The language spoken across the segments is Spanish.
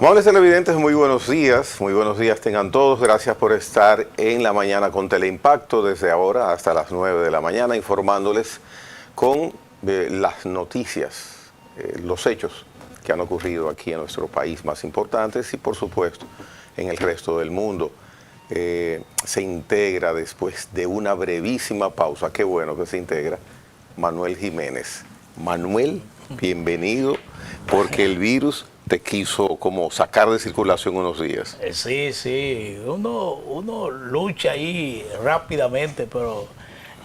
Amables televidentes, muy buenos días tengan todos. Gracias por estar en la mañana con Teleimpacto desde ahora hasta las 9 de la mañana, informándoles con las noticias, los hechos que han ocurrido aquí en nuestro país más importantes y por supuesto en el resto del mundo. Se integra después de una brevísima pausa, qué bueno que se integra, Manuel Jiménez. Manuel, bienvenido, porque el virus te quiso como sacar de circulación unos días. Sí, uno lucha ahí rápidamente, pero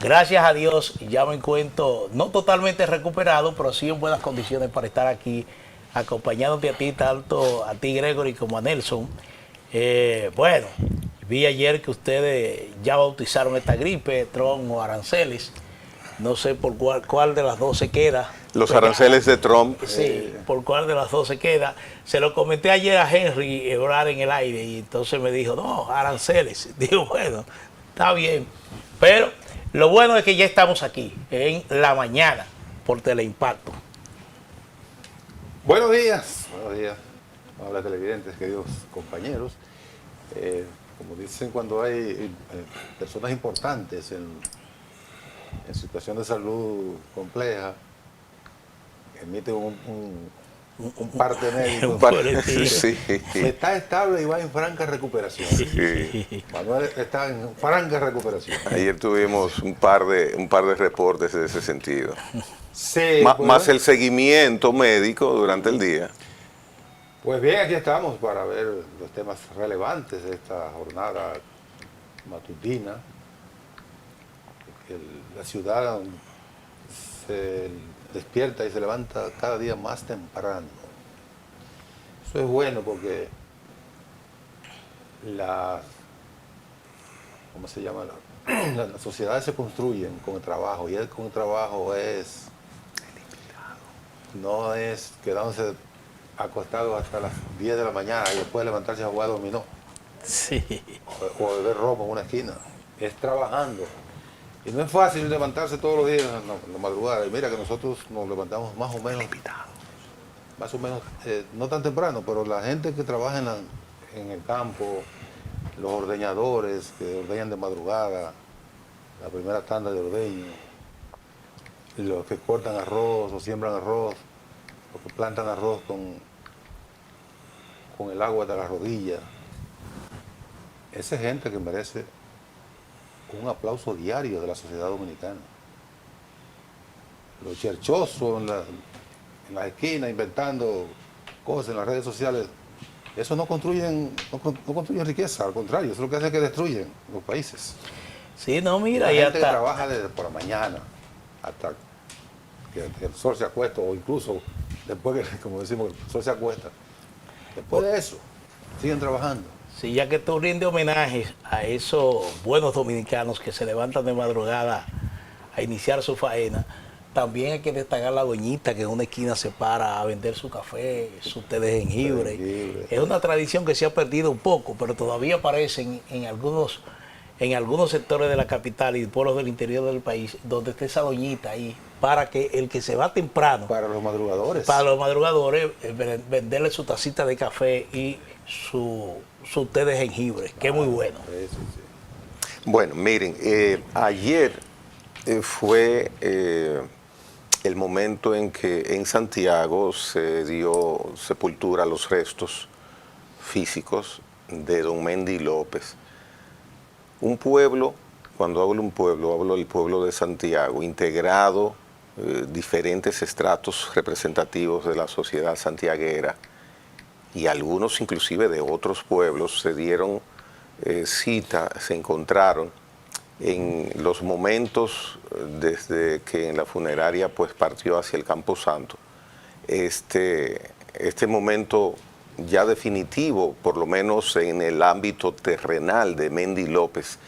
gracias a Dios ya me encuentro no totalmente recuperado, pero sí en buenas condiciones para estar aquí acompañándote a ti, tanto a ti Gregory como a Nelson. Bueno, vi ayer que ustedes ya bautizaron esta gripe, Trump o aranceles. No sé por cuál de las dos se queda. Los aranceles de Trump. Sí, por cuál de las dos se queda. Se lo comenté ayer a Henry Ebrar en el aire y entonces me dijo, no, aranceles. Digo, bueno, está bien. Pero lo bueno es que ya estamos aquí, en la mañana, por Teleimpacto. Buenos días, amables televidentes, queridos compañeros. Como dicen, cuando hay personas importantes en situación de salud compleja, emiten un parte médico está estable y va en franca recuperación. Sí. Manuel está en franca recuperación. Ayer tuvimos un par de reportes de ese sentido. Sí, Más el seguimiento médico durante el día. Pues bien, aquí estamos para ver los temas relevantes de esta jornada matutina. La ciudad se despierta y se levanta cada día más temprano. Eso es bueno porque ¿cómo se llama? Las sociedades se construyen con el trabajo, y con el trabajo no es quedándose acostado hasta las 10 de la mañana y después levantarse a jugar dominó. Sí. O beber romo en una esquina. Es trabajando. Y no es fácil levantarse todos los días en la madrugada. Y mira que nosotros nos levantamos más o menos, no tan temprano, pero la gente que trabaja en el campo, los ordeñadores que ordeñan de madrugada, la primera tanda de ordeño, y los que cortan arroz o siembran arroz, los que plantan arroz con el agua de la rodilla. Esa es gente que merece un aplauso diario de la sociedad dominicana. Los cherchosos en las esquinas inventando cosas en las redes sociales, eso no construyen riqueza, al contrario, eso es lo que hace que destruyen los países. Sí, no, mira, la ya gente está. Que trabaja desde por la mañana hasta que el sol se acuesta, o incluso después que, como decimos, el sol se acuesta. Después de eso, siguen trabajando. Sí, ya que tú rindes homenajes a esos buenos dominicanos que se levantan de madrugada a iniciar su faena, también hay que destacar la doñita que en una esquina se para a vender su café, su té de jengibre. Es una tradición que se ha perdido un poco, pero todavía aparecen en algunos sectores de la capital y pueblos del interior del país, donde está esa doñita ahí, para que el que se va temprano, para los madrugadores, venderle su tacita de café y su té de jengibre, que es muy bueno. Sí. Bueno, miren, ayer fue el momento en que en Santiago se dio sepultura a los restos físicos de don Mendy López. Un pueblo, cuando hablo un pueblo, hablo del pueblo de Santiago, integrado, diferentes estratos representativos de la sociedad santiaguera y algunos inclusive de otros pueblos se dieron cita, se encontraron en los momentos desde que en la funeraria pues partió hacia el Camposanto. Este momento ya definitivo, por lo menos en el ámbito terrenal de Mendy López,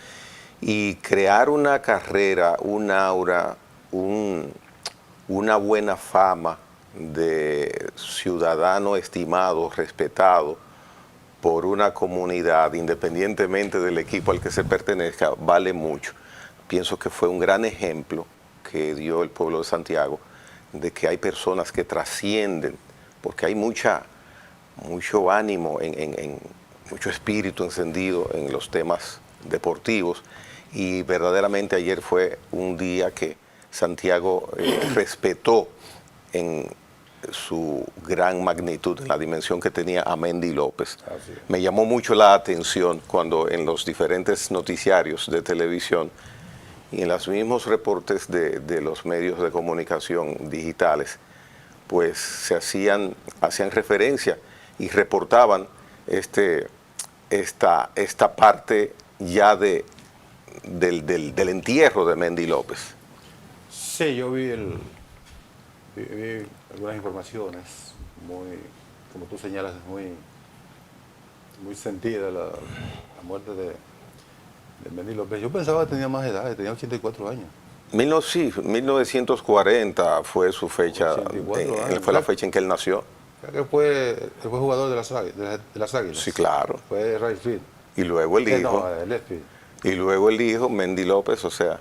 y crear una carrera, un aura, una buena fama de ciudadano estimado, respetado por una comunidad, independientemente del equipo al que se pertenezca, vale mucho. Pienso que fue un gran ejemplo que dio el pueblo de Santiago de que hay personas que trascienden, porque hay mucha mucho ánimo, mucho espíritu encendido en los temas deportivos, y verdaderamente ayer fue un día que Santiago respetó en su gran magnitud, en la dimensión que tenía a Mendy López. Me llamó mucho la atención cuando en los diferentes noticiarios de televisión y en los mismos reportes de los medios de comunicación digitales, pues se hacían referencia y reportaban esta parte ya del entierro de Mendy López. Sí, yo vi algunas informaciones, como tú señalas, muy sentida la muerte de Mendy López. Yo pensaba que tenía más edad, tenía 84 años. 1940 fue su fecha, 84 años. fue la fecha en que él nació. Creo que fue jugador de las Águilas. Sí, claro. Fue right field. Y luego el hijo. No, left field. Y luego el hijo, Mendy López, o sea,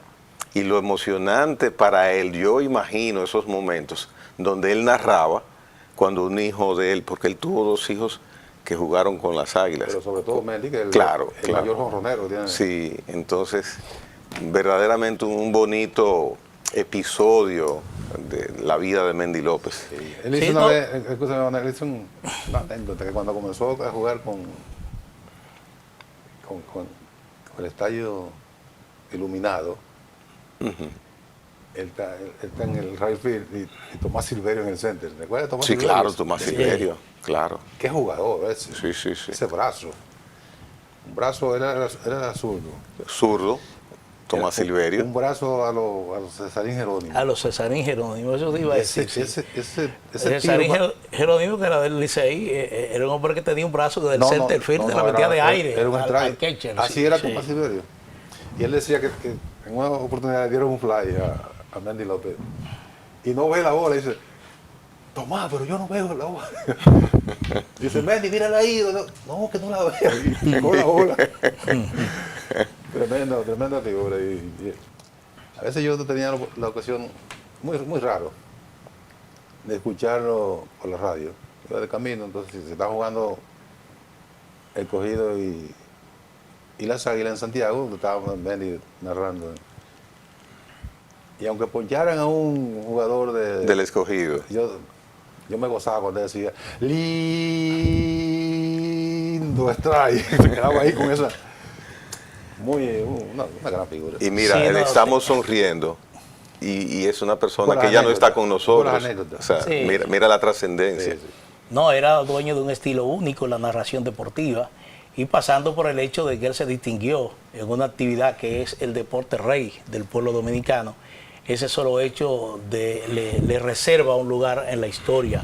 y lo emocionante para él, yo imagino esos momentos donde él narraba cuando un hijo de él, porque él tuvo 2 hijos que jugaron con las Águilas. Pero sobre todo Mendy, que es claro. mayor jonronero que tiene. Sí, entonces, verdaderamente un bonito episodio de la vida de Mendy López. Sí. Él hizo una vez, escúchame, él hizo una anécdota que cuando comenzó a jugar con el estadio iluminado, él está en el right field y Tomás Silverio en el center. ¿Recuerdas a Tomás Sí, Silverio? claro, Tomás Silverio, claro. Qué jugador ese. Sí. Ese brazo. Un brazo era zurdo. Zurdo, Tomás Silverio. Un brazo a los Cesarín Jerónimo. A los Cesarín Jerónimo, eso te iba a decir. Ese Cesarín Jerónimo, que era del Licey, era un hombre que tenía un brazo del center field, de la metida de aire. Era un al catcher. Así era Tomás Silverio. Y él decía que en una oportunidad le dieron un fly a Mendy López. Y no ve la bola. Y dice, Tomás, pero yo no veo la bola. Dice, Mendy, mírala ahí. No, que no la veo. Y picó la bola. Tremenda figura. Y a veces yo tenía la ocasión, muy raro, de escucharlo por la radio. Iba de camino, entonces si se está jugando el Cogido y las Águilas en Santiago, estaba Mendy narrando. Y aunque poncharan a un jugador del Escogido, yo me gozaba cuando él decía, lindo strike. Se quedaba ahí con esa... una gran figura. y mira, Sí, estamos sonriendo y es una persona Buena que ya no anécdota. está con nosotros. Buena anécdota. O sea, Sí. mira la trascendencia. Sí. No, era dueño de un estilo único en la narración deportiva y pasando por el hecho de que él se distinguió en una actividad que es el deporte rey del pueblo dominicano. Ese solo hecho le reserva un lugar en la historia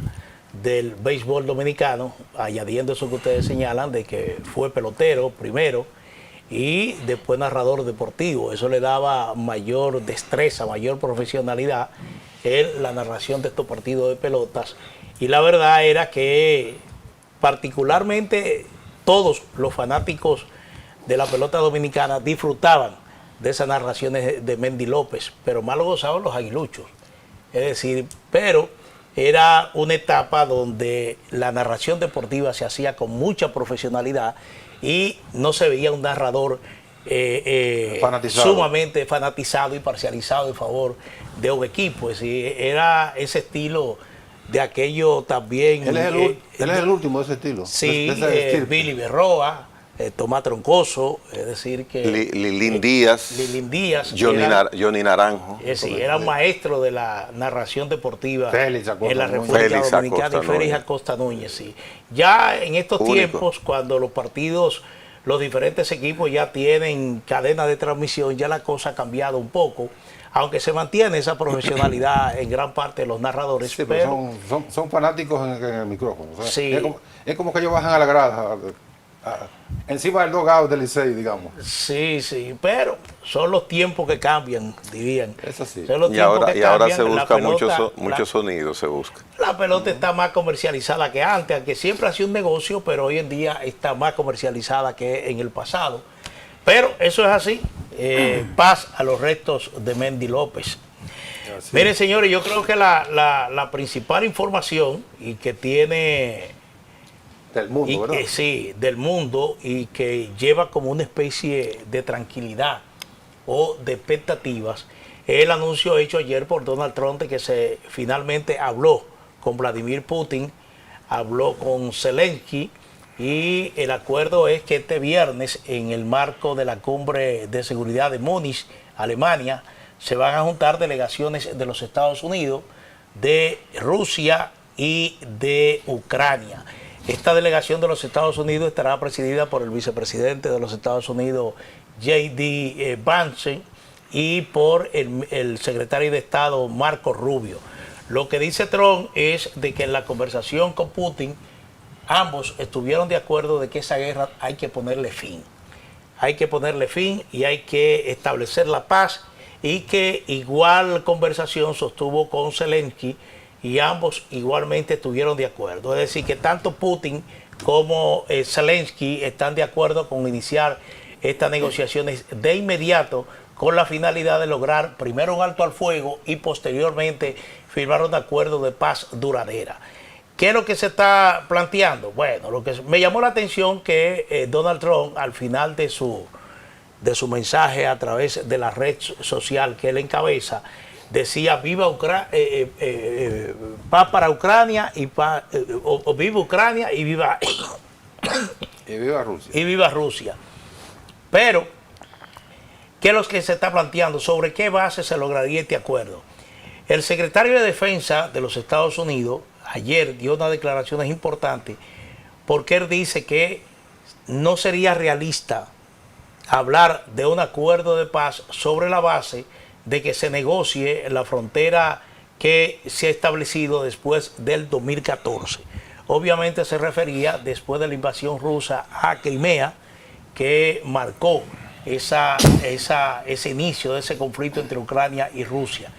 del béisbol dominicano, añadiendo eso que ustedes señalan de que fue pelotero primero y después narrador deportivo. Eso le daba mayor destreza, mayor profesionalidad en la narración de estos partidos de pelotas. Y la verdad era que particularmente todos los fanáticos de la pelota dominicana disfrutaban de esas narraciones de Mendy López, pero más lo gozaban los aguiluchos. Es decir, pero era una etapa donde la narración deportiva se hacía con mucha profesionalidad y no se veía un narrador sumamente fanatizado y parcializado en favor de un equipo. Es decir, era ese estilo de aquello también. Él es el último de ese estilo. Sí, de ese estilo. Billy Berroa, Tomás Troncoso, es decir que Lilín Díaz, Johnny Naranjo. Sí, era un maestro de la narración deportiva Félix Acosta en la Núñez. República Félix Dominicana Acosta y Félix Núñez. Acosta Núñez, sí. Ya en estos Único. tiempos, cuando los partidos, los diferentes equipos ya tienen cadena de transmisión, ya la cosa ha cambiado un poco, aunque se mantiene esa profesionalidad en gran parte de los narradores. Sí, pero son fanáticos en el micrófono. O sea, Sí. es como que ellos bajan a la grada, encima del dugout del Licey, digamos. Sí, pero son los tiempos que cambian, dirían. Eso sí. Son los Y tiempos ahora, que y ahora cambian. se La busca pelota- mucho sonido, se busca. La pelota está más comercializada que antes, aunque siempre ha sido un negocio, pero hoy en día está más comercializada que en el pasado. Pero eso es así. Paz a los restos de Mendy López. Así. Miren, señores, yo creo que la principal información y que tiene Del mundo, ¿verdad? Sí, del mundo, y que lleva como una especie de tranquilidad o de expectativas el anuncio hecho ayer por Donald Trump de que se finalmente habló con Vladimir Putin, habló con Zelensky, y el acuerdo es que este viernes, en el marco de la cumbre de seguridad de Múnich, Alemania, se van a juntar delegaciones de los Estados Unidos, de Rusia y de Ucrania. Esta delegación de los Estados Unidos estará presidida por el vicepresidente de los Estados Unidos, J.D. Vance, y por el secretario de Estado, Marco Rubio. Lo que dice Trump es de que en la conversación con Putin, ambos estuvieron de acuerdo de que esa guerra hay que ponerle fin. Hay que ponerle fin y hay que establecer la paz, y que igual conversación sostuvo con Zelensky y ambos igualmente estuvieron de acuerdo. Es decir, que tanto Putin como Zelensky están de acuerdo con iniciar estas negociaciones de inmediato, con la finalidad de lograr primero un alto al fuego y posteriormente firmar un acuerdo de paz duradera. ¿Qué es lo que se está planteando? Bueno, lo que me llamó la atención que Donald Trump, al final de su mensaje a través de la red social que él encabeza, decía viva paz para Ucrania y o viva Ucrania y viva Y viva Rusia. y viva Rusia. Pero ¿qué es lo que se está planteando? ¿Sobre qué base se lograría este acuerdo? El secretario de Defensa de los Estados Unidos ayer dio unas declaraciones importantes, porque él dice que no sería realista hablar de un acuerdo de paz sobre la base de que se negocie la frontera que se ha establecido después del 2014. Obviamente se refería después de la invasión rusa a Crimea, que marcó ese inicio de ese conflicto entre Ucrania y Rusia.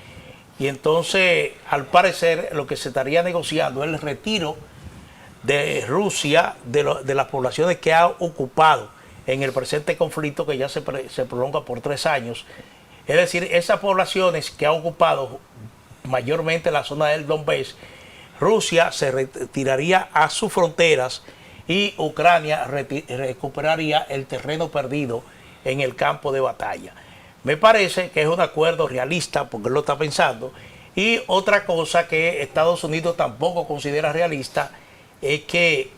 Y entonces, al parecer, lo que se estaría negociando es el retiro de Rusia de las poblaciones que ha ocupado en el presente conflicto, que ya se prolonga por 3 años. Es decir, esas poblaciones que ha ocupado mayormente la zona del Donbass, Rusia se retiraría a sus fronteras y Ucrania recuperaría el terreno perdido en el campo de batalla. Me parece que es un acuerdo realista, porque él lo está pensando. Y otra cosa que Estados Unidos tampoco considera realista es que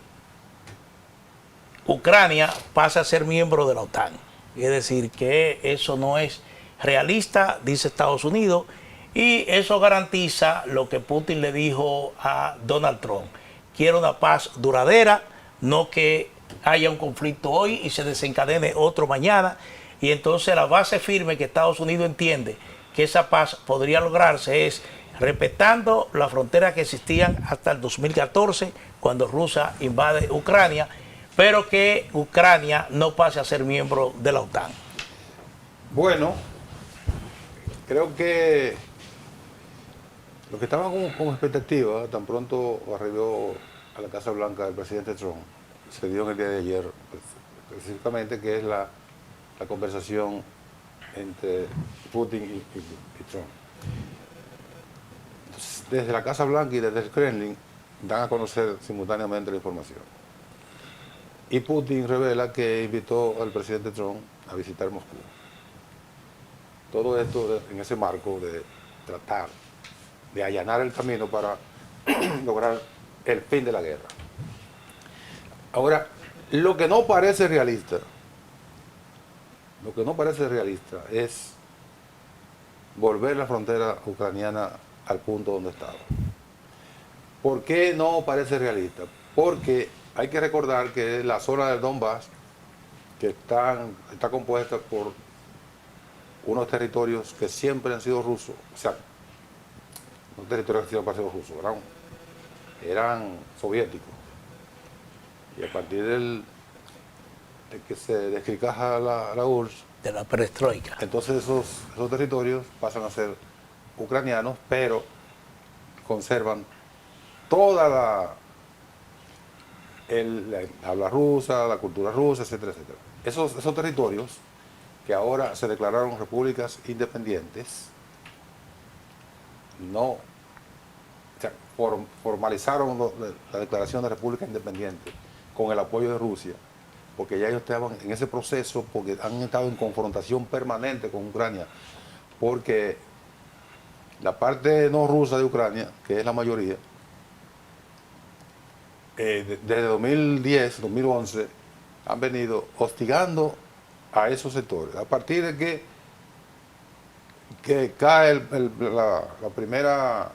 Ucrania pase a ser miembro de la OTAN. Es decir, que eso no es realista, dice Estados Unidos, y eso garantiza lo que Putin le dijo a Donald Trump: quiero una paz duradera, no que haya un conflicto hoy y se desencadene otro mañana. Y entonces la base firme que Estados Unidos entiende que esa paz podría lograrse es respetando las fronteras que existían hasta el 2014, cuando Rusia invade Ucrania, pero que Ucrania no pase a ser miembro de la OTAN. Bueno, creo que lo que estaba como expectativa, tan pronto arribó a la Casa Blanca el presidente Trump, se dio en el día de ayer, específicamente, que es la conversación entre Putin y Trump. Entonces, desde la Casa Blanca y desde el Kremlin dan a conocer simultáneamente la información. Y Putin revela que invitó al presidente Trump a visitar Moscú. Todo esto en ese marco de tratar de allanar el camino para lograr el fin de la guerra. Ahora, lo que no parece realista es volver la frontera ucraniana al punto donde estaba. ¿Por qué no parece realista? Porque hay que recordar que la zona del Donbass, que está compuesta por unos territorios que siempre han sido rusos, o sea, no territorios que siempre han sido rusos, eran soviéticos. Y a partir de que se descricaja la URSS, De la perestroika. entonces esos territorios pasan a ser ucranianos, pero conservan toda la habla rusa, la cultura rusa, etcétera, etcétera. Esos territorios que ahora se declararon repúblicas independientes, no, o sea, formalizaron la declaración de república independiente con el apoyo de Rusia, porque ya ellos estaban en ese proceso, porque han estado en confrontación permanente con Ucrania, porque la parte no rusa de Ucrania, que es la mayoría, desde 2010, 2011, han venido hostigando a esos sectores. A partir de que cae la primera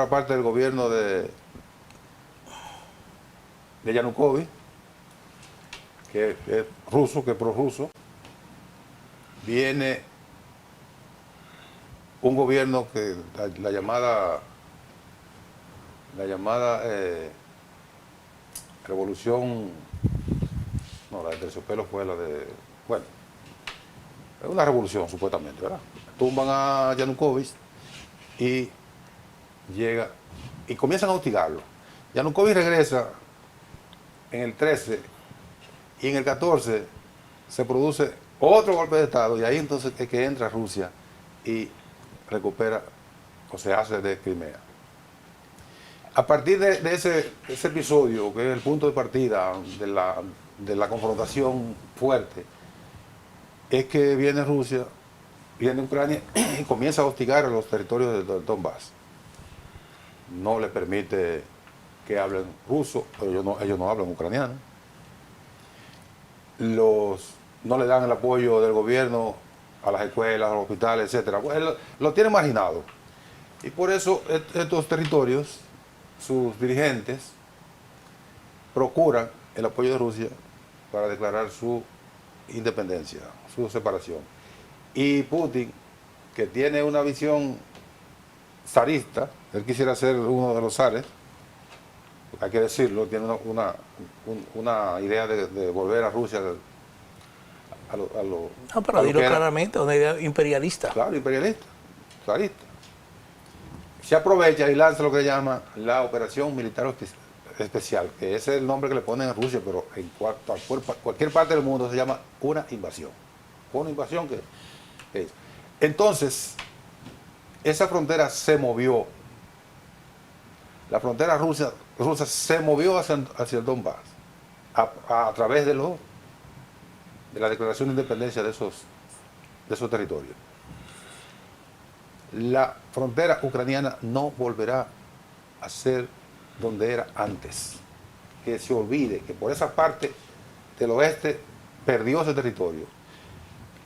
parte del gobierno de Yanukovych, que es ruso, que es prorruso, viene un gobierno que la llamada revolución, no, la de Terciopelo fue la de, bueno, es una revolución supuestamente, ¿verdad? Tumban a Yanukovych y llega y comienzan a hostigarlo. Yanukovych regresa en el 13 y en el 14 se produce otro golpe de Estado y ahí entonces es que entra Rusia y recupera o se hace de Crimea. A partir de ese episodio, que es el punto de partida de la confrontación fuerte, es que viene Rusia, viene Ucrania y comienza a hostigar a los territorios del Donbass. No le permite que hablen ruso, ellos no hablan ucraniano. No le dan el apoyo del gobierno a las escuelas, a los hospitales, etc. Pues lo tiene marginado. Y por eso estos territorios, sus dirigentes, procuran el apoyo de Rusia para declarar su independencia, su separación. Y Putin, que tiene una visión zarista, él quisiera ser uno de los zares, hay que decirlo, tiene una idea de volver a Rusia a lo No, pero dilo claramente, una idea imperialista. Claro, imperialista, zarista. Se aprovecha y lanza lo que llama la Operación Militar Especial, que ese es el nombre que le ponen a Rusia, pero en cualquier parte del mundo se llama una invasión. Una invasión que es. Entonces, esa frontera se movió. La frontera rusa se movió hacia el Donbass a través de la declaración de independencia de esos territorios. La frontera ucraniana no volverá a ser donde era antes. Que se olvide que por esa parte del oeste perdió ese territorio.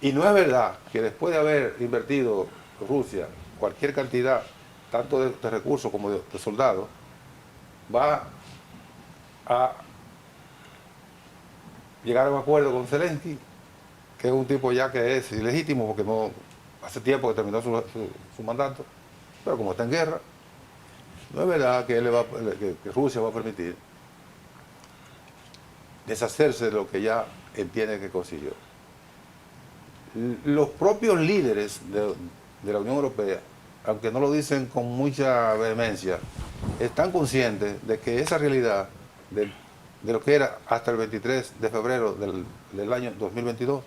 Y no es verdad que después de haber invertido Rusia cualquier cantidad, tanto de recursos como de soldados, va a llegar a un acuerdo con Zelensky, que es un tipo ya que es ilegítimo porque no hace tiempo que terminó su mandato, pero como está en guerra, no es verdad que Rusia va a permitir deshacerse de lo que ya entiende que consiguió. Los propios líderes de la Unión Europea, aunque no lo dicen con mucha vehemencia, están conscientes de que esa realidad de lo que era hasta el 23 de febrero del año 2022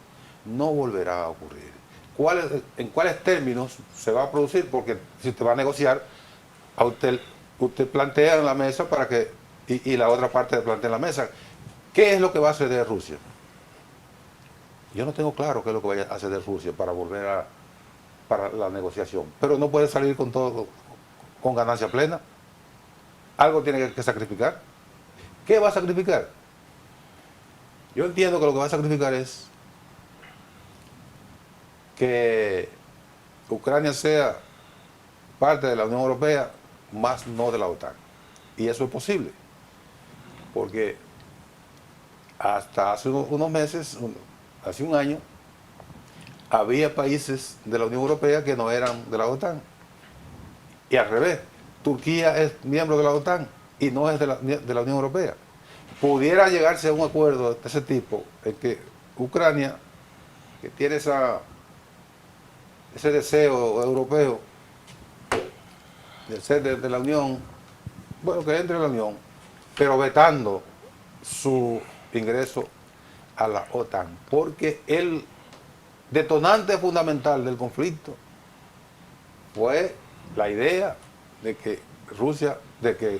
no volverá a ocurrir. ¿En cuáles términos se va a producir? Porque si usted va a negociar, usted plantea en la mesa para que, y la otra parte plantea en la mesa, ¿qué es lo que va a ceder Rusia? Yo no tengo claro qué es lo que vaya a ceder Rusia para la negociación, pero no puede salir con todo con ganancia plena. Algo tiene que sacrificar. ¿Qué va a sacrificar? Yo entiendo que lo que va a sacrificar es que Ucrania sea parte de la Unión Europea, más no de la OTAN. Y eso es posible, porque hasta hace unos meses, hace un año, había países de la Unión Europea que no eran de la OTAN. Y al revés, Turquía es miembro de la OTAN y no es de la Unión Europea. Pudiera llegarse a un acuerdo de ese tipo en que Ucrania, que tiene ese deseo europeo de ser de la Unión, bueno, que entre en la Unión, pero vetando su ingreso a la OTAN, porque el detonante fundamental del conflicto fue la idea de que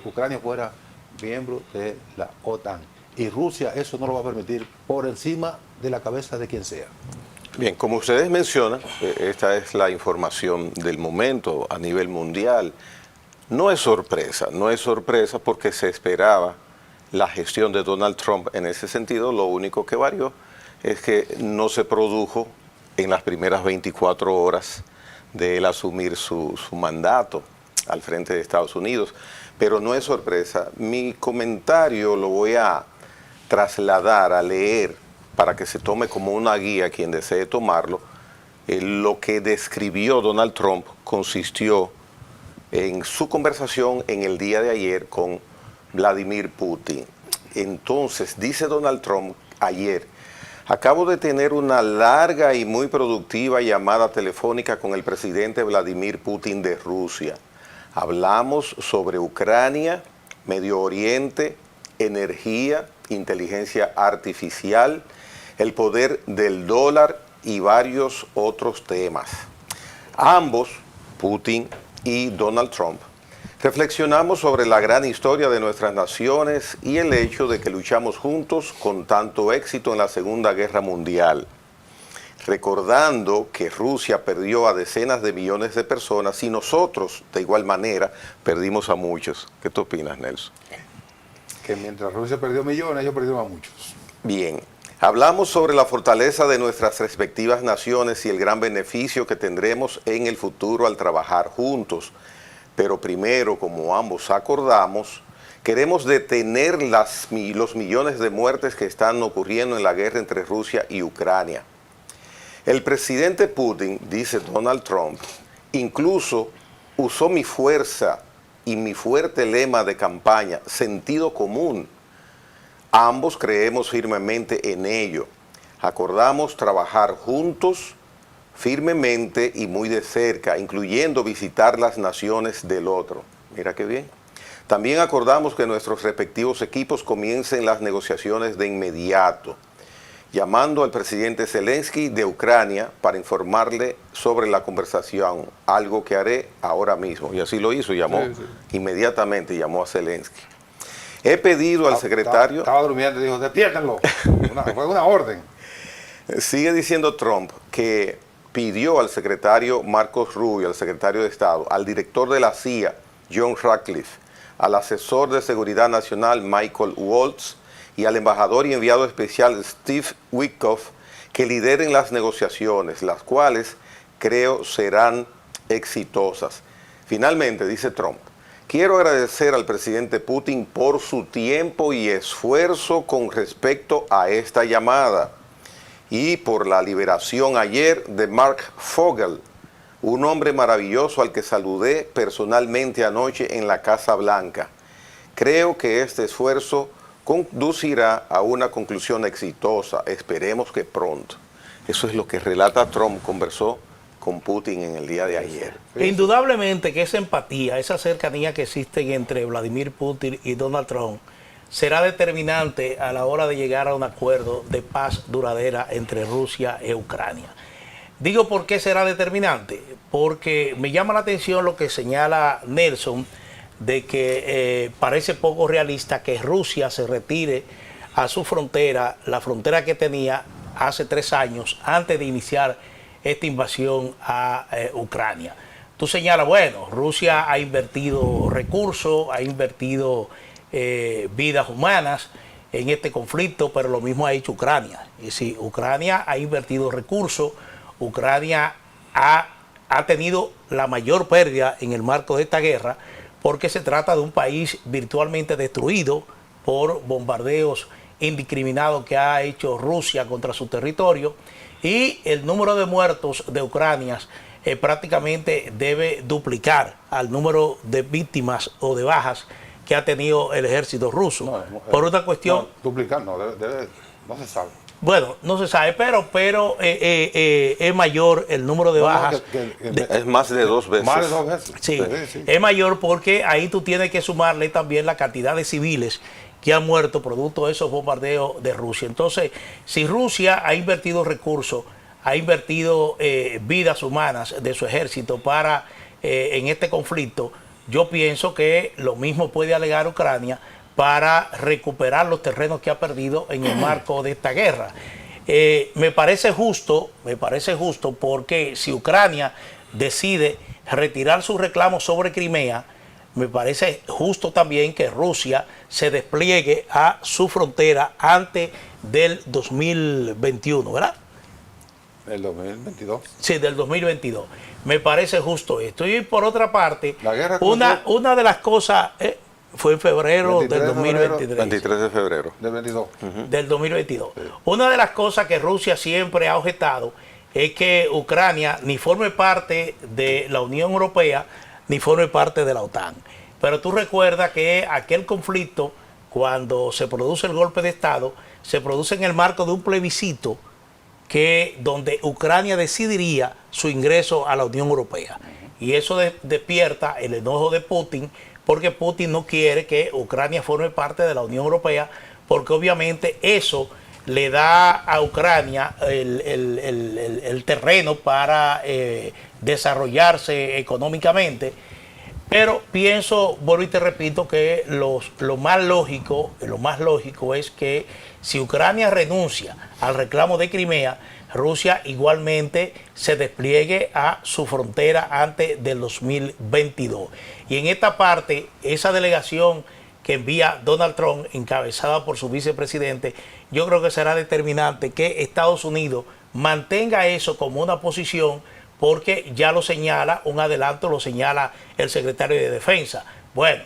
Ucrania fuera miembro de la OTAN. Y Rusia eso no lo va a permitir por encima de la cabeza de quien sea. Bien, como ustedes mencionan, esta es la información del momento a nivel mundial. No es sorpresa porque se esperaba la gestión de Donald Trump en ese sentido. Lo único que varió es que no se produjo en las primeras 24 horas de él asumir su mandato al frente de Estados Unidos. Pero no es sorpresa. Mi comentario lo voy a trasladar, a leer, para que se tome como una guía quien desee tomarlo. Lo que describió Donald Trump consistió en su conversación en el día de ayer con Vladimir Putin. Entonces, dice Donald Trump ayer: acabo de tener una larga y muy productiva llamada telefónica con el presidente Vladimir Putin de Rusia. Hablamos sobre Ucrania, Medio Oriente, energía, inteligencia artificial, el poder del dólar y varios otros temas. Ambos, Putin y Donald Trump, reflexionamos sobre la gran historia de nuestras naciones y el hecho de que luchamos juntos con tanto éxito en la Segunda Guerra Mundial, recordando que Rusia perdió a decenas de millones de personas y nosotros, de igual manera, perdimos a muchos. ¿Qué tú opinas, Nelson? Que mientras Rusia perdió millones, ellos perdieron a muchos. Bien, hablamos sobre la fortaleza de nuestras respectivas naciones y el gran beneficio que tendremos en el futuro al trabajar juntos. Pero primero, como ambos acordamos, queremos detener los millones de muertes que están ocurriendo en la guerra entre Rusia y Ucrania. El presidente Putin, dice Donald Trump, incluso usó mi fuerza y mi fuerte lema de campaña, sentido común. Ambos creemos firmemente en ello. Acordamos trabajar juntos firmemente y muy de cerca, incluyendo visitar las naciones del otro. Mira qué bien. También acordamos que nuestros respectivos equipos comiencen las negociaciones de inmediato, llamando al presidente Zelensky de Ucrania para informarle sobre la conversación, algo que haré ahora mismo. Y así lo hizo, llamó inmediatamente, llamó a Zelensky. He pedido al secretario... Estaba durmiendo y dijo, despiértenlo. Fue una orden. Sigue diciendo Trump que pidió al secretario Marcos Rubio, al secretario de Estado, al director de la CIA, John Ratcliffe, al asesor de Seguridad Nacional, Michael Waltz, y al embajador y enviado especial Steve Witkoff que lideren las negociaciones, las cuales creo serán exitosas. Finalmente, dice Trump, quiero agradecer al presidente Putin por su tiempo y esfuerzo con respecto a esta llamada y por la liberación ayer de Mark Fogel, un hombre maravilloso al que saludé personalmente anoche en la Casa Blanca. Creo que este esfuerzo conducirá a una conclusión exitosa, esperemos que pronto. Eso es lo que relata Trump, conversó con Putin en el día de ayer. Indudablemente que esa empatía, esa cercanía que existe entre Vladimir Putin y Donald Trump será determinante a la hora de llegar a un acuerdo de paz duradera entre Rusia e Ucrania. Digo por qué será determinante, porque me llama la atención lo que señala Nelson, de que parece poco realista que Rusia se retire a su frontera, la frontera que tenía hace 3 años, antes de iniciar esta invasión a Ucrania. Tú señalas, bueno, Rusia ha invertido recursos, ha invertido vidas humanas en este conflicto, pero lo mismo ha hecho Ucrania. Y si Ucrania ha invertido recursos, Ucrania ha tenido la mayor pérdida en el marco de esta guerra, porque se trata de un país virtualmente destruido por bombardeos indiscriminados que ha hecho Rusia contra su territorio, y el número de muertos de Ucrania prácticamente debe duplicar al número de víctimas o de bajas que ha tenido el ejército ruso. Por una cuestión... No, duplicar no, no se sabe. Bueno, no se sabe, pero es mayor el número de bajas. Es más de 2 veces. Más de 2 veces. Sí, sí, es mayor porque ahí tú tienes que sumarle también la cantidad de civiles que han muerto producto de esos bombardeos de Rusia. Entonces, si Rusia ha invertido recursos, ha invertido vidas humanas de su ejército para en este conflicto, yo pienso que lo mismo puede alegar Ucrania para recuperar los terrenos que ha perdido en el marco de esta guerra. Me parece justo porque si Ucrania decide retirar sus reclamos sobre Crimea, me parece justo también que Rusia se despliegue a su frontera antes del 2021, ¿verdad? El 2022. Sí, del 2022. Me parece justo esto. Y por otra parte, La guerra una de las cosas fue en febrero del 2023. 23 de febrero. Del 22. Del 2022. Sí. Una de las cosas que Rusia siempre ha objetado es que Ucrania ni forme parte de la Unión Europea ni forme parte de la OTAN. Pero tú recuerdas que aquel conflicto, cuando se produce el golpe de Estado, se produce en el marco de un plebiscito donde Ucrania decidiría su ingreso a la Unión Europea. Y eso despierta el enojo de Putin, porque Putin no quiere que Ucrania forme parte de la Unión Europea, porque obviamente eso le da a Ucrania el terreno para desarrollarse económicamente. Pero pienso, vuelvo y te repito, que lo más lógico es que si Ucrania renuncia al reclamo de Crimea, Rusia igualmente se despliegue a su frontera antes del 2022. Y en esta parte, esa delegación que envía Donald Trump, encabezada por su vicepresidente, yo creo que será determinante que Estados Unidos mantenga eso como una posición, porque ya lo señala, un adelanto lo señala el secretario de Defensa. Bueno,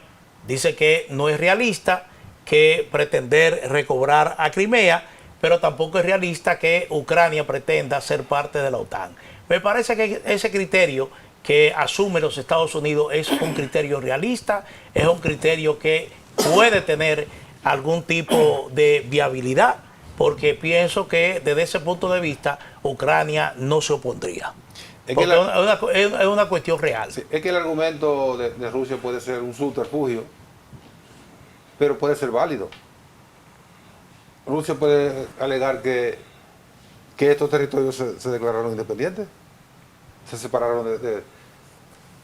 dice que no es realista que pretender recobrar a Crimea, pero tampoco es realista que Ucrania pretenda ser parte de la OTAN. Me parece que ese criterio que asume los Estados Unidos es un criterio realista, es un criterio que puede tener algún tipo de viabilidad, porque pienso que desde ese punto de vista Ucrania no se opondría. Porque es una cuestión real. Sí, es que el argumento de Rusia puede ser un subterfugio, pero puede ser válido. Rusia puede alegar que estos territorios se declararon independientes, se separaron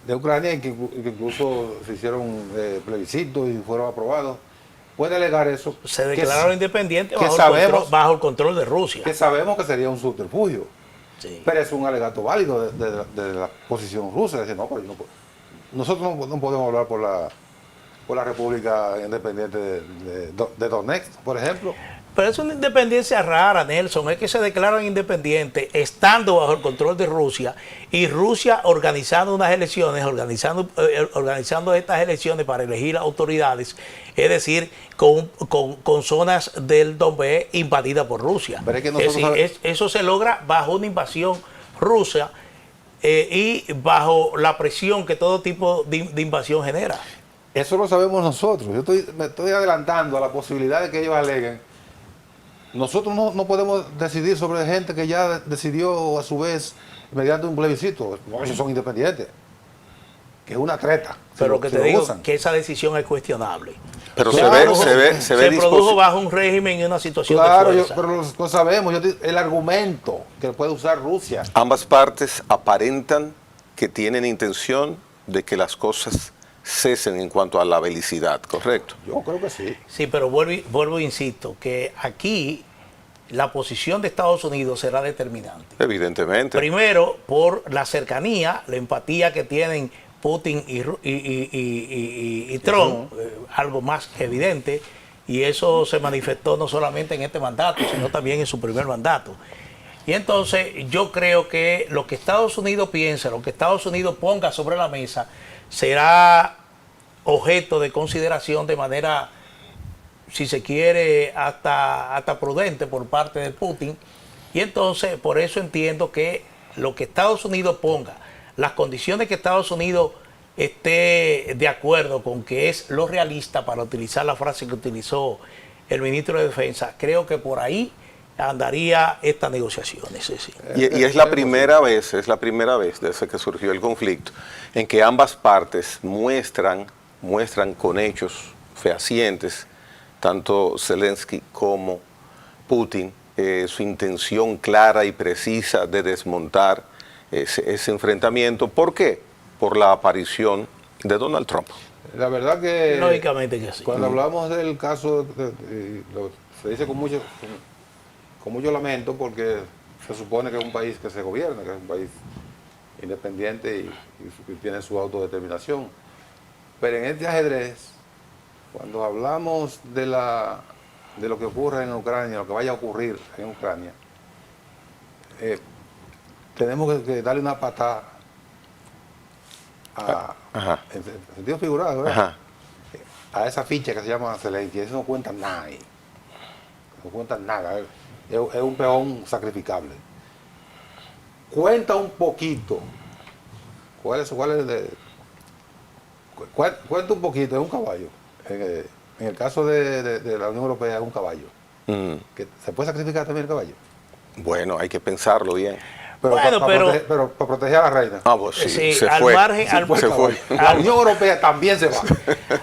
de Ucrania y que incluso se hicieron plebiscitos y fueron aprobados. Puede alegar eso. Se declararon independientes bajo el control de Rusia. Que sabemos que sería un subterfugio. Sí. Pero es un alegato válido de la posición rusa. Es decir, no, nosotros no podemos hablar por la República Independiente de Donetsk, por ejemplo. Pero es una independencia rara, Nelson. Es que se declaran independientes estando bajo el control de Rusia, y Rusia organizando unas elecciones, organizando estas elecciones para elegir autoridades, es decir, con zonas del Donbass invadidas por Rusia. Pero es que eso se logra bajo una invasión rusa y bajo la presión que todo tipo de invasión genera. Eso lo sabemos nosotros. Me estoy adelantando a la posibilidad de que ellos aleguen. Nosotros no podemos decidir sobre gente que ya decidió a su vez mediante un plebiscito. No, ellos son independientes. Que es una treta. Pero que te digo que esa decisión es cuestionable. Pero claro, se produjo bajo un régimen y una situación de fuerza. Pero lo sabemos. El argumento que puede usar Rusia. Ambas partes aparentan que tienen intención de que las cosas cesen en cuanto a la belicidad, ¿correcto? Yo creo que sí. Sí, pero vuelvo e insisto, que aquí la posición de Estados Unidos será determinante. Evidentemente. Primero, por la cercanía, la empatía que tienen Putin y Trump, algo más evidente, y eso se manifestó no solamente en este mandato, sino también en su primer mandato. Y entonces yo creo que lo que Estados Unidos piensa, lo que Estados Unidos ponga sobre la mesa, será objeto de consideración de manera, si se quiere, hasta prudente por parte de Putin. Y entonces por eso entiendo que lo que Estados Unidos ponga, las condiciones que Estados Unidos esté de acuerdo con que es lo realista, para utilizar la frase que utilizó el ministro de Defensa, creo que por ahí andaría estas negociaciones. Sí. Y es la primera vez desde que surgió el conflicto en que ambas partes muestran con hechos fehacientes, tanto Zelensky como Putin, su intención clara y precisa de desmontar ese enfrentamiento. ¿Por qué? Por la aparición de Donald Trump. La verdad que Lógicamente que sí. cuando hablamos del caso, se dice con mucho lamento porque se supone que es un país que se gobierna, que es un país independiente y tiene su autodeterminación. Pero en este ajedrez, cuando hablamos de lo que ocurre en Ucrania, lo que vaya a ocurrir en Ucrania, tenemos que darle una patada en sentido figurado, ¿verdad? A esa ficha que se llama Zelensky. Eso no cuenta nada ahí. No cuenta nada. Es un peón sacrificable. Cuenta un poquito. Cuenta un poquito, es un caballo. En el caso de la Unión Europea es un caballo. Que ¿se puede sacrificar también el caballo? Bueno, hay que pensarlo bien. Pero para proteger a la reina. Pues sí, Sí, se al fue. margen, Se fue. La Unión Europea también se va.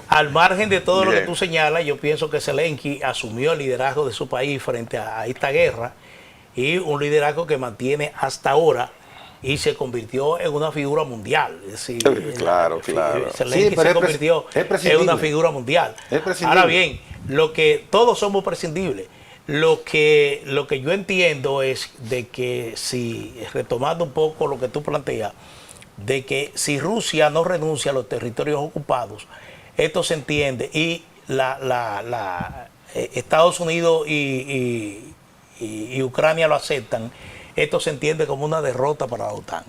Al margen de todo lo que Bien. tú señalas, yo pienso que Zelensky asumió el liderazgo de su país frente a esta guerra, y un liderazgo que mantiene hasta ahora y se convirtió en una figura mundial. Es decir, Claro. Zelensky Sí, pero se convirtió es en prescindible. una figura mundial. Es prescindible. Ahora bien, lo que todos somos prescindibles. Lo que yo entiendo es de que, si retomando un poco lo que tú planteas, de que si Rusia no renuncia a los territorios ocupados, esto se entiende, y Estados Unidos y Ucrania lo aceptan, esto se entiende como una derrota para la OTAN.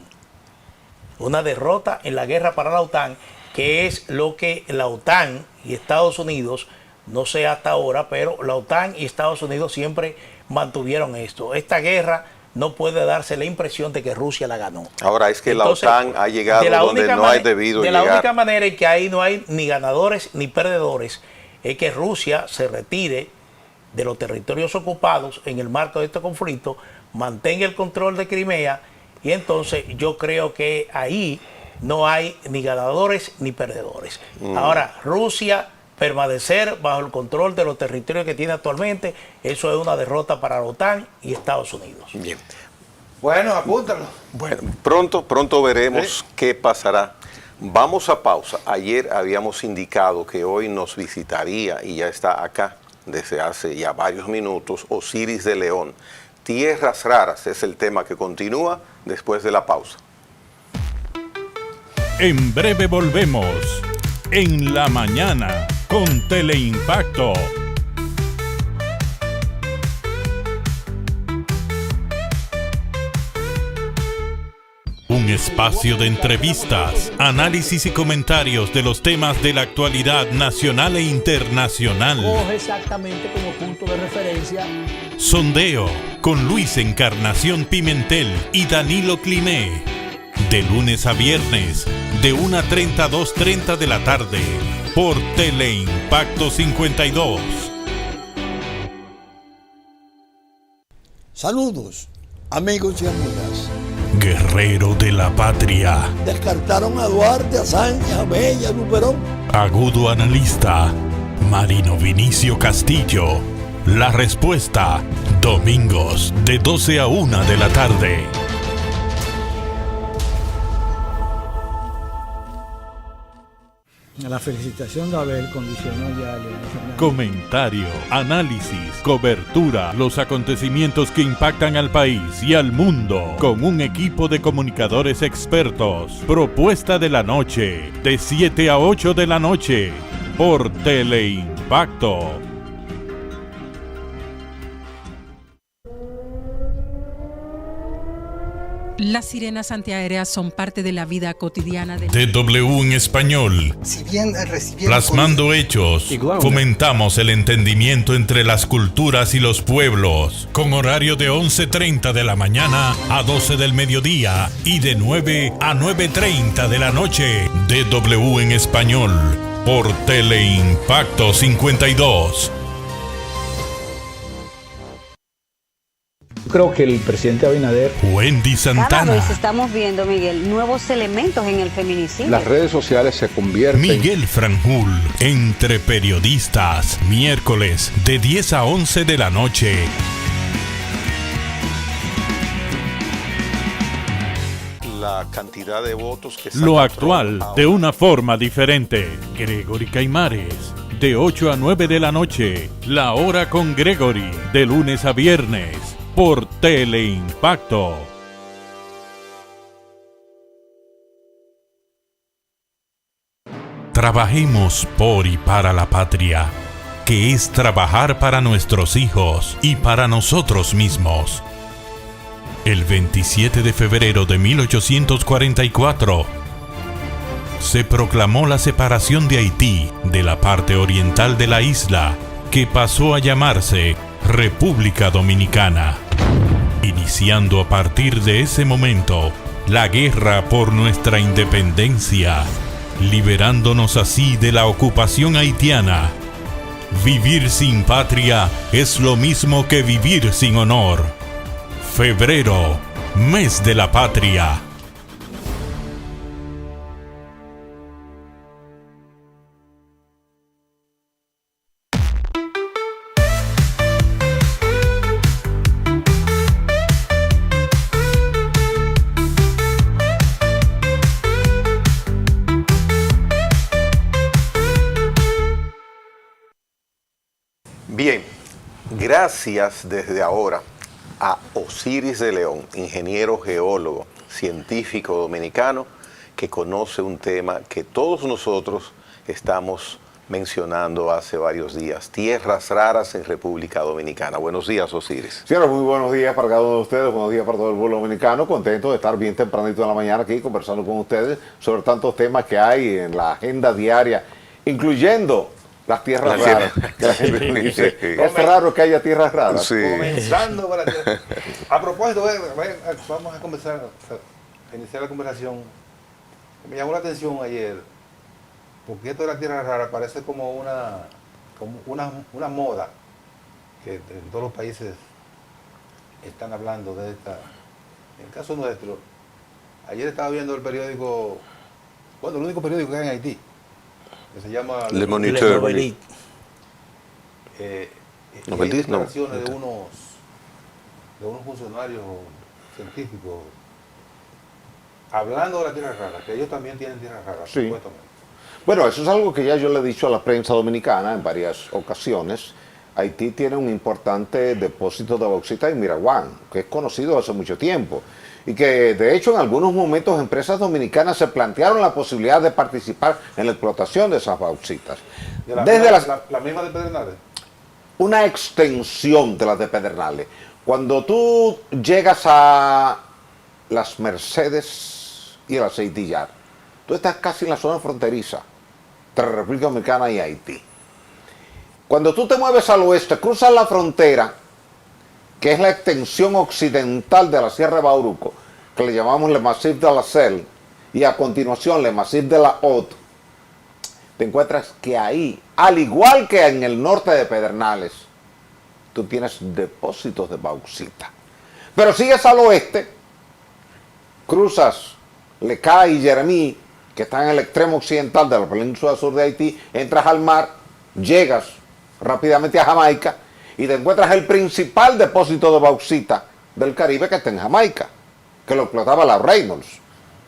Una derrota en la guerra para la OTAN, que es lo que la OTAN y Estados Unidos, no sé hasta ahora, pero la OTAN y Estados Unidos siempre mantuvieron esto. Esta guerra no puede darse la impresión de que Rusia la ganó. Ahora es que Entonces, la OTAN ha llegado donde no hay debido de llegar. la única manera en que ahí no hay ni ganadores ni perdedores es que Rusia se retire de los territorios ocupados en el marco de este conflicto, mantenga el control de Crimea, y entonces yo creo que ahí no hay ni ganadores ni perdedores. Ahora, Rusia permanecer bajo el control de los territorios que tiene actualmente, eso es una derrota para la OTAN y Estados Unidos. Bien. Bueno, apúntalo. Bueno, pronto veremos qué pasará. Vamos a pausa. Ayer habíamos indicado que hoy nos visitaría, y ya está acá desde hace ya varios minutos, Osiris de León. Tierras raras es el tema que continúa después de la pausa. En breve volvemos. En la mañana con Teleimpacto. Un espacio de entrevistas, análisis y comentarios de los temas de la actualidad nacional e internacional. Coge exactamente como punto de referencia. Sondeo con Luis Encarnación Pimentel y Danilo Cliné. De lunes a viernes, de 1:30 a 2:30 de la tarde, por Teleimpacto 52. Saludos, amigos y amigas. Guerrero de la patria. Descartaron a Duarte, a Sánchez, a Bella, a Luperón. Agudo analista, Marino Vinicio Castillo. La respuesta, domingos, de 12 a 1 de la tarde. La felicitación de Abel condicionó ya a Leonel Fernández. Comentario, análisis, cobertura, los acontecimientos que impactan al país y al mundo, con un equipo de comunicadores expertos. Propuesta de la noche, de 7 a 8 de la noche, por Teleimpacto. Las sirenas antiaéreas son parte de la vida cotidiana de DW en español. Si bien recibieron Plasmando hechos, fomentamos el entendimiento entre las culturas y los pueblos, con horario de 11:30 de la mañana a 12 del mediodía y de 9 a 9:30 de la noche. DW en español, por Teleimpacto 52. Creo que el presidente Abinader, Wendy Cada Santana, vez estamos viendo, Miguel, nuevos elementos en el feminicidio. Las redes sociales se convierten. Miguel Franjul, Entre Periodistas, miércoles de 10 a 11 de la noche. la cantidad de votos que Lo saca actual Trump de ahora. una forma diferente. Gregory Caimares, de 8 a 9 de la noche, La Hora con Gregory, de lunes a viernes, por Teleimpacto. Trabajemos por y para la patria, que es trabajar para nuestros hijos y para nosotros mismos. El 27 de febrero de 1844, se proclamó la separación de Haití de la parte oriental de la isla, que pasó a llamarse República Dominicana, iniciando a partir de ese momento la guerra por nuestra independencia, liberándonos así de la ocupación haitiana. Vivir sin patria es lo mismo que vivir sin honor. Febrero, mes de la patria. Bien, gracias desde ahora a Osiris de León, ingeniero geólogo, científico dominicano, que conoce un tema que todos nosotros estamos mencionando hace varios días, tierras raras en República Dominicana. Buenos días, Osiris. Señores, muy buenos días para cada uno de ustedes, buenos días para todo el pueblo dominicano, contento de estar bien tempranito en la mañana aquí conversando con ustedes sobre tantos temas que hay en la agenda diaria, incluyendo las tierras raras. Que la gente dice, es raro que haya tierras raras. Sí. Comenzando para a propósito, vamos a comenzar a iniciar la conversación. Me llamó la atención ayer, porque esto de la tierra rara parece como una moda que en todos los países están hablando de esta. En el caso nuestro, ayer estaba viendo el periódico, bueno, el único periódico que hay en Haití, que se llama Le Moniteur. Novelit. Novelit, hay no. declaraciones de unos funcionarios científicos hablando de la tierra rara, que ellos también tienen tierras raras, Sí. supuestamente. Bueno, eso es algo que ya yo le he dicho a la prensa dominicana en varias ocasiones. Haití tiene un importante depósito de bauxita en Miraguán, que es conocido hace mucho tiempo. Y que de hecho en algunos momentos empresas dominicanas se plantearon la posibilidad de participar en la explotación de esas bauxitas. Desde la misma de Pedernales. una extensión de las de Pedernales. Cuando tú llegas a las Mercedes y el Aceitillar, tú estás casi en la zona fronteriza entre República Dominicana y Haití. Cuando tú te mueves al oeste, cruzas la frontera, que es la extensión occidental de la Sierra de Bauruco, que le llamamos Le Massif de la Selle, y a continuación Le Massif de la Haute, te encuentras que ahí, al igual que en el norte de Pedernales, tú tienes depósitos de bauxita. Pero sigues al oeste, cruzas Lecá y Jeremí, que están en el extremo occidental de la península sur de Haití, entras al mar, llegas rápidamente a Jamaica y te encuentras el principal depósito de bauxita del Caribe, que está en Jamaica, que lo explotaba la Reynolds.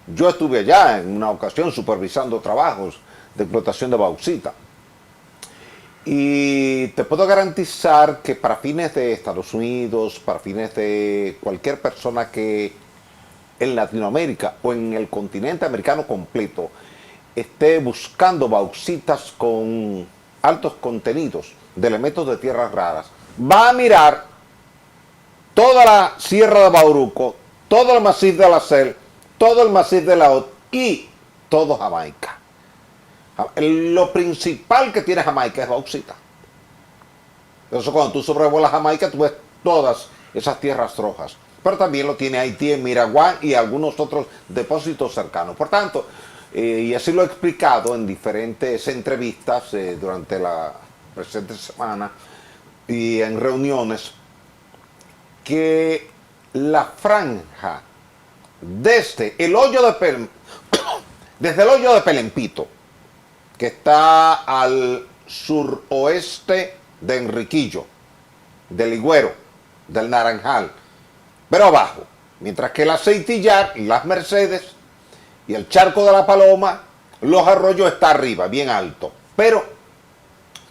Yo estuve allá en una ocasión supervisando trabajos de explotación de bauxita. Y te puedo garantizar que para fines de Estados Unidos, para fines de cualquier persona que en Latinoamérica o en el continente americano completo esté buscando bauxitas con altos contenidos de elementos de tierras raras, va a mirar toda la Sierra de Bauruco, todo el Massif de la Selle, todo el Massif de la Haute y todo Jamaica. Lo principal que tiene Jamaica es bauxita. Entonces cuando tú sobrevuelas Jamaica, tú ves todas esas tierras rojas. Pero también lo tiene Haití en Miraguán y algunos otros depósitos cercanos. Por tanto, y así lo he explicado en diferentes entrevistas durante la presente semana y en reuniones, que la franja desde el hoyo de Pelempito, que está al suroeste de Enriquillo, del Ligüero, del Naranjal, pero abajo, Mientras que el Aceitillar, las Mercedes y el Charco de la Paloma, los arroyos está arriba, bien alto. Pero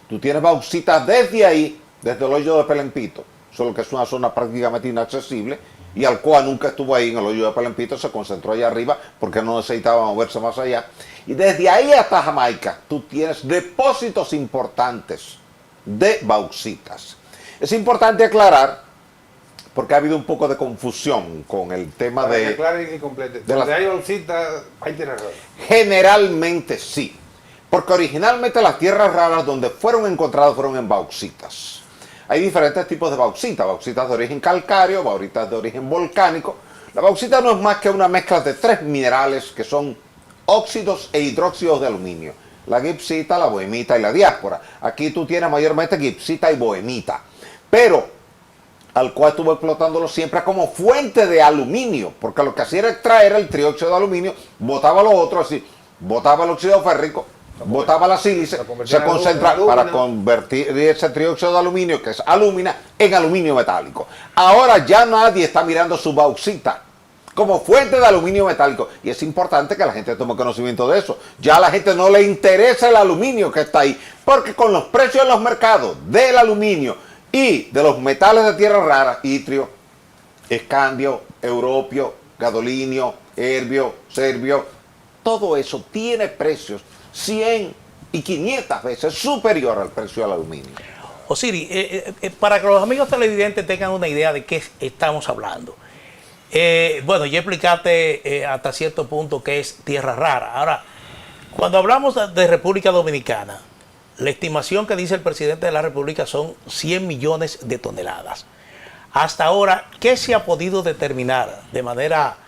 tú tienes bauxita desde ahí, desde el hoyo de Pelempito, solo que es una zona prácticamente inaccesible, y Alcoa nunca estuvo ahí en el hoyo de Pelempito, se concentró allá arriba porque no necesitaba moverse más allá. Y desde ahí hasta Jamaica tú tienes depósitos importantes de bauxitas. Es importante aclarar, porque ha habido un poco de confusión con el tema de... Aclaren y complete. de Donde hay bauxita, hay tierras raras. Generalmente sí, porque originalmente las tierras raras donde fueron encontradas fueron en bauxitas. Hay diferentes tipos de bauxita, bauxitas de origen calcáreo, bauxitas de origen volcánico. La bauxita no es más que una mezcla de 3 minerales que son óxidos e hidróxidos de aluminio. La gipsita, la bohemita y la diáspora. Aquí tú tienes mayormente gipsita y bohemita. Pero Alcoa estuvo explotándolo siempre como fuente de aluminio, porque lo que hacía era extraer el trióxido de aluminio, botaba lo otro, así, botaba el óxido férrico, botaba la sílice, se concentra para convertir ese trióxido de aluminio, que es alúmina, en aluminio metálico. Ahora ya nadie está mirando su bauxita como fuente de aluminio metálico, y es importante que la gente tome conocimiento de eso. Ya a la gente no le interesa el aluminio que está ahí, porque con los precios en los mercados del aluminio y de los metales de tierra rara, itrio, escandio, europio, gadolinio, herbio, serbio, todo eso tiene precios 100 y 500 veces superior al precio del aluminio. Osiris, para que los amigos televidentes tengan una idea de qué estamos hablando. Bueno, ya explicaste hasta cierto punto qué es tierra rara. Ahora, cuando hablamos de República Dominicana, la estimación que dice el presidente de la República son 100 millones de toneladas. Hasta ahora, ¿qué se ha podido determinar de manera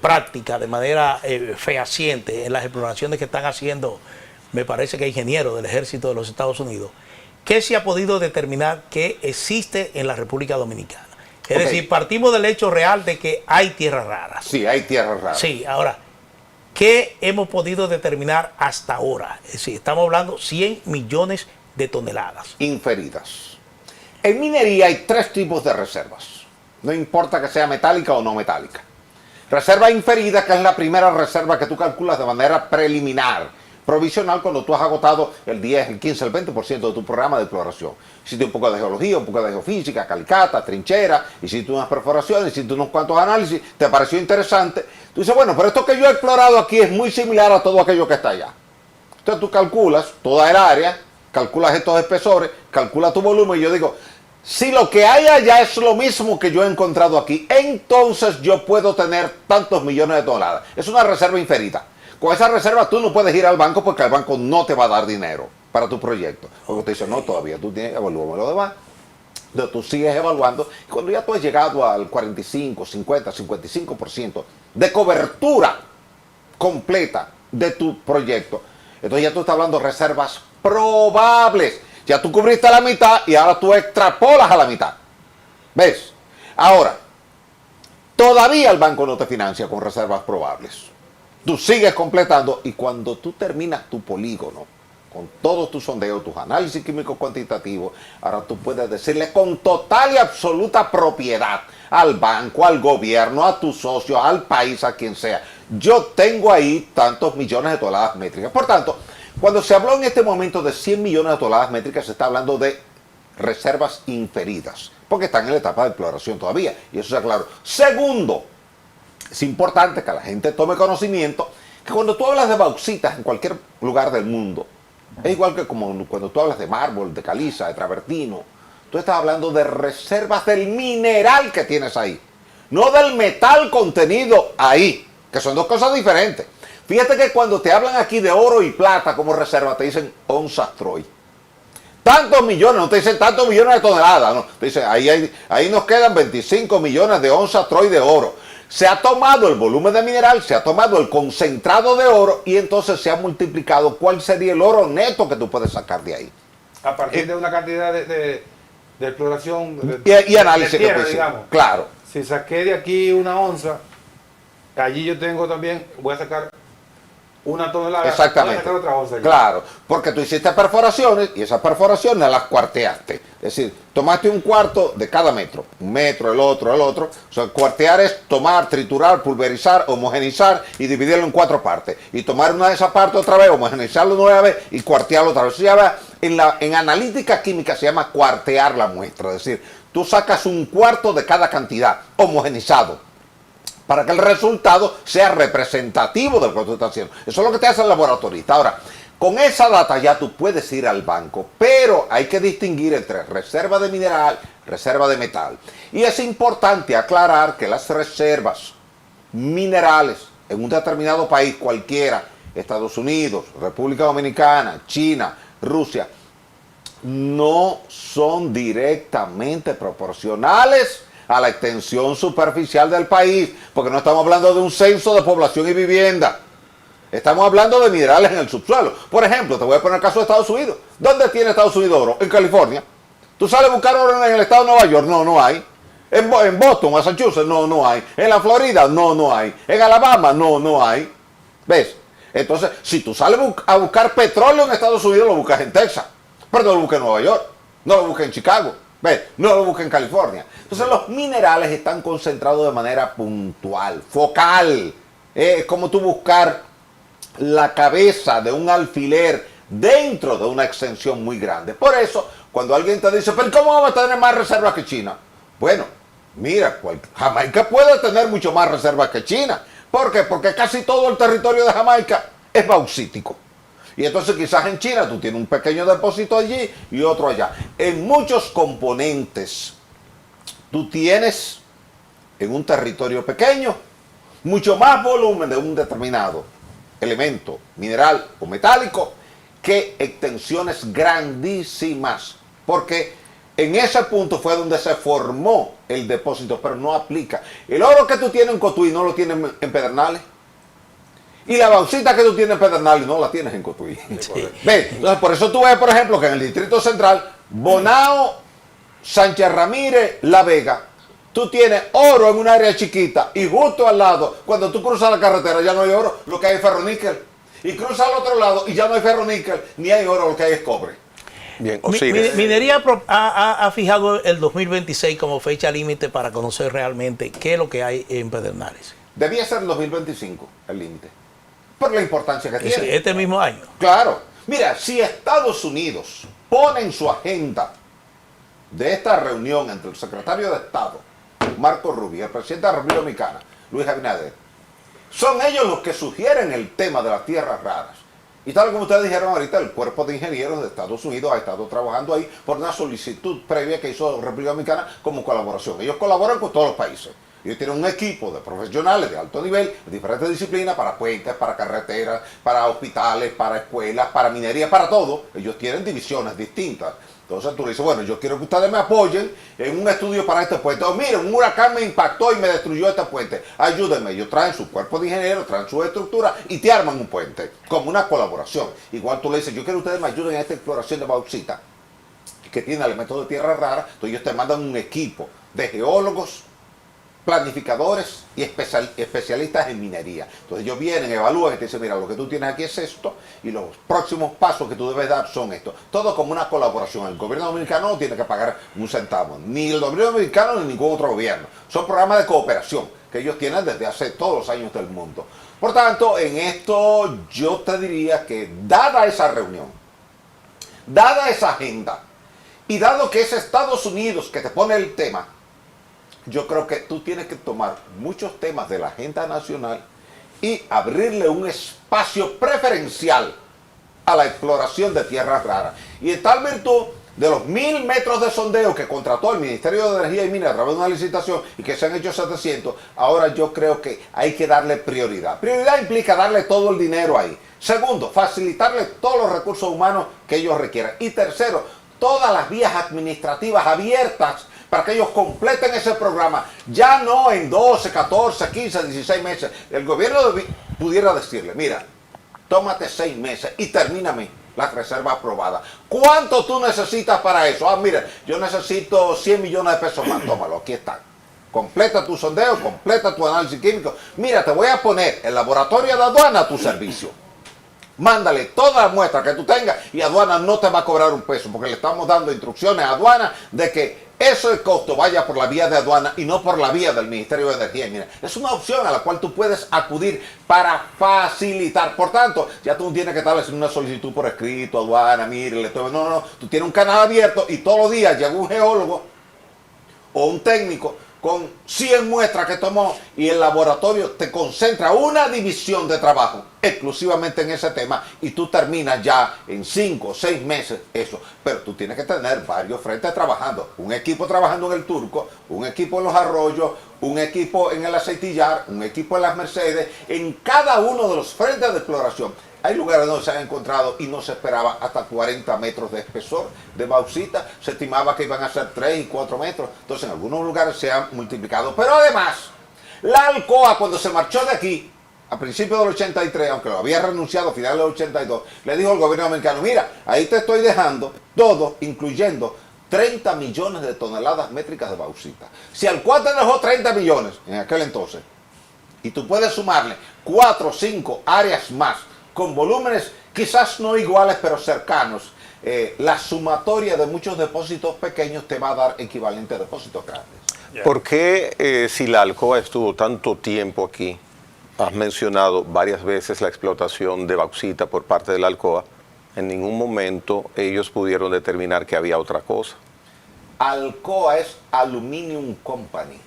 práctica, de manera fehaciente en las exploraciones que están haciendo, me parece que ingenieros del Ejército de los Estados Unidos? ¿Qué se ha podido determinar que existe en la República Dominicana? Es decir, partimos del hecho real de que hay tierras raras. Sí, hay tierras raras. Sí, ahora, ¿qué hemos podido determinar hasta ahora? Es decir, estamos hablando 100 millones de toneladas. Inferidas. En minería hay 3 tipos de reservas. No importa que sea metálica o no metálica. Reserva inferida, que es la primera reserva que tú calculas de manera preliminar, provisional, cuando tú has agotado el 10, el 15, el 20% de tu programa de exploración. Hiciste un poco de geología, un poco de geofísica, calicata, trinchera, hiciste unas perforaciones, hiciste unos cuantos análisis, te pareció interesante. Tú dices, bueno, pero esto que yo he explorado aquí es muy similar a todo aquello que está allá. Entonces tú calculas toda el área, calculas estos espesores, calculas tu volumen, y yo digo, si lo que hay allá es lo mismo que yo he encontrado aquí, entonces yo puedo tener tantos millones de toneladas. Es una reserva inferida. Con esa reserva tú no puedes ir al banco porque el banco no te va a dar dinero para tu proyecto. Porque te dice, no, todavía tú tienes que evaluar lo demás. Entonces tú sigues evaluando, y cuando ya tú has llegado al 45, 50, 55% de cobertura completa de tu proyecto, entonces ya tú estás hablando de reservas probables. Ya tú cubriste la mitad y ahora tú extrapolas a la mitad. ¿Ves? Ahora, todavía el banco no te financia con reservas probables. Tú sigues completando, y cuando tú terminas tu polígono, con todos tus sondeos, tus análisis químicos cuantitativos, ahora tú puedes decirle con total y absoluta propiedad al banco, al gobierno, a tus socios, al país, a quien sea, yo tengo ahí tantos millones de toneladas métricas. Por tanto, cuando se habló en este momento de 100 millones de toneladas métricas, se está hablando de reservas inferidas, porque están en la etapa de exploración todavía, y eso es claro. Segundo, es importante que la gente tome conocimiento que cuando tú hablas de bauxitas en cualquier lugar del mundo, es igual que como cuando tú hablas de mármol, de caliza, de travertino, tú estás hablando de reservas del mineral que tienes ahí, no del metal contenido ahí, que son dos cosas diferentes. Fíjate que cuando te hablan aquí de oro y plata como reserva, te dicen onzas Troy. Tantos millones, no te dicen tantos millones de toneladas, no. Te dicen, ahí nos quedan 25 millones de onzas Troy de oro. Se ha tomado el volumen de mineral, se ha tomado el concentrado de oro, y entonces se ha multiplicado cuál sería el oro neto que tú puedes sacar de ahí. A partir de una cantidad de exploración y análisis, de tierra, que digamos. Claro. Si saqué de aquí una onza, allí yo tengo también, voy a sacar Una tonelada. Exactamente. Claro, porque tú hiciste perforaciones y esas perforaciones las cuarteaste. Es decir, tomaste un cuarto de cada metro. Un metro, el otro, el otro. O sea, cuartear es tomar, triturar, pulverizar, homogenizar y dividirlo en 4 partes. Y tomar una de esas partes otra vez, homogeneizarlo nueva vez y cuartearlo otra vez. Eso se llama, en analítica química se llama cuartear la muestra. Es decir, tú sacas un cuarto de cada cantidad, homogenizado, para que el resultado sea representativo de lo que tú estás haciendo. Eso es lo que te hace el laboratorista. Ahora, con esa data ya tú puedes ir al banco, pero hay que distinguir entre reserva de mineral, reserva de metal. Y es importante aclarar que las reservas minerales en un determinado país, cualquiera, Estados Unidos, República Dominicana, China, Rusia, no son directamente proporcionales a la extensión superficial del país, porque no estamos hablando de un censo de población y vivienda. Estamos hablando de minerales en el subsuelo. Por ejemplo, te voy a poner el caso de Estados Unidos. ¿Dónde tiene Estados Unidos oro? En California. ¿Tú sales a buscar oro en el estado de Nueva York? No, no hay. En Boston, Massachusetts, no, no hay. En la Florida, no, no hay. En Alabama, no, no hay. ¿Ves? Entonces, si tú sales a buscar petróleo en Estados Unidos, lo buscas en Texas. Pero no lo busques en Nueva York. No lo busques en Chicago. ¿Ves? No lo busques en California. Entonces, los minerales están concentrados de manera puntual, focal. Es como tú buscar la cabeza de un alfiler dentro de una extensión muy grande. Por eso, cuando alguien te dice, pero ¿cómo vamos a tener más reservas que China? Bueno, mira, Jamaica puede tener mucho más reservas que China. ¿Por qué? Porque casi todo el territorio de Jamaica es bauxítico. Y entonces quizás en China tú tienes un pequeño depósito allí y otro allá. En muchos componentes tú tienes en un territorio pequeño mucho más volumen de un determinado elemento mineral o metálico que extensiones grandísimas. Porque en ese punto fue donde se formó el depósito, pero no aplica. El oro que tú tienes en Cotuí no lo tienes en Pedernales. Y la bauxita que tú tienes en Pedernales no la tienes en Cotuí. Sí. ¿Ves? Entonces, por eso tú ves, por ejemplo, que en el Distrito Central, Bonao, Sánchez Ramírez, La Vega, tú tienes oro en un área chiquita y justo al lado, cuando tú cruzas la carretera ya no hay oro, lo que hay es ferroníquel. Y cruzas al otro lado y ya no hay ferroníquel, ni hay oro, lo que hay es cobre. Bien, Minería ha fijado el 2026 como fecha límite para conocer realmente qué es lo que hay en Pedernales. Debía ser el 2025 el límite, por la importancia que tiene. Este mismo año. Claro. Mira, si Estados Unidos pone en su agenda de esta reunión entre el secretario de Estado, Marco Rubio, y el presidente de la República Dominicana, Luis Abinader, son ellos los que sugieren el tema de las tierras raras. Y tal como ustedes dijeron ahorita, el cuerpo de ingenieros de Estados Unidos ha estado trabajando ahí por una solicitud previa que hizo la República Dominicana como colaboración. Ellos colaboran con todos los países. Ellos tienen un equipo de profesionales de alto nivel, de diferentes disciplinas, para puentes, para carreteras, para hospitales, para escuelas, para minería, para todo. Ellos tienen divisiones distintas. Entonces tú le dices, bueno, yo quiero que ustedes me apoyen en un estudio para este puente. O miren, un huracán me impactó y me destruyó este puente. Ayúdenme. Ellos traen su cuerpo de ingenieros, traen su estructura y te arman un puente, como una colaboración. Igual tú le dices, yo quiero que ustedes me ayuden en esta exploración de bauxita, que tiene elementos de tierra rara. Entonces ellos te mandan un equipo de geólogos, planificadores y especialistas en minería. Entonces ellos vienen, evalúan y te dicen, mira, lo que tú tienes aquí es esto y los próximos pasos que tú debes dar son estos. Todo como una colaboración. El gobierno dominicano no tiene que pagar un centavo, ni el gobierno dominicano ni ningún otro gobierno. Son programas de cooperación que ellos tienen desde hace todos los años del mundo. Por tanto, en esto yo te diría que dada esa reunión, dada esa agenda y dado que es Estados Unidos que te pone el tema, yo creo que tú tienes que tomar muchos temas de la agenda nacional y abrirle un espacio preferencial a la exploración de tierras raras. Y en tal virtud de los 1000 metros de sondeo que contrató el Ministerio de Energía y Minas a través de una licitación y que se han hecho 700, ahora yo creo que hay que darle prioridad. Prioridad implica darle todo el dinero ahí. Segundo, facilitarle todos los recursos humanos que ellos requieran. Y tercero, todas las vías administrativas abiertas para que ellos completen ese programa, ya no en 12, 14, 15, 16 meses. El gobierno pudiera decirle, mira, tómate 6 meses y termíname la reserva aprobada. ¿Cuánto tú necesitas para eso? Ah, mira, yo necesito 100 millones de pesos más. Tómalo, aquí está. Completa tu sondeo, completa tu análisis químico. Mira, te voy a poner el laboratorio de aduana a tu servicio. Mándale toda la muestra que tú tengas y aduana no te va a cobrar un peso, porque le estamos dando instrucciones a aduana de que ese costo vaya por la vía de aduana y no por la vía del Ministerio de Energía. Mira, es una opción a la cual tú puedes acudir para facilitar. Por tanto, ya tú no tienes que estar haciendo una solicitud por escrito, aduana, mire, no, tú tienes un canal abierto y todos los días llega un geólogo o un técnico con 100 muestras que tomó y el laboratorio te concentra una división de trabajo exclusivamente en ese tema y tú terminas ya en 5 o 6 meses eso. Pero tú tienes que tener varios frentes trabajando. Un equipo trabajando en el Turco, un equipo en los Arroyos, un equipo en el Aceitillar, un equipo en las Mercedes, en cada uno de los frentes de exploración. Hay lugares donde se han encontrado y no se esperaba hasta 40 metros de espesor de bauxita. Se estimaba que iban a ser 3 y 4 metros. Entonces en algunos lugares se han multiplicado. Pero además, la Alcoa cuando se marchó de aquí, a principios del 83, aunque lo había renunciado a finales del 82, le dijo al gobierno americano, mira, ahí te estoy dejando todo, incluyendo 30 millones de toneladas métricas de bauxita. Si Alcoa te dejó 30 millones en aquel entonces, y tú puedes sumarle 4 o 5 áreas más, con volúmenes quizás no iguales pero cercanos, la sumatoria de muchos depósitos pequeños te va a dar equivalente a depósitos grandes. ¿Por qué si la Alcoa estuvo tanto tiempo aquí, has mencionado varias veces la explotación de bauxita por parte de la Alcoa, en ningún momento ellos pudieron determinar que había otra cosa? Alcoa es Aluminium Company.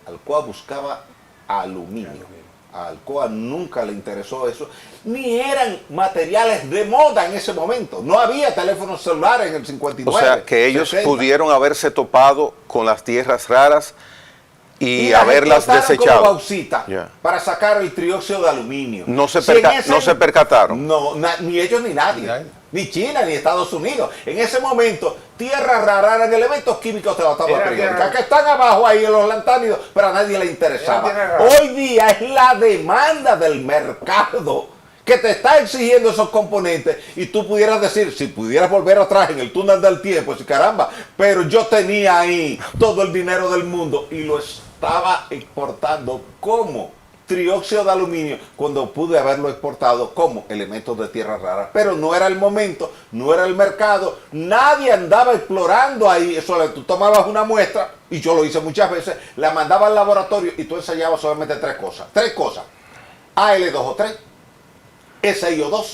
Alcoa buscaba aluminio. A Alcoa nunca le interesó eso, ni eran materiales de moda en ese momento. No había teléfonos celulares en el 59. O sea, que ellos 60. pudieron haberse topado con las tierras raras y haberlas desechado. Como bauxita para sacar el trióxido de aluminio. No se percataron. No, ni ellos ni nadie. Ni China, ni Estados Unidos. En ese momento, tierras raras eran elementos químicos de la tabla periódica que están abajo ahí en los lantánidos, pero a nadie le interesaba. Hoy día es la demanda del mercado que te está exigiendo esos componentes y tú pudieras decir, si pudieras volver atrás en el túnel del tiempo, si caramba, pero yo tenía ahí todo el dinero del mundo y lo estaba exportando como trióxido de aluminio cuando pude haberlo exportado como elementos de tierras raras. Pero no era el momento, no era el mercado, nadie andaba explorando ahí. Eso, tú tomabas una muestra, y yo lo hice muchas veces, la mandaba al laboratorio y tú ensayabas solamente tres cosas, AL2O3, SiO2,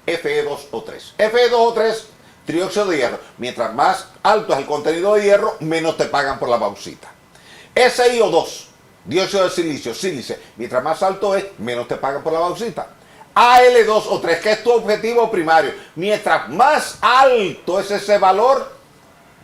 Fe2O3. Fe2O3, trióxido de hierro. Mientras más alto es el contenido de hierro, menos te pagan por la bauxita. SiO2, dióxido de silicio, sílice. Mientras más alto es, menos te pagan por la bauxita. Al2O3, que es tu objetivo primario. Mientras más alto es ese valor,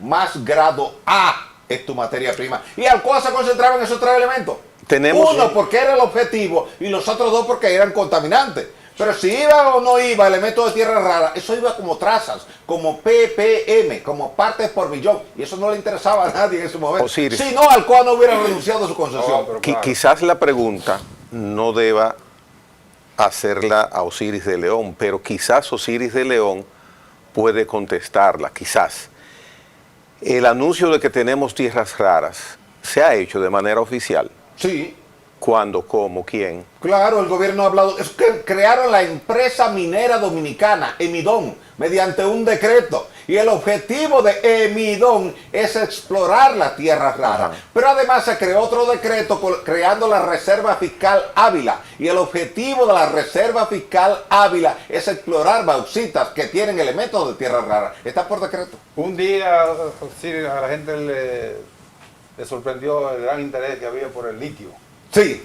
más grado A es tu materia prima. ¿Y Alcoa se concentraba en esos tres elementos? Uno porque era el objetivo y los otros dos porque eran contaminantes. Pero si iba o no iba elementos de tierra rara, eso iba como trazas, como ppm, como partes por millón. Y eso no le interesaba a nadie en ese momento. Osiris. Si no, Alcoa no hubiera renunciado a su concesión. Quizás la pregunta no deba hacerla a Osiris de León, pero quizás Osiris de León puede contestarla, quizás. El anuncio de que tenemos tierras raras se ha hecho de manera oficial. Sí. ¿Cuándo? ¿Cómo? ¿Quién? Claro, el gobierno ha hablado. Es que crearon la empresa minera dominicana, Emidón, mediante un decreto. Y el objetivo de Emidón es explorar las tierras raras. Pero además se creó otro decreto creando la Reserva Fiscal Ávila. Y el objetivo de la Reserva Fiscal Ávila es explorar bauxitas que tienen elementos de tierras raras. Está por decreto. Un día sí, a la gente le sorprendió el gran interés que había por el litio. Sí.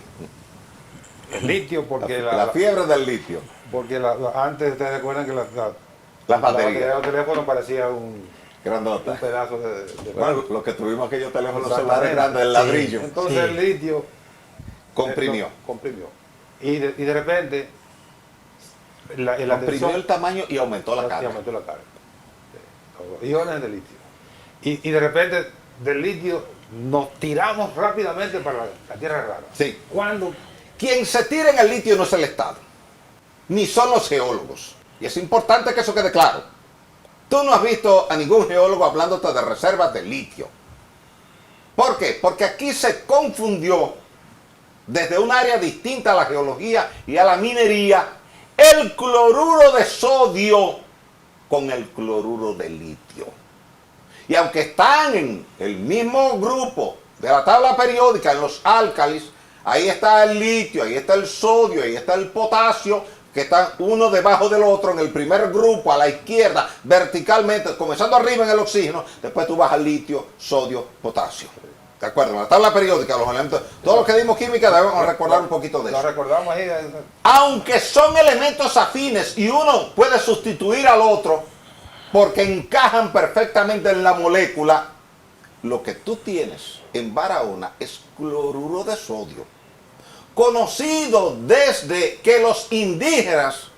El litio, porque la fiebre del litio. Porque antes ustedes recuerdan que las baterías de los teléfonos parecía un pedazo de bueno, lo que tuvimos aquellos teléfonos celulares grandes, el ladrillo. Entonces el litio comprimió. Y de repente comprimió el tamaño y aumentó la carga. Iones de litio. Y de repente del litio nos tiramos rápidamente para la tierra rara. Sí. Quien se tira en el litio no es el Estado, ni son los geólogos. Y es importante que eso quede claro. Tú no has visto a ningún geólogo hablándote de reservas de litio. ¿Por qué? Porque aquí se confundió desde un área distinta a la geología y a la minería el cloruro de sodio con el cloruro de litio. Y aunque están en el mismo grupo de la tabla periódica, en los álcalis, ahí está el litio, ahí está el sodio, ahí está el potasio, que están uno debajo del otro en el primer grupo, a la izquierda, verticalmente, comenzando arriba en el oxígeno, después tú vas al litio, sodio, potasio. ¿De acuerdo? En la tabla periódica, los elementos, todos los que dimos química debemos recordar un poquito de eso. Lo recordamos ahí. Aunque son elementos afines y uno puede sustituir al otro porque encajan perfectamente en la molécula, lo que tú tienes en Barahona es cloruro de sodio, conocido desde que los indígenas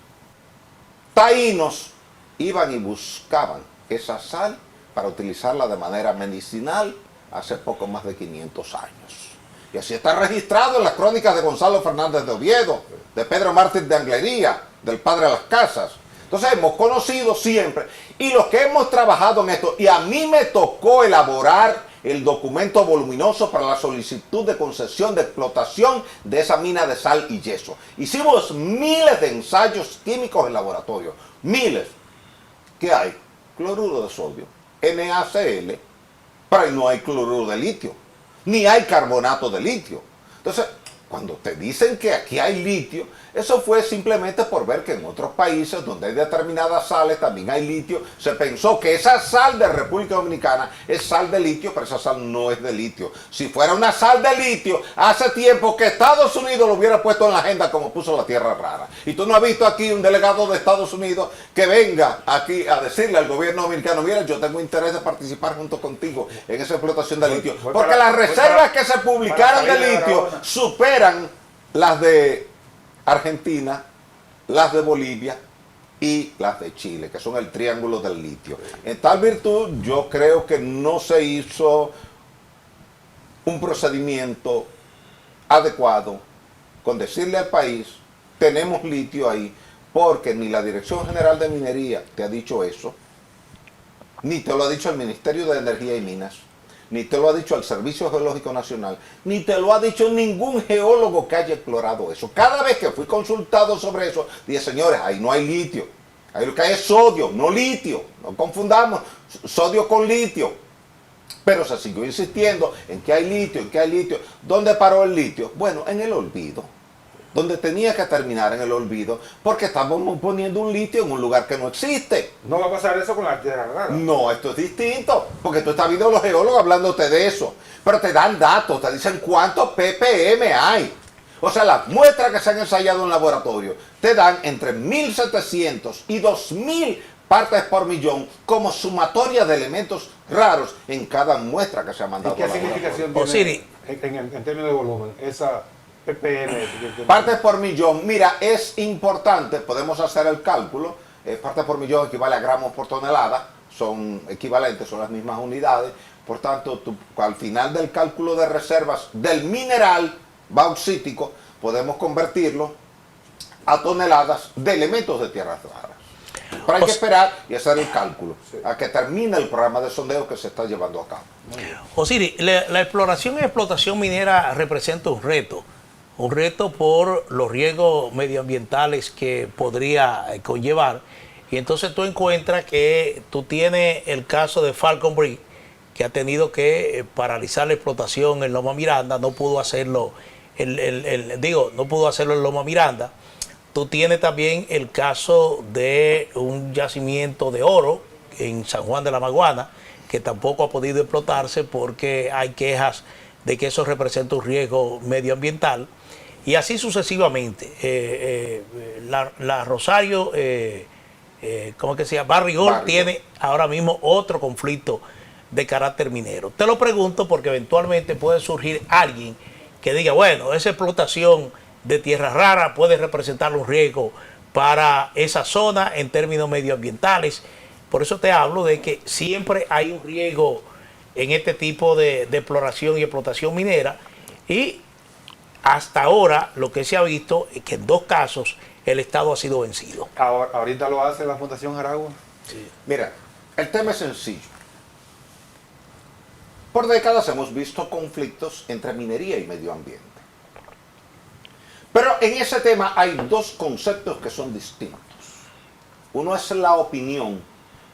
taínos iban y buscaban esa sal para utilizarla de manera medicinal hace poco más de 500 años. Y así está registrado en las crónicas de Gonzalo Fernández de Oviedo, de Pedro Mártir de Anglería, del padre de las Casas. Entonces hemos conocido siempre, y los que hemos trabajado en esto, y a mí me tocó elaborar el documento voluminoso para la solicitud de concesión de explotación de esa mina de sal y yeso. Hicimos miles de ensayos químicos en laboratorio, miles. ¿Qué hay? Cloruro de sodio, NaCl, pero ahí no hay cloruro de litio, ni hay carbonato de litio. Entonces, cuando te dicen que aquí hay litio, eso fue simplemente por ver que en otros países donde hay determinadas sales también hay litio. Se pensó que esa sal de República Dominicana es sal de litio, pero esa sal no es de litio. Si fuera una sal de litio, hace tiempo que Estados Unidos lo hubiera puesto en la agenda como puso la tierra rara. Y tú no has visto aquí un delegado de Estados Unidos que venga aquí a decirle al gobierno dominicano, mira, yo tengo interés de participar junto contigo en esa explotación de litio. Porque las reservas que se publicaron de litio superan las de Argentina, las de Bolivia y las de Chile, que son el triángulo del litio. En tal virtud, yo creo que no se hizo un procedimiento adecuado con decirle al país, tenemos litio ahí, porque ni la Dirección General de Minería te ha dicho eso, ni te lo ha dicho el Ministerio de Energía y Minas, ni te lo ha dicho el Servicio Geológico Nacional, ni te lo ha dicho ningún geólogo que haya explorado eso. Cada vez que fui consultado sobre eso, dije, señores, ahí no hay litio. Ahí lo que hay es sodio, no litio. No confundamos sodio con litio. Pero se siguió insistiendo en que hay litio, en que hay litio. ¿Dónde paró el litio? Bueno, en el olvido. Donde tenía que terminar, en el olvido, porque estamos poniendo un litio en un lugar que no existe. ¿No va a pasar eso con la tierra rara? No, esto es distinto, porque tú estás viendo los geólogos hablándote de eso, pero te dan datos, te dicen cuántos ppm hay. O sea, las muestras que se han ensayado en laboratorio te dan entre 1.700 y 2.000 partes por millón como sumatoria de elementos raros en cada muestra que se ha mandado. ¿Y qué significación tiene en términos de volumen esa ppm? Partes por millón, mira, es importante, podemos hacer el cálculo, partes por millón equivale a gramos por tonelada, son equivalentes, son las mismas unidades, por tanto, al final del cálculo de reservas del mineral bauxítico, podemos convertirlo a toneladas de elementos de tierras raras. Pero hay que esperar y hacer el cálculo a que termine el programa de sondeo que se está llevando a cabo. Osiris, la exploración y explotación minera representa un reto por los riesgos medioambientales que podría conllevar. Y entonces tú encuentras que tú tienes el caso de Falcon Bridge, que ha tenido que paralizar la explotación en Loma Miranda, no pudo hacerlo, no pudo hacerlo en Loma Miranda. Tú tienes también el caso de un yacimiento de oro en San Juan de la Maguana, que tampoco ha podido explotarse porque hay quejas de que eso representa un riesgo medioambiental. Y así sucesivamente. La Rosario, ¿cómo que se llama? Barrigol tiene ahora mismo otro conflicto de carácter minero. Te lo pregunto porque eventualmente puede surgir alguien que diga, bueno, esa explotación de tierras raras puede representar un riesgo para esa zona en términos medioambientales. Por eso te hablo de que siempre hay un riesgo en este tipo de exploración y explotación minera, y hasta ahora lo que se ha visto es que en 2 casos el Estado ha sido vencido. ¿Ahorita lo hace la Fundación Aragua? Sí. Mira, el tema es sencillo. Por décadas hemos visto conflictos entre minería y medio ambiente. Pero en ese tema hay dos conceptos que son distintos. Uno es la opinión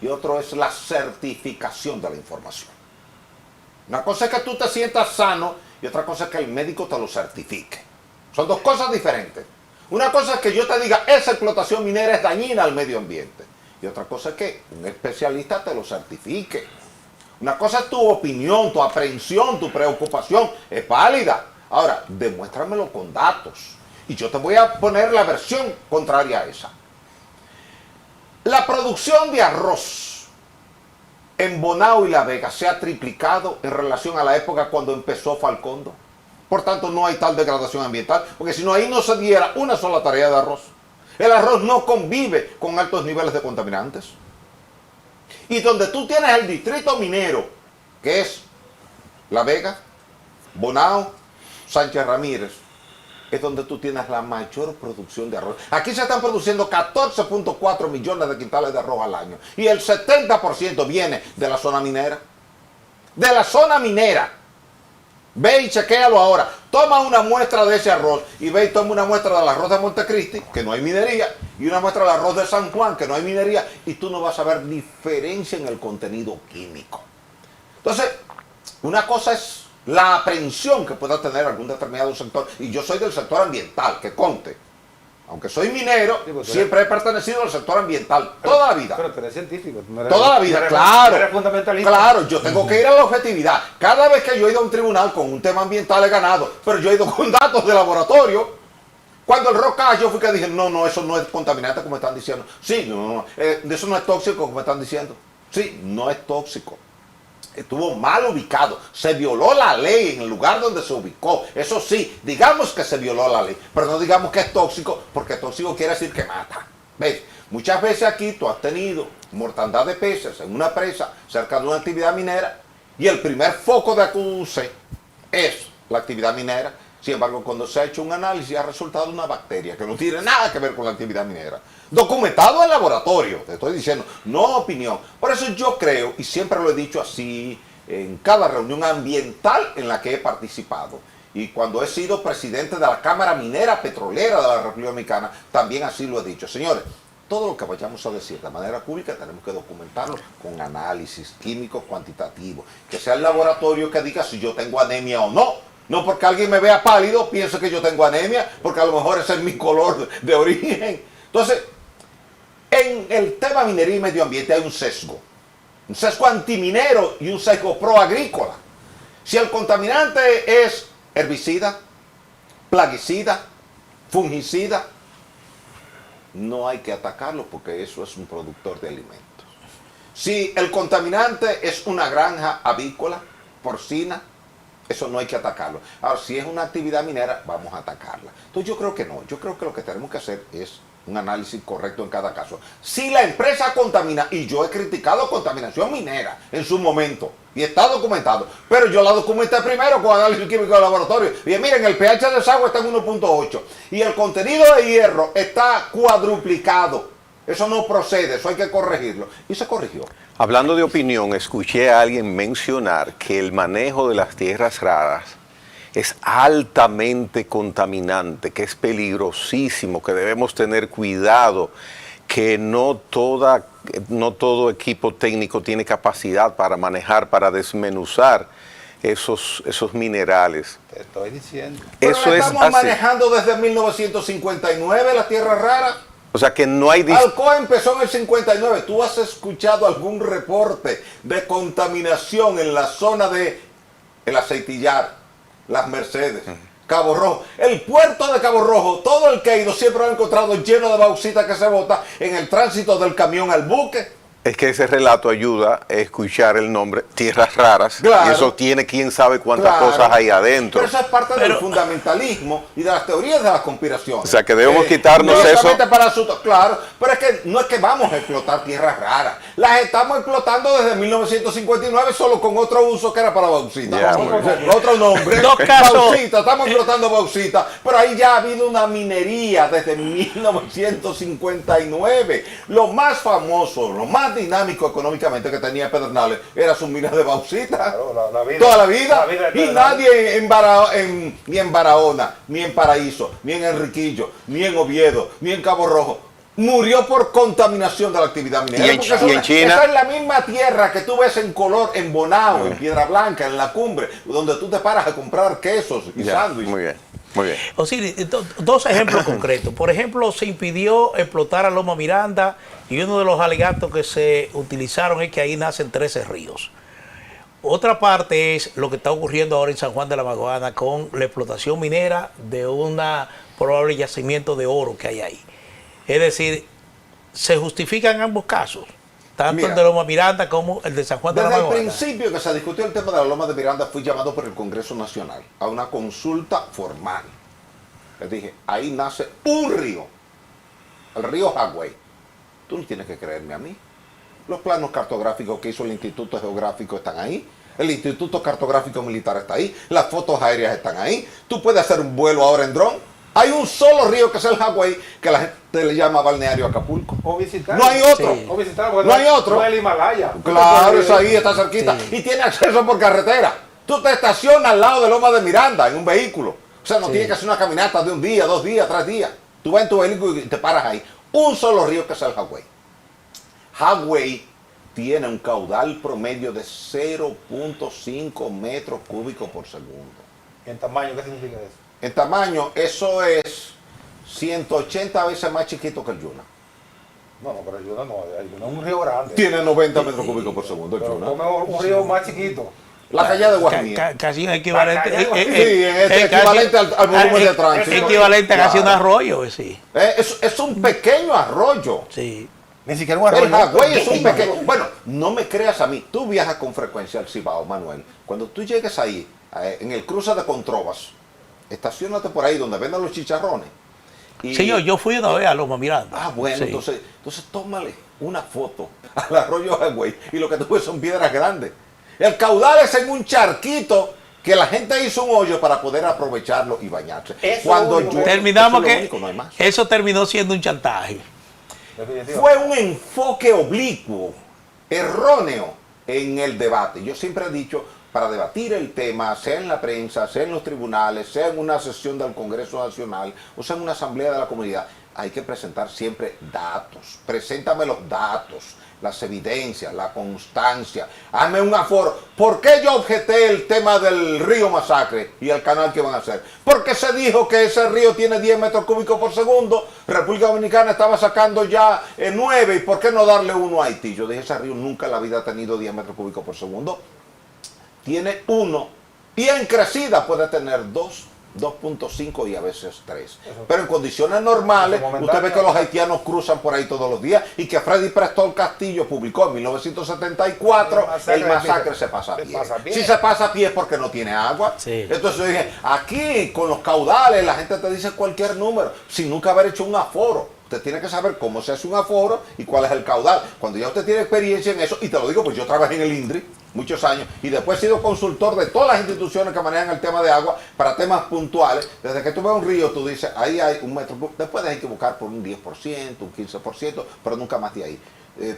y otro es la certificación de la información. Una cosa es que tú te sientas sano y otra cosa es que el médico te lo certifique. Son dos cosas diferentes. Una cosa es que yo te diga, esa explotación minera es dañina al medio ambiente. Y otra cosa es que un especialista te lo certifique. Una cosa es tu opinión, tu aprehensión, tu preocupación, es válida. Ahora, demuéstramelo con datos. Y yo te voy a poner la versión contraria a esa. La producción de arroz en Bonao y La Vega se ha triplicado en relación a la época cuando empezó Falcondo. Por tanto, no hay tal degradación ambiental, porque si no, ahí no se diera una sola tarea de arroz. El arroz no convive con altos niveles de contaminantes. Y donde tú tienes el distrito minero, que es La Vega, Bonao, Sánchez Ramírez, es donde tú tienes la mayor producción de arroz. Aquí se están produciendo 14.4 millones de quintales de arroz al año. Y el 70% viene de la zona minera. De la zona minera. Ve y chequéalo ahora. Toma una muestra de ese arroz y ve y toma una muestra del arroz de Montecristi, que no hay minería, y una muestra del arroz de San Juan, que no hay minería, y tú no vas a ver diferencia en el contenido químico. Entonces, una cosa es la aprehensión que pueda tener algún determinado sector, y yo soy del sector ambiental, que conte. Aunque soy minero, siempre he pertenecido al sector ambiental, toda la vida. Pero tú eres científico. No eres, toda la vida, claro. Eres fundamentalista. Claro, yo tengo que ir a la objetividad. Cada vez que yo he ido a un tribunal con un tema ambiental he ganado, pero yo he ido con datos de laboratorio. Cuando el roca, yo fui que dije, no, eso no es contaminante como están diciendo. Sí, no, eso no es tóxico como están diciendo. Sí, no es tóxico. Estuvo mal ubicado, se violó la ley en el lugar donde se ubicó. Eso sí, digamos que se violó la ley, pero no digamos que es tóxico, porque tóxico quiere decir que mata. ¿Ves? Muchas veces aquí tú has tenido mortandad de peces en una presa cerca de una actividad minera y el primer foco de acuse es la actividad minera. Sin embargo, cuando se ha hecho un análisis ha resultado una bacteria que no tiene nada que ver con la actividad minera. Documentado en laboratorio, te estoy diciendo, no opinión. Por eso yo creo, y siempre lo he dicho así, en cada reunión ambiental en la que he participado, y cuando he sido presidente de la Cámara Minera Petrolera de la República Dominicana, también así lo he dicho. Señores, todo lo que vayamos a decir de manera pública tenemos que documentarlo con análisis químicos cuantitativos. Que sea el laboratorio que diga si yo tengo anemia o no. No porque alguien me vea pálido, piense que yo tengo anemia, porque a lo mejor ese es mi color de origen. Entonces, en el tema minería y medio ambiente hay un sesgo antiminero y un sesgo proagrícola. Si el contaminante es herbicida, plaguicida, fungicida, no hay que atacarlo porque eso es un productor de alimentos. Si el contaminante es una granja avícola, porcina, eso no hay que atacarlo. Ahora, si es una actividad minera, vamos a atacarla. Entonces yo creo que no. Yo creo que lo que tenemos que hacer es un análisis correcto en cada caso. Si la empresa contamina, y yo he criticado contaminación minera en su momento, y está documentado, pero yo la documenté primero con análisis químico de laboratorio. Y miren, el pH de esa agua está en 1.8 y el contenido de hierro está cuadruplicado. Eso no procede, eso hay que corregirlo. Y se corrigió. Hablando de opinión, escuché a alguien mencionar que el manejo de las tierras raras es altamente contaminante, que es peligrosísimo, que debemos tener cuidado, que no todo equipo técnico tiene capacidad para manejar, para desmenuzar esos minerales. Te estoy diciendo. Pero eso estamos manejando desde 1959 las tierras raras. O sea que no hay... Alcoa empezó en el 59. ¿Tú has escuchado algún reporte de contaminación en la zona de El Aceitillar, Las Mercedes, Cabo Rojo? El puerto de Cabo Rojo, todo el que ha ido siempre lo ha encontrado lleno de bauxita que se bota en el tránsito del camión al buque. Es que ese relato ayuda a escuchar el nombre Tierras Raras. Claro. Y eso tiene quién sabe cuántas cosas hay adentro. Pero eso es parte del fundamentalismo y de las teorías de las conspiraciones. O sea que debemos quitarnos eso. Claro, pero es que no es que vamos a explotar tierras raras. Las estamos explotando desde 1959 solo con otro uso que era para bauxita. Otro nombre. Bauxita, estamos explotando bauxita. Pero ahí ya ha habido una minería desde 1959. Lo más famoso, lo más más dinámico económicamente que tenía Pedernales era su mina de bauxita. Claro, la vida, toda la vida. de Y Pedernales. nadie ni en Barahona, ni en Paraíso, ni en Enriquillo, ni en Oviedo, ni en Cabo Rojo murió por contaminación de la actividad minera. Y en China. Esa es la misma tierra que tú ves en color, en Bonao, en Piedra Blanca, en la cumbre, donde tú te paras a comprar quesos y sándwiches. Muy bien, muy bien. Osiris, dos ejemplos concretos. Por ejemplo, se impidió explotar a Loma Miranda y uno de los alegatos que se utilizaron es que ahí nacen 13 ríos. Otra parte es lo que está ocurriendo ahora en San Juan de la Maguana con la explotación minera de un probable yacimiento de oro que hay ahí. Es decir, se justifican ambos casos, tanto Mira, el de Loma Miranda como el de San Juan de la Desde el Maguana. principio que se discutió el tema de la Loma de Miranda, fui llamado por el Congreso Nacional a una consulta formal. Les dije, ahí nace un río, el río Hagüey. Tú no tienes que creerme a mí. Los planos cartográficos que hizo el Instituto Geográfico están ahí. El Instituto Cartográfico Militar está ahí. Las fotos aéreas están ahí. Tú puedes hacer un vuelo ahora en dron. Hay un solo río que es el Hagüey, que la gente le llama Balneario Acapulco. O visitar. No hay otro. Sí. O visitar, porque No hay otro. No hay el Himalaya. Claro, eso ahí está cerquita. Sí. Y tiene acceso por carretera. Tú te estacionas al lado de Loma de Miranda en un vehículo. O sea, no Sí. tienes que hacer una caminata de un día, 2 días, 3 días. Tú vas en tu vehículo y te paras ahí. Un solo río que es el Hagüey. Hagüey tiene un caudal promedio de 0.5 metros cúbicos por segundo. En tamaño, ¿qué significa eso? En tamaño, eso es 180 veces más chiquito que el Yuna. No, pero el Yuna no, el Yuna es un río grande. Tiene 90 metros cúbicos por segundo el Pero Yuna. come un río más chiquito. La calle de Guajimía. Casi un equivalente. Sí, es equivalente al volumen de tránsito. Equivalente a casi un Claro. arroyo, sí. Es un pequeño arroyo. Sí. Ni siquiera un arroyo. El Hagüey es un pequeño. Bueno, no me creas a mí. Tú viajas con frecuencia al Cibao, Manuel. Cuando tú llegues ahí, en el cruce de Controbas, estacionate por ahí donde venden los chicharrones. Y, Señor, yo fui una vez a Loma Miranda. Ah, bueno, Sí. entonces tómale una foto al arroyo Hagüey y lo que tú ves son piedras grandes. El caudal es en un charquito que la gente hizo un hoyo para poder aprovecharlo y bañarse. Eso Cuando es lo único. Terminamos eso es lo que único, no hay más. eso terminó siendo un chantaje. Definitivo. Fue un enfoque oblicuo, erróneo en el debate. Yo siempre he dicho, para debatir el tema, sea en la prensa, sea en los tribunales, sea en una sesión del Congreso Nacional, o sea en una asamblea de la comunidad, hay que presentar siempre datos. Preséntame los datos, las evidencias, la constancia. Hazme un aforo. ¿Por qué yo objeté el tema del río Masacre y el canal que van a hacer? Porque se dijo que ese río tiene 10 metros cúbicos por segundo. República Dominicana estaba sacando ya 9. ¿Y por qué no darle uno a Haití? Yo dije, ese río nunca en la vida ha tenido 10 metros cúbicos por segundo. Tiene 1. Y en crecida puede tener 2. 2.5 y a veces 3. Pero en condiciones normales, usted ve que los haitianos cruzan por ahí todos los días y que Freddy Preston Castillo publicó en 1974 el masacre se pasa a pie. Si se pasa a pie es porque no tiene agua. Sí. Entonces yo dije, aquí con los caudales la gente te dice cualquier número sin nunca haber hecho un aforo. Usted tiene que saber cómo se hace un aforo y cuál es el caudal. Cuando ya usted tiene experiencia en eso, y te lo digo, pues yo trabajé en el INDRI muchos años y después he sido consultor de todas las instituciones que manejan el tema de agua para temas puntuales. Desde que tú ves un río, tú dices, ahí hay un metro, después hay que buscar por un 10%, un 15%, pero nunca más de ahí.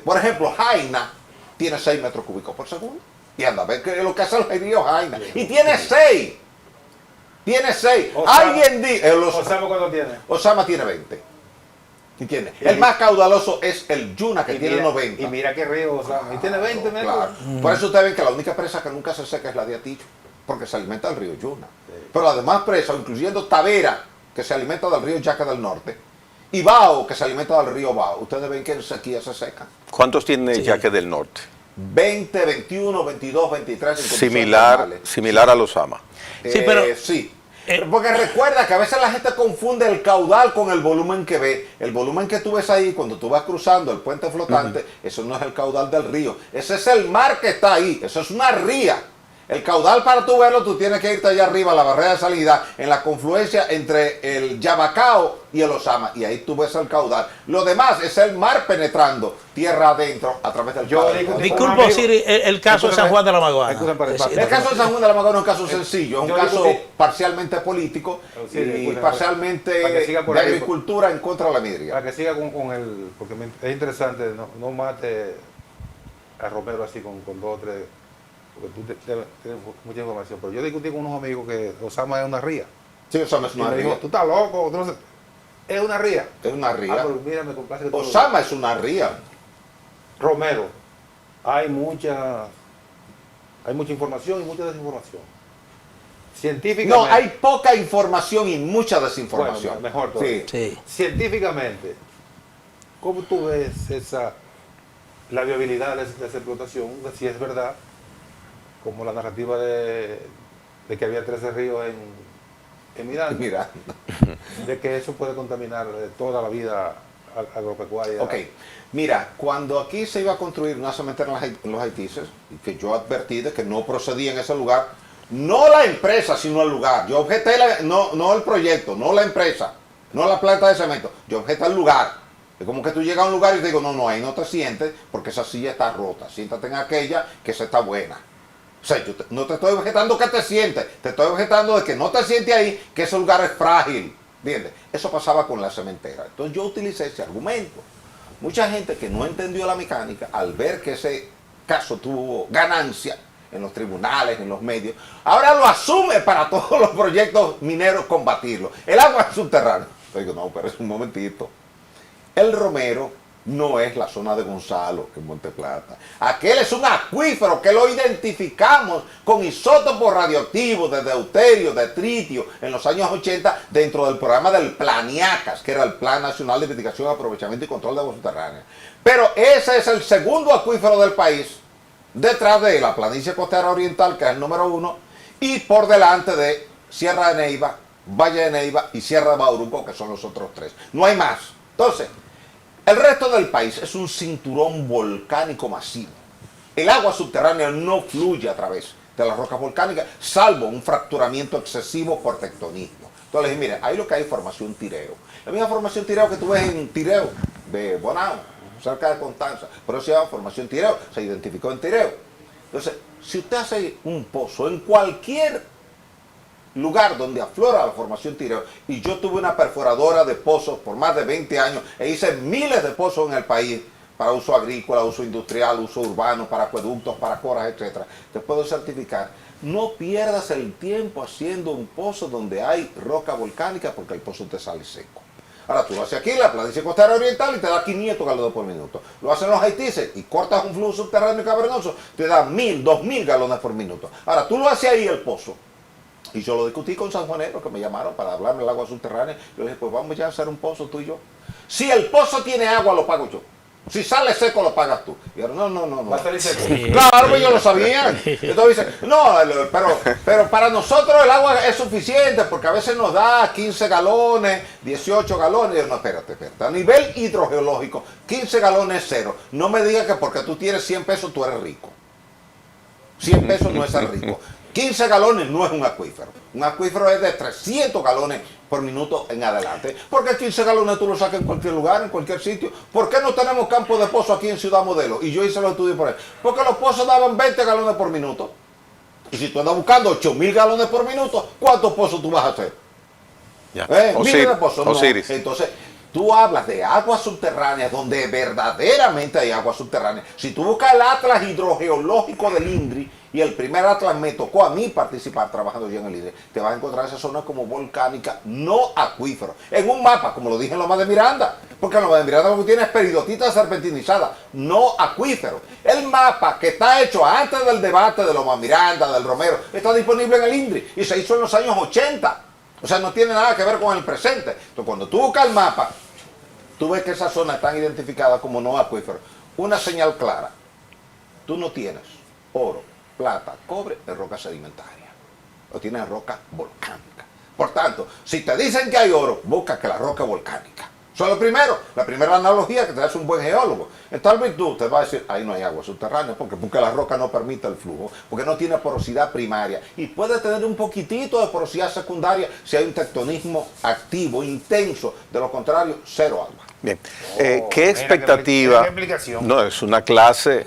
Por ejemplo, Jaina tiene 6 metros cúbicos por segundo. Y anda, ve que es lo que hace el río Jaina. Y tiene 6. Tiene 6. Alguien dice... ¿Osama cuánto tiene? Osama tiene 20. ¿Entiendes? El más caudaloso es el Yuna, que tiene 90. Y mira qué río, Osama. Y tiene 20 metros. Claro. Por eso ustedes ven que la única presa que nunca se seca es la de Atillo, porque se alimenta del río Yuna. Pero las demás presas, incluyendo Tavera, que se alimenta del río Yaca del Norte, y Bao, que se alimenta del río Bao, ustedes ven que en sequía se secan. ¿Cuántos tiene Yaque del Norte? 20, 21, 22, 23. en condiciones Similar normales. a los AMA. Sí, pero- Sí. Porque recuerda que a veces la gente confunde el caudal con el volumen que ve. El volumen que tú ves ahí cuando tú vas cruzando el puente flotante, eso no es el caudal del río. Ese es el mar que está ahí. Eso es una ría. El caudal, para tú verlo, tú tienes que irte allá arriba a la barrera de salida, en la confluencia entre el Yabacao y el Osama. Y ahí tú ves el caudal. Lo demás es el mar penetrando tierra adentro a través del caudal. Disculpa, Osiris, el caso de San Juan de la Maguana. El caso de San Juan de la Maguana es un caso sencillo, es un Yo caso digo que- parcialmente político Sí, y disculpe, parcialmente para que siga por de ahí, agricultura en contra de la minería. Para que siga con el... Porque es interesante, no mate a Romero así con 2 o 3, porque tú tienes mucha información. Pero yo discutí con unos amigos que Osama es una ría. Sí, Osama es Y una me dijo, ría. tú estás loco, tú no sé. Es una ría. Es una ría. Pero mira, me complace que tú lo Osama es una ría. Romero, hay mucha información y mucha desinformación. Científicamente. No, hay poca información y mucha desinformación. Bueno, mejor todavía. Sí. Científicamente, ¿cómo tú ves la viabilidad de esa explotación? Si es verdad, como la narrativa de que había 13 ríos en Miranda, Mira. de que eso puede contaminar toda la vida agropecuaria. Ok, mira, cuando aquí se iba a construir una cementera en los Haitises, y que yo advertí de que no procedía en ese lugar, no la empresa, sino el lugar. Yo objeté, no el proyecto, no la empresa, no la planta de cemento, yo objeté el lugar. Es como que tú llegas a un lugar y te digo, no, ahí no te sientes porque esa silla está rota, siéntate en aquella que esa está buena. O sea, yo no te estoy objetando que te sientes, te estoy objetando de que no te sientes ahí, que ese lugar es frágil. ¿Entiendes? Eso pasaba con la cementera. Entonces yo utilicé ese argumento. Mucha gente que no entendió la mecánica, al ver que ese caso tuvo ganancia en los tribunales, en los medios, ahora lo asume para todos los proyectos mineros combatirlo. El agua subterránea. Yo digo, no, pero es un momentito. El Romero no es la zona de Gonzalo en Monte Plata. Aquel es un acuífero que lo identificamos con isótopos radioactivos de deuterio, de tritio, en los años 80 dentro del programa del Planiacas, que era el Plan Nacional de Investigación, Aprovechamiento y Control de Agua Subterránea. Pero ese es el segundo acuífero del país, detrás de la planicie costera oriental, que es el número 1, y por delante de Sierra de Neiva, Valle de Neiva y Sierra de Bauruco, que son los otros 3. No hay más. Entonces, el resto del país es un cinturón volcánico masivo. El agua subterránea no fluye a través de las rocas volcánicas, salvo un fracturamiento excesivo por tectonismo. Entonces le dije, mire, ahí lo que hay es formación Tireo. La misma formación Tireo que tú ves en Tireo, de Bonao, cerca de Constanza, pero se llama formación Tireo, se identificó en Tireo. Entonces, si usted hace un pozo en cualquier lugar donde aflora la formación Tireo, y yo tuve una perforadora de pozos por más de 20 años e hice miles de pozos en el país para uso agrícola, uso industrial, uso urbano, para acueductos, para coras, etc. Te puedo certificar, no pierdas el tiempo haciendo un pozo donde hay roca volcánica porque el pozo te sale seco. Ahora tú lo haces aquí en la planicie costera oriental y te da 500 galones por minuto. Lo hacen los haitises y cortas un flujo subterráneo cavernoso, te da 1000, 2000 galones por minuto. Ahora tú lo haces ahí el pozo. Y yo lo discutí con sanjuaneros que me llamaron para hablarme del agua subterránea. Yo dije, pues vamos ya a hacer un pozo tú y yo. Si el pozo tiene agua, lo pago yo. Si sale seco, lo pagas tú. Y ahora, no. ¿Va a salir seco? Sí. Claro, pues yo lo sabía. Entonces dice, no, pero para nosotros el agua es suficiente porque a veces nos da 15 galones, 18 galones. Y yo, no, espérate. A nivel hidrogeológico, 15 galones es cero. No me digas que porque tú tienes 100 pesos tú eres rico. 100 pesos no es ser rico. 15 galones no es un acuífero. Un acuífero es de 300 galones por minuto en adelante. Porque 15 galones tú lo sacas en cualquier lugar, en cualquier sitio. ¿Por qué no tenemos campos de pozo aquí en Ciudad Modelo? Y yo hice los estudios por ahí. Porque los pozos daban 20 galones por minuto. Y si tú andas buscando 8000 galones por minuto, ¿cuántos pozos tú vas a hacer? Ya. Miles de pozos. No. Osiris. Entonces, tú hablas de aguas subterráneas donde verdaderamente hay agua subterránea. Si tú buscas el atlas hidrogeológico del INDRI, y el primer atlas me tocó a mí participar trabajando yo en el INDRI, te vas a encontrar esa zona como volcánica, no acuífero. En un mapa, como lo dije en Loma de Miranda, porque en Loma de Miranda lo que tiene es peridotita serpentinizada, no acuífero. El mapa que está hecho antes del debate de Loma Miranda, del Romero, está disponible en el INDRI y se hizo en los años 80. O sea, no tiene nada que ver con el presente. Entonces, cuando tú buscas el mapa, tú ves que esas zonas están identificadas como no acuíferos. Una señal clara. Tú no tienes oro, plata, cobre en roca sedimentaria. Lo tienes en roca volcánica. Por tanto, si te dicen que hay oro, busca que la roca volcánica. Eso es lo primero. La primera analogía que te hace un buen geólogo. En tal virtud te va a decir, ahí no hay agua subterránea, porque la roca no permite el flujo, porque no tiene porosidad primaria. Y puede tener un poquitito de porosidad secundaria si hay un tectonismo activo, intenso. De lo contrario, cero agua. Bien. ¿Qué expectativa? ¿Qué explicación? No, es una clase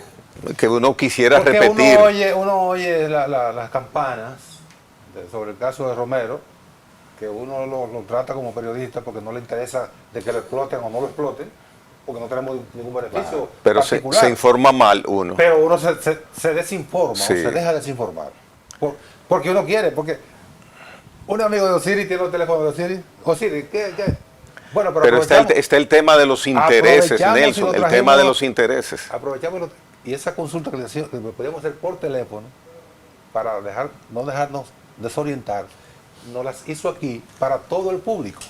que uno quisiera Porque repetir. uno oye las campanas sobre el caso de Romero, que uno lo trata como periodista porque no le interesa de que lo exploten o no lo exploten, porque no tenemos ningún beneficio. Pero particular. se informa mal uno. Pero uno se desinforma, Sí. o se deja desinformar. Porque uno quiere, porque un amigo de Osiris tiene el teléfono de Osiris. Osiris, ¿qué? Bueno, pero está el tema de los intereses, Nelson, el tema de los intereses. Aprovechamos y esa consulta que le podíamos hacer por teléfono para no dejarnos desorientar, nos las hizo aquí para todo el público.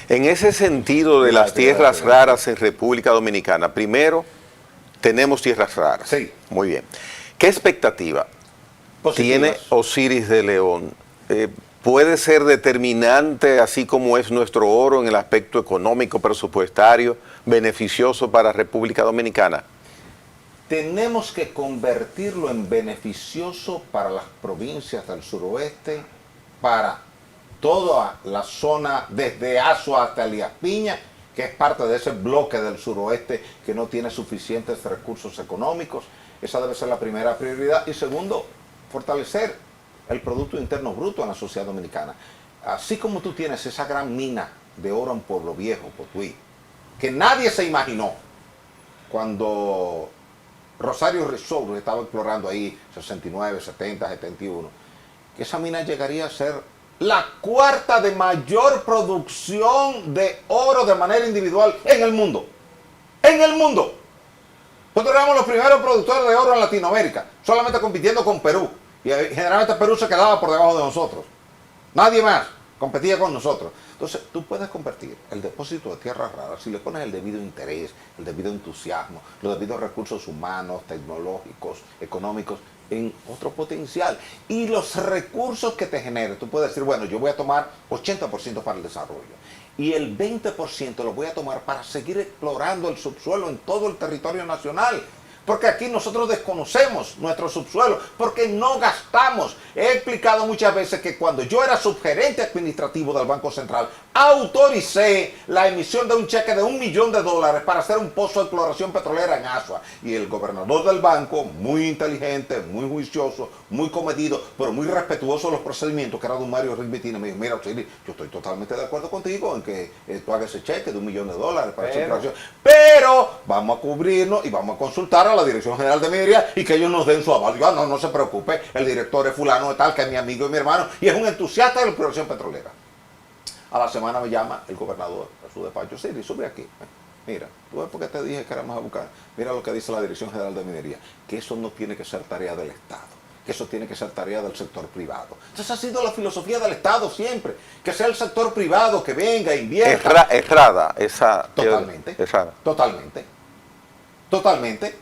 En ese sentido de las tierras raras en República Dominicana, primero, tenemos tierras raras. Sí. Muy bien. ¿Qué expectativa tiene Osiris de León? ¿Puede ser determinante, así como es nuestro oro en el aspecto económico, presupuestario, beneficioso para República Dominicana? Tenemos que convertirlo en beneficioso para las provincias del suroeste, para toda la zona desde Azua hasta Elías Piña, que es parte de ese bloque del suroeste que no tiene suficientes recursos económicos. Esa debe ser la primera prioridad. Y segundo, fortalecer el Producto Interno Bruto en la sociedad dominicana. Así como tú tienes esa gran mina de oro en Pueblo Viejo, Cotuí, que nadie se imaginó cuando Rosario Resort estaba explorando ahí 69, 70, 71, que esa mina llegaría a ser la cuarta de mayor producción de oro de manera individual en el mundo. En el mundo. Nosotros éramos los primeros productores de oro en Latinoamérica, solamente compitiendo con Perú. Y generalmente Perú se quedaba por debajo de nosotros. Nadie más competía con nosotros. Entonces, tú puedes convertir el depósito de tierras raras si le pones el debido interés, el debido entusiasmo, los debidos recursos humanos, tecnológicos, económicos, en otro potencial. Y los recursos que te genere, tú puedes decir, bueno, yo voy a tomar 80% para el desarrollo. Y el 20% lo voy a tomar para seguir explorando el subsuelo en todo el territorio nacional. Porque aquí nosotros desconocemos nuestro subsuelo, porque no gastamos. He explicado muchas veces que cuando yo era subgerente administrativo del Banco Central, autoricé la emisión de un cheque de $1 millón para hacer un pozo de exploración petrolera en Azua. Y el gobernador del banco, muy inteligente, muy juicioso, muy comedido, pero muy respetuoso de los procedimientos, que era don Mario Rivitina, me dijo, mira, Osiris, yo estoy totalmente de acuerdo contigo en que tú hagas ese cheque de $1 millón para esa exploración. Pero vamos a cubrirnos y vamos a consultar a la Dirección General de Minería y que ellos nos den su aval. Yo, no se preocupe, el director es fulano de tal, que es mi amigo y mi hermano, y es un entusiasta de la exploración petrolera. A la semana me llama el gobernador a su despacho, sí, sube aquí. Mira, tú ves por qué te dije que éramos a buscar. Mira lo que dice la Dirección General de Minería, que eso no tiene que ser tarea del Estado, que eso tiene que ser tarea del sector privado. Entonces ha sido la filosofía del Estado siempre, que sea el sector privado que venga, invierta. Errada esa. Totalmente. Errada. Totalmente. Totalmente.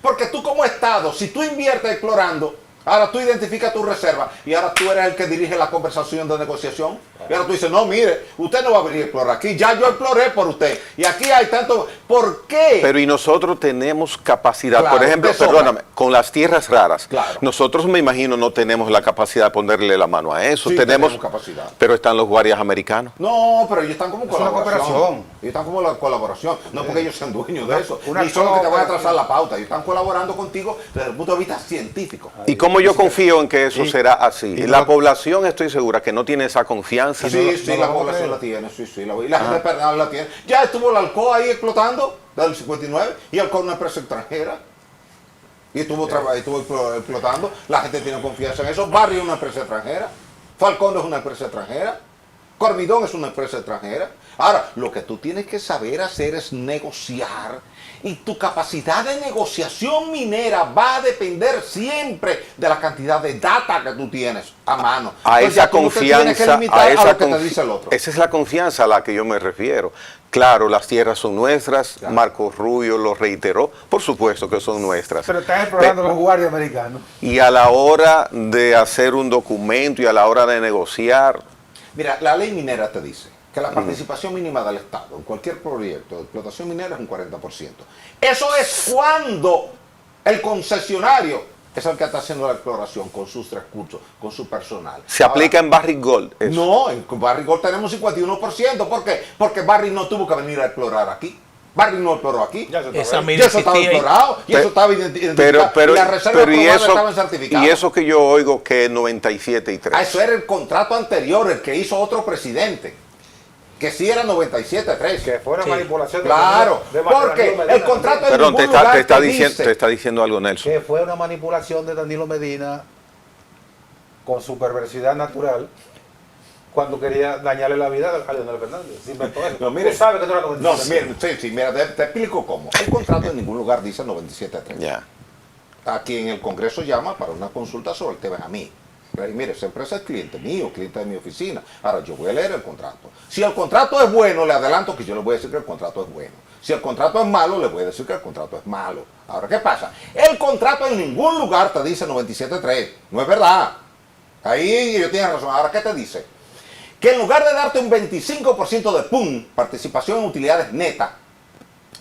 Porque tú como Estado, si tú inviertes explorando, ahora tú identificas tu reserva y ahora tú eres el que dirige la conversación de negociación. Y ahora tú dices, no, mire, usted no va a venir a explorar aquí, ya yo exploré por usted. Y aquí hay tanto. ¿Por qué? Pero y nosotros tenemos capacidad, Claro, por ejemplo, perdóname, con las tierras raras, Claro. nosotros me imagino no tenemos la capacidad de ponerle la mano a eso. Sí, tenemos capacidad. Pero están los guardias americanos. No, pero ellos están como Es una colaboración. cooperación. Ellos están como la colaboración. No porque ellos sean dueños de eso. una Ni son los que te van a cooperación. trazar la pauta. Ellos están colaborando contigo desde el punto de vista científico. Y como yo confío en que eso será así. y La no- población, estoy segura que no tiene esa confianza. Sí, no lo la vamos a población creer. la tiene, sí. Y la gente perdón, la tiene. Ya estuvo la Alcoa ahí explotando, del 59, y Alcoa es una empresa extranjera. Y estuvo explotando. La gente tiene confianza en eso. Barry es una empresa extranjera. Falcón es una empresa extranjera. Cormidón es una empresa extranjera. Ahora, lo que tú tienes que saber hacer es negociar. Y tu capacidad de negociación minera va a depender siempre de la cantidad de data que tú tienes a mano. A Entonces, esa tú no te tienes que confianza, limitar a esa lo que te dice el otro. esa es la confianza a la que yo me refiero. Claro, las tierras son nuestras, Claro. Marco Rubio lo reiteró, por supuesto que son nuestras. Pero están explorando los guardias americanos. Y a la hora de hacer un documento y a la hora de negociar, Mira, la ley minera te dice que la participación mínima del Estado en cualquier proyecto de explotación minera es un 40%. Eso es cuando el concesionario es el que está haciendo la exploración con sus recursos, con su personal. se aplica en Barrick Gold. eso. No, en Barrick Gold tenemos 51%. ¿Por qué? Porque Barrick no tuvo que venir a explorar aquí. Barrick no exploró aquí. Esa Y mina eso estaba existía ahí. explorado, y eso estaba identificado. Pero, y las reservas pero y probadas eso, estaban certificadas. y eso que yo oigo que es 97 y 3. Eso era el contrato anterior, el que hizo otro presidente. que sí era 97.3. Que fue una manipulación. Claro, porque el contrato en Perdón, ningún lugar te está diciendo algo, Nelson. Que fue una manipulación de Danilo Medina con su perversidad natural cuando quería dañarle la vida a Leonel Fernández. Se inventó eso. No, mire, tú sabes que tú eras 97.3. Mira, te explico cómo. El contrato en ningún lugar dice 97.3. Ya. A quien el Congreso llama para una consulta sobre el tema a mí. Y mire, esa empresa es cliente mío, cliente de mi oficina. Ahora, yo voy a leer el contrato. Si el contrato es bueno, le adelanto que yo le voy a decir que el contrato es bueno. Si el contrato es malo, le voy a decir que el contrato es malo. Ahora, ¿qué pasa? El contrato en ningún lugar te dice 97.3. No es verdad. Ahí ellos tienen razón. Ahora, ¿qué te dice? Que en lugar de darte un 25% de PUM, participación en utilidades netas,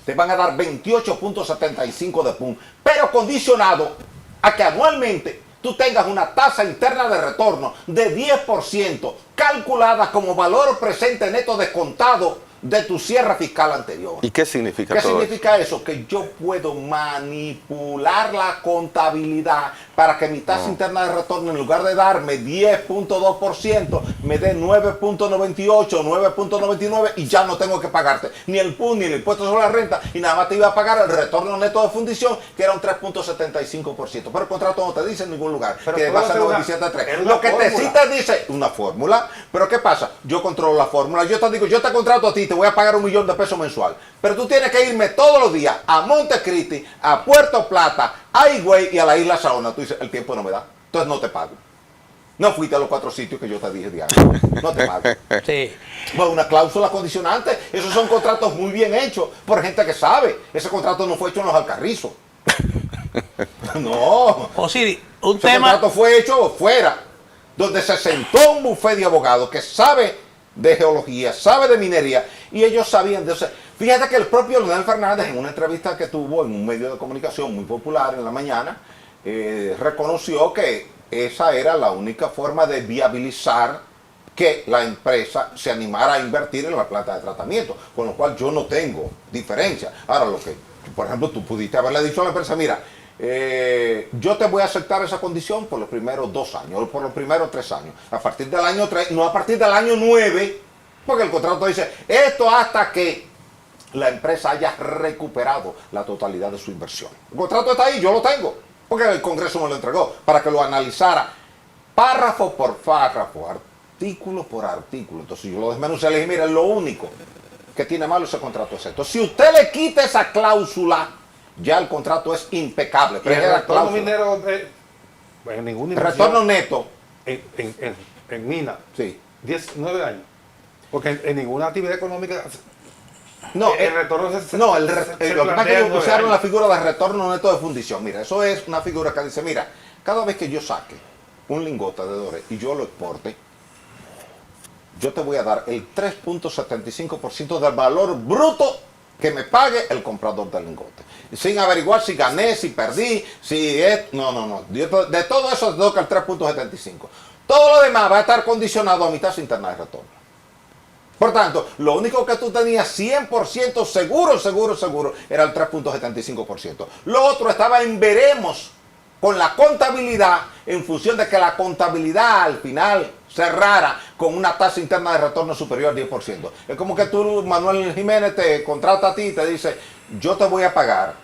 te van a dar 28.75 de PUM, pero condicionado a que anualmente tú tengas una tasa interna de retorno de 10%, calculada como valor presente neto descontado de tu cierre fiscal anterior. ¿Y qué significa ¿Qué todo significa eso? Que yo puedo manipular la contabilidad para que mi tasa interna de retorno, en lugar de darme 10.2%, me dé 9.98, 9.99 y ya no tengo que pagarte ni el PUN ni el impuesto sobre la renta y nada más te iba a pagar el retorno neto de fundición, que era un 3.75%. Pero el contrato no te dice en ningún lugar que va a ser 97.3. Lo que te cita dice una fórmula, pero ¿qué pasa? Yo controlo la fórmula, yo te digo, yo te contrato a ti, te voy a pagar $1 millón de pesos mensual, pero tú tienes que irme todos los días a Montecristi, a Puerto Plata, a Higüey y a la Isla Saona. Tú dices, el tiempo no me da, entonces no te pago. No fuiste a los 4 sitios que yo te dije diario, no te pago. Sí. Bueno, una cláusula condicionante, esos son contratos muy bien hechos por gente que sabe. Ese contrato no fue hecho en los Alcarrizos. No. O sí, un Ese tema... contrato fue hecho fuera, donde se sentó un bufete de abogados que sabe de geología, sabe de minería, y ellos sabían de eso. Fíjate que el propio Leonel Fernández, en una entrevista que tuvo en un medio de comunicación muy popular en la mañana, reconoció que esa era la única forma de viabilizar que la empresa se animara a invertir en la planta de tratamiento, con lo cual yo no tengo diferencia. Ahora, lo que, por ejemplo, tú pudiste haberle dicho a la empresa, mira, yo te voy a aceptar esa condición por los primeros 2 años, o por los primeros 3 años. A partir del año 3, no a partir del año 9, porque el contrato dice, esto hasta que la empresa haya recuperado la totalidad de su inversión. El contrato está ahí, yo lo tengo, porque el Congreso me lo entregó, para que lo analizara párrafo por párrafo, artículo por artículo. Entonces yo lo desmenucé y le dije, mira, lo único que tiene malo ese contrato es esto. Si usted le quita esa cláusula, ya el contrato es impecable. Pero el retorno minero, en ningún el retorno neto en mina, sí. 9 años. Porque en ninguna actividad económica no, el retorno lo que pasa es que ellos usaron la figura de retorno neto de fundición. Mira, eso es una figura que dice, mira, cada vez que yo saque un lingote de doré y yo lo exporte, yo te voy a dar el 3.75% del valor bruto que me pague el comprador del lingote. Sin averiguar si gané, si perdí, si es... No. De todo eso te toca el 3.75. Todo lo demás va a estar condicionado a mi tasa interna de retorno. Por tanto, lo único que tú tenías 100% seguro era el 3.75%. Lo otro estaba en veremos con la contabilidad, en función de que la contabilidad al final cerrara con una tasa interna de retorno superior al 10%. Es como que tú, Manuel Jiménez, te contrata a ti y te dice, yo te voy a pagar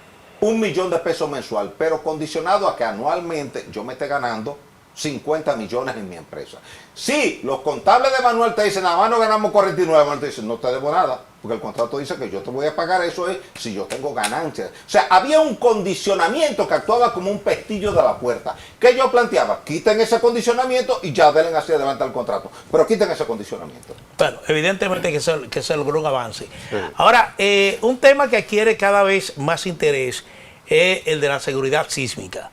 $1 millón de pesos mensual, pero condicionado a que anualmente yo me esté ganando 50 millones en mi empresa. Si los contables de Manuel te dicen, nada más no ganamos 49, Manuel te dice, no te debo nada, porque el contrato dice que yo te voy a pagar eso es si yo tengo ganancias. O sea, había un condicionamiento que actuaba como un pestillo de la puerta. ¿Qué yo planteaba? Quiten ese condicionamiento y ya den hacia adelante el contrato. Pero quiten ese condicionamiento. Bueno, evidentemente que se logró un avance. Sí. Ahora, un tema que adquiere cada vez más interés es el de la seguridad sísmica.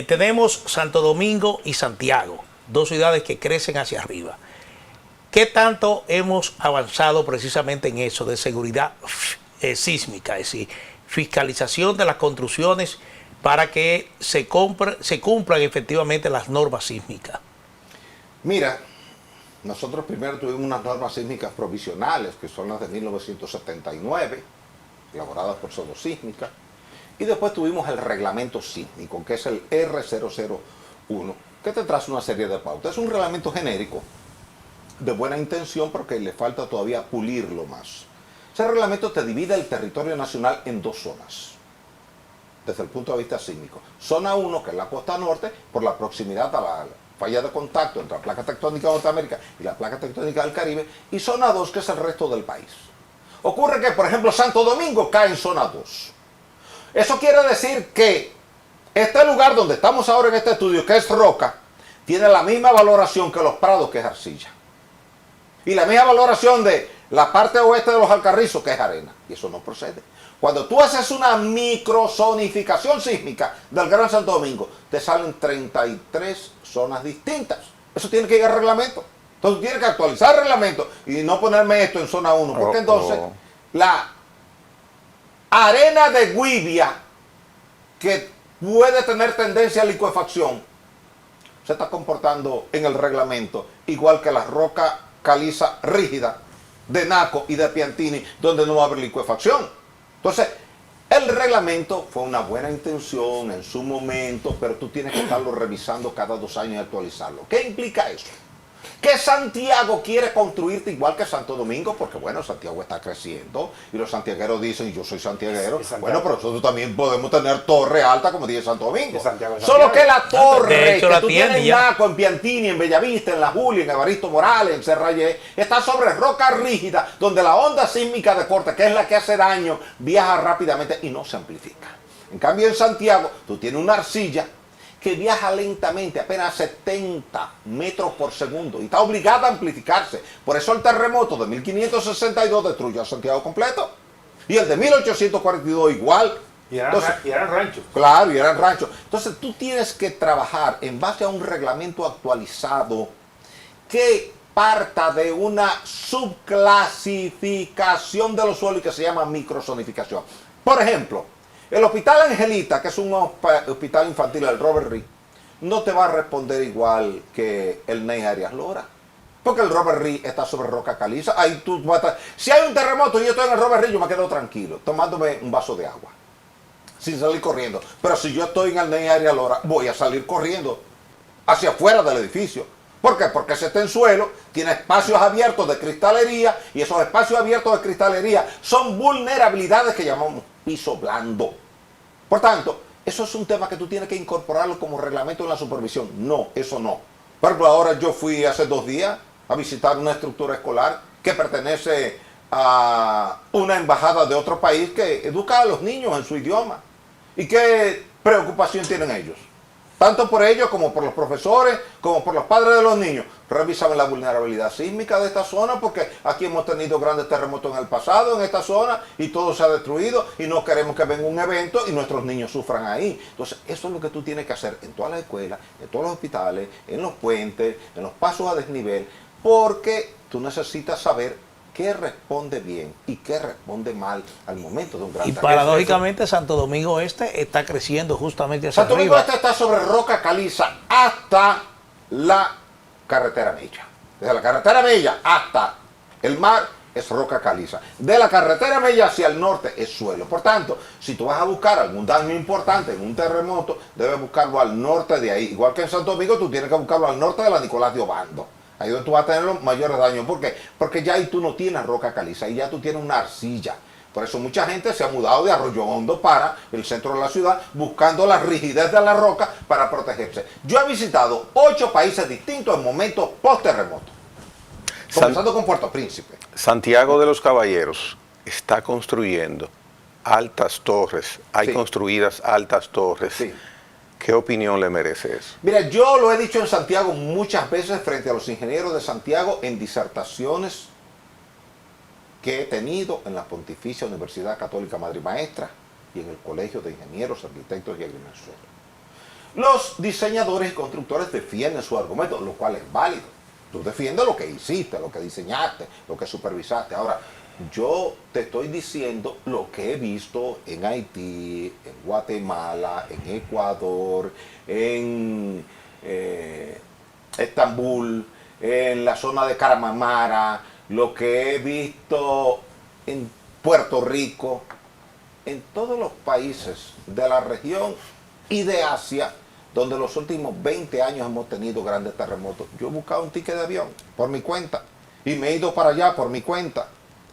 Tenemos Santo Domingo y Santiago, 2 ciudades que crecen hacia arriba. ¿Qué tanto hemos avanzado precisamente en eso de seguridad sísmica? Es decir, fiscalización de las construcciones para que se cumplan efectivamente las normas sísmicas. Mira, nosotros primero tuvimos unas normas sísmicas provisionales, que son las de 1979, elaboradas por Sodosísmica. Y después tuvimos el reglamento sísmico, que es el R001, que te trae una serie de pautas. Es un reglamento genérico de buena intención, porque le falta todavía pulirlo más. Ese reglamento te divide el territorio nacional en dos zonas, desde el punto de vista sísmico. Zona 1, que es la costa norte, por la proximidad a la falla de contacto entre la placa tectónica de Norteamérica y la placa tectónica del Caribe, y zona 2, que es el resto del país. Ocurre que, por ejemplo, Santo Domingo cae en zona 2. Eso quiere decir que este lugar donde estamos ahora en este estudio, que es roca, tiene la misma valoración que Los Prados, que es arcilla. Y la misma valoración de la parte oeste de Los Alcarrizos, que es arena. Y eso no procede. Cuando tú haces una microzonificación sísmica del Gran Santo Domingo, te salen 33 zonas distintas. Eso tiene que ir al reglamento. Entonces tienes que actualizar el reglamento y no ponerme esto en zona 1, porque entonces la arena de Guibia, que puede tener tendencia a licuefacción, se está comportando en el reglamento igual que la roca caliza rígida de Naco y de Piantini, donde no va a haber licuefacción. Entonces, el reglamento fue una buena intención en su momento, pero tú tienes que estarlo revisando cada 2 años y actualizarlo. ¿Qué implica eso? Que Santiago quiere construirte igual que Santo Domingo, porque bueno, Santiago está creciendo y los santiagueros dicen, yo soy santiaguero, bueno, pero nosotros también podemos tener torre alta como dice Santo Domingo. Solo que la torre que tú tienes en Naco, en Piantini, en Bellavista, en La Julia, en Evaristo Morales, en Serrayé, está sobre roca rígida, donde la onda sísmica de corte, que es la que hace daño, viaja rápidamente y no se amplifica. En cambio en Santiago, tú tienes una arcilla que viaja lentamente, apenas 70 metros por segundo, y está obligada a amplificarse. Por eso el terremoto de 1562 destruyó a Santiago completo, y el de 1842 igual. Y eran ranchos. Claro, y eran ranchos. Entonces tú tienes que trabajar en base a un reglamento actualizado que parta de una subclasificación de los suelos y que se llama microzonificación. Por ejemplo, el Hospital Angelita, que es un hospital infantil del Robert Reed, no te va a responder igual que el Ney Arias Lora. Porque el Robert Reed está sobre roca caliza. Ahí tú vas a estar. Si hay un terremoto y yo estoy en el Robert Reed, yo me quedo tranquilo, tomándome un vaso de agua, sin salir corriendo. Pero si yo estoy en el Ney Arias Lora, voy a salir corriendo hacia afuera del edificio. ¿Por qué? Porque ese está en suelo, tiene espacios abiertos de cristalería, y esos espacios abiertos de cristalería son vulnerabilidades que llamamos piso blando. Por tanto, eso es un tema que tú tienes que incorporarlo como reglamento en la supervisión. No, eso no. Por ejemplo, ahora yo fui hace 2 días a visitar una estructura escolar que pertenece a una embajada de otro país que educa a los niños en su idioma. ¿Y qué preocupación tienen ellos? Tanto por ellos como por los profesores, como por los padres de los niños. Revisan la vulnerabilidad sísmica de esta zona, porque aquí hemos tenido grandes terremotos en el pasado en esta zona y todo se ha destruido y no queremos que venga un evento y nuestros niños sufran ahí. Entonces eso es lo que tú tienes que hacer en todas las escuelas, en todos los hospitales, en los puentes, en los pasos a desnivel, porque tú necesitas saber qué responde bien y qué responde mal al momento de un gran Y paradójicamente Santo Domingo Este está creciendo justamente hacia Santo Domingo arriba. Este está sobre roca caliza hasta la carretera Mella. Desde la carretera Mella hasta el mar es roca caliza. De la carretera Mella hacia el norte es suelo. Por tanto, si tú vas a buscar algún daño importante en un terremoto, debes buscarlo al norte de ahí. Igual que en Santo Domingo, tú tienes que buscarlo al norte de la Nicolás de Obando. Ahí donde tú vas a tener los mayores daños. ¿Por qué? Porque ya ahí tú no tienes roca caliza, y ya tú tienes una arcilla. Por eso mucha gente se ha mudado de Arroyo Hondo para el centro de la ciudad, buscando la rigidez de la roca para protegerse. Yo he visitado 8 países distintos en momentos post-terremoto. Comenzando con Puerto Príncipe. Santiago de los Caballeros está construyendo altas torres. Hay construidas altas torres. Sí. ¿Qué opinión le merece eso? Mira, yo lo he dicho en Santiago muchas veces frente a los ingenieros de Santiago en disertaciones que he tenido en la Pontificia Universidad Católica Madre y Maestra y en el Colegio de Ingenieros, Arquitectos y Agrimensores. Los diseñadores y constructores defienden su argumento, lo cual es válido. Tú defiendes lo que hiciste, lo que diseñaste, lo que supervisaste. Ahora, yo te estoy diciendo lo que he visto en Haití, en Guatemala, en Ecuador, en Estambul, en la zona de Caramamara, lo que he visto en Puerto Rico, en todos los países de la región y de Asia, donde los últimos 20 años hemos tenido grandes terremotos. Yo he buscado un ticket de avión por mi cuenta y me he ido para allá por mi cuenta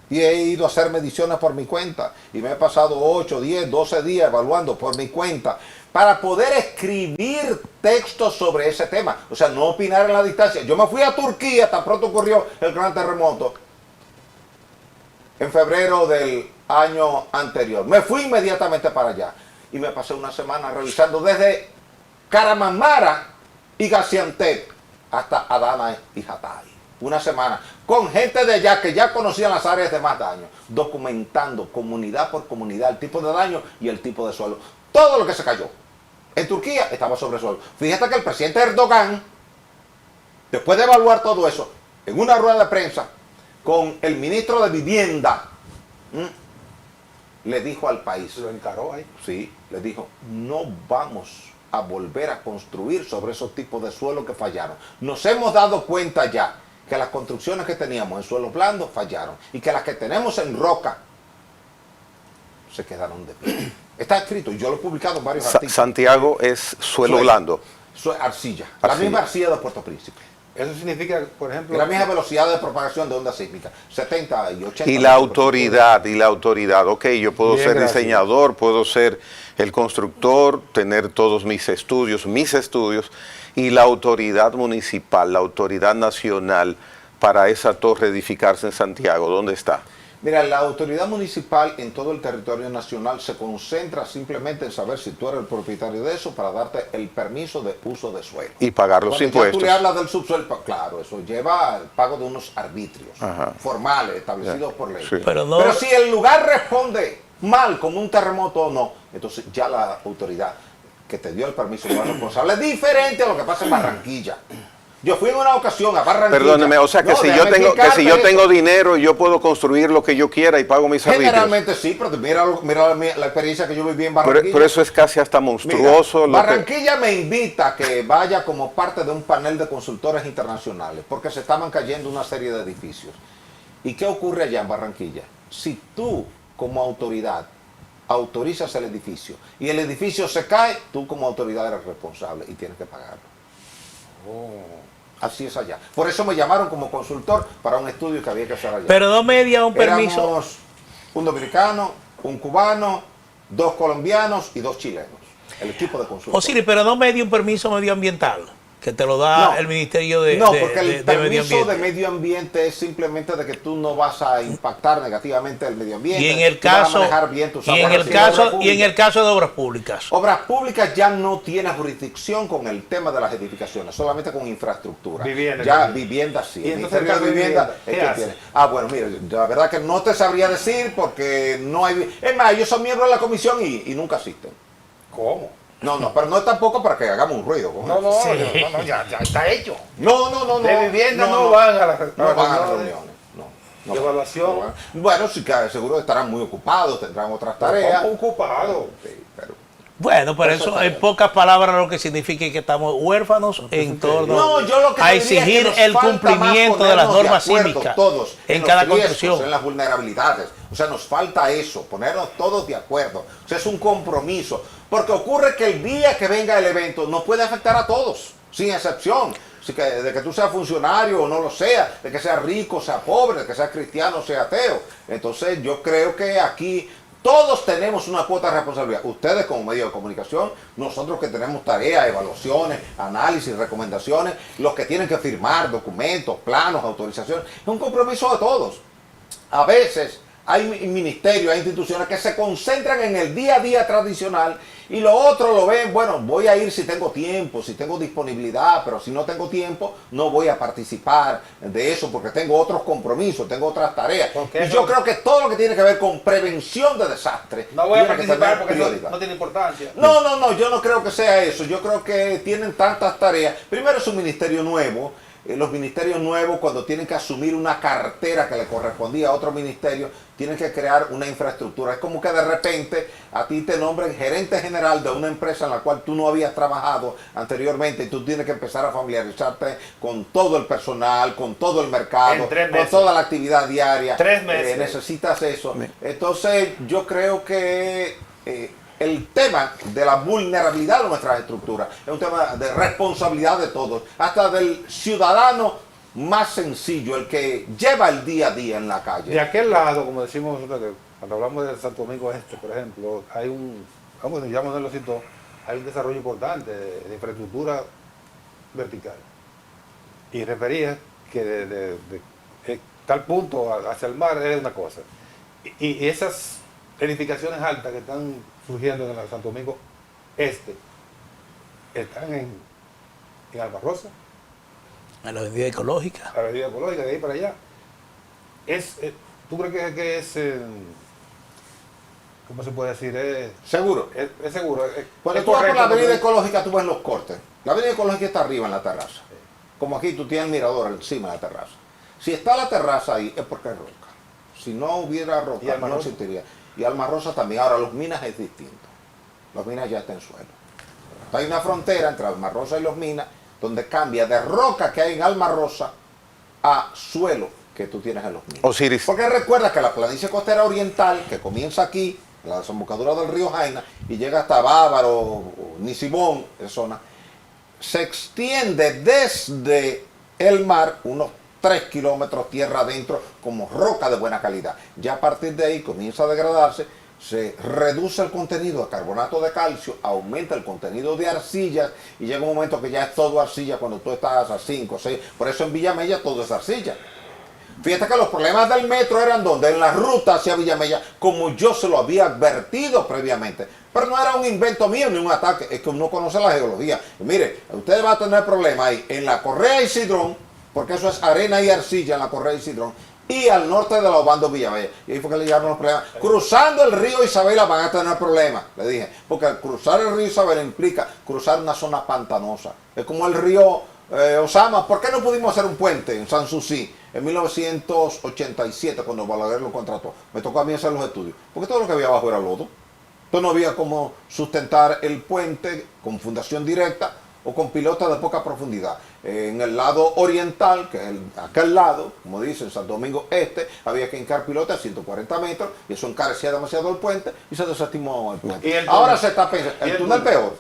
y he ido a hacer mediciones por mi cuenta y me he pasado 8, 10, 12 días evaluando por mi cuenta para poder escribir textos sobre ese tema. O sea, no opinar en la distancia. Yo me fui a Turquía tan pronto ocurrió el gran terremoto en febrero del año anterior. Me fui inmediatamente para allá y me pasé una semana revisando desde Karamamara y Gaziantep hasta Adana y Hatay. Una semana con gente de allá que ya conocían las áreas de más daño, documentando comunidad por comunidad el tipo de daño y el tipo de suelo. Todo lo que se cayó en Turquía estaba sobre el suelo. Fíjate que el presidente Erdogan, después de evaluar todo eso, en una rueda de prensa con el ministro de Vivienda, le dijo al país, Lo encaró ahí. sí, le dijo, no vamos a volver a construir sobre esos tipos de suelo que fallaron. Nos hemos dado cuenta ya que las construcciones que teníamos en suelo blando fallaron y que las que tenemos en roca se quedaron de pie. Está escrito, yo lo he publicado en varios artículos. Santiago es suelo blando. Arcilla, la misma arcilla de Puerto Príncipe. Eso significa, por ejemplo... Y la misma velocidad de propagación de onda sísmica, 70 y 80. Y la autoridad, ok, yo puedo ser diseñador, puedo ser el constructor, tener todos mis estudios, y la autoridad municipal, la autoridad nacional para esa torre edificarse en Santiago, ¿dónde está? Mira, la autoridad municipal en todo el territorio nacional se concentra simplemente en saber si tú eres el propietario de eso para darte el permiso de uso de suelo. Y pagar los impuestos. Cuando tú le hablas del subsuelo, claro, eso lleva al pago de unos arbitrios formales establecidos por ley. Sí. Pero si el lugar responde mal, como un terremoto o no, entonces ya la autoridad que te dio el permiso no es responsable. Es diferente a lo que pasa en Barranquilla. Yo fui en una ocasión a Barranquilla. Perdóneme, o sea que si yo tengo dinero, yo puedo construir lo que yo quiera y pago mis arbitrios. Generalmente sí, pero mira la experiencia que yo viví en Barranquilla. Pero eso es casi hasta monstruoso. Mira, Barranquilla me invita a que vaya como parte de un panel de consultores internacionales, porque se estaban cayendo una serie de edificios. ¿Y qué ocurre allá en Barranquilla? Si tú, como autoridad, autorizas el edificio y el edificio se cae, tú como autoridad eres responsable y tienes que pagarlo. Así es allá. Por eso me llamaron como consultor para un estudio que había que hacer allá. Pero no media un permiso. Éramos un dominicano, un cubano, 2 colombianos y 2 chilenos. El equipo de consultor. Osiris, pero no media un permiso medioambiental, que te lo da el Ministerio de Medio Ambiente. No, porque el permiso de medio ambiente es simplemente de que tú no vas a impactar negativamente el medio ambiente. Y en el caso, y en el caso de obras públicas. Obras públicas ya no tiene jurisdicción con el tema de las edificaciones, solamente con infraestructura. Vivienda sí. ¿Y el entonces Ministerio de Vivienda ¿qué hace? tiene. Bueno, mire, la verdad que no te sabría decir porque no hay... Es más, ellos son miembros de la comisión y nunca asisten. ¿Cómo? No, pero no es tampoco para que hagamos un ruido. Ya está hecho. No. De vivienda no van a las reuniones. ¿De evaluación? Bueno, sí que seguro estarán muy ocupados, tendrán otras tareas. ¿Cómo ocupados? Sí, pero... Bueno, pero eso en pocas palabras lo que significa es que estamos huérfanos en torno a exigir el cumplimiento de las normas sísmicas todos en cada construcción. En las vulnerabilidades. O sea, nos falta eso, ponernos todos de acuerdo. O sea, es un compromiso. Porque ocurre que el día que venga el evento nos puede afectar a todos, sin excepción. De que tú seas funcionario o no lo seas, de que seas rico, sea pobre, de que seas cristiano o sea ateo. Entonces yo creo que aquí todos tenemos una cuota de responsabilidad. Ustedes como medio de comunicación, nosotros que tenemos tareas, evaluaciones, análisis, recomendaciones, los que tienen que firmar documentos, planos, autorizaciones. Es un compromiso de todos. A veces hay ministerios, hay instituciones que se concentran en el día a día tradicional y lo otro lo ven, bueno, voy a ir si tengo tiempo, si tengo disponibilidad, pero si no tengo tiempo, no voy a participar de eso porque tengo otros compromisos, tengo otras tareas. Y yo creo que todo lo que tiene que ver con prevención de desastres no voy a participar porque no tiene importancia. No, yo no creo que sea eso. Yo creo que tienen tantas tareas. Primero es un ministerio nuevo. Los ministerios nuevos, cuando tienen que asumir una cartera que le correspondía a otro ministerio, tienen que crear una infraestructura. Es como que de repente a ti te nombren gerente general de una empresa en la cual tú no habías trabajado anteriormente y tú tienes que empezar a familiarizarte con todo el personal, con todo el mercado, con toda la actividad diaria. 3 meses. Necesitas eso. Entonces yo creo que el tema de la vulnerabilidad de nuestras estructuras es un tema de responsabilidad de todos, hasta del ciudadano más sencillo, el que lleva el día a día en la calle. De aquel lado, como decimos nosotros, cuando hablamos de Santo Domingo Este, por ejemplo, hay un, vamos, ya lo citó, hay un desarrollo importante de infraestructura vertical. Y refería que de tal punto hacia el mar es una cosa. Y esas edificaciones altas que están surgiendo en el Santo Domingo Este están en Alma Rosa. En la avenida ecológica. La avenida ecológica, de ahí para allá. ¿Tú crees que es, cómo se puede decir? ¿Seguro? Es seguro. Cuando tú vas por la avenida ecológica, tú ves los cortes. La avenida ecológica está arriba en la terraza. Como aquí tú tienes el mirador encima de la terraza. Si está la terraza ahí, es porque hay roca. Si no hubiera roca, no existiría. Y Alma Rosa también. Ahora, Los Minas es distinto. Los Minas ya está en suelo. Hay una frontera entre Alma Rosa y Los Minas, donde cambia de roca que hay en Alma Rosa a suelo que tú tienes en Los Minas. Osiris. Porque recuerda que la planicie costera oriental, que comienza aquí, la desembocadura del río Jaina, y llega hasta Bávaro, Nisimón, esa zona, se extiende desde el mar unos 3 kilómetros tierra adentro como roca de buena calidad. Ya a partir de ahí comienza a degradarse, se reduce el contenido de carbonato de calcio, aumenta el contenido de arcillas y llega un momento que ya es todo arcilla cuando tú estás a 5 o 6. Por eso en Villamella todo es arcilla. Fíjate que los problemas del metro eran donde en la ruta hacia Villamella, como yo se lo había advertido previamente. Pero no era un invento mío ni un ataque, es que uno conoce la geología. Y mire, usted va a tener problemas ahí en la Correa y Cidrón, porque eso es arena y arcilla en la Correa y Cidrón, y al norte de la Obando Villamella. Y ahí fue que le llegaron los problemas. Cruzando el río Isabela van a tener problemas, le dije, porque cruzar el río Isabela implica cruzar una zona pantanosa. Es como el río Osama. ¿Por qué no pudimos hacer un puente en Sanssouci en 1987 cuando Balaguer lo contrató? Me tocó a mí hacer los estudios, porque todo lo que había abajo era lodo. Entonces no había cómo sustentar el puente con fundación directa o con pilotas de poca profundidad. En el lado oriental, que es aquel lado, como dicen, Santo Domingo Este, había que hincar pilotas a 140 metros, y eso encarecía demasiado el puente y se desestimó el puente. Ahora se está pensando, el túnel peor.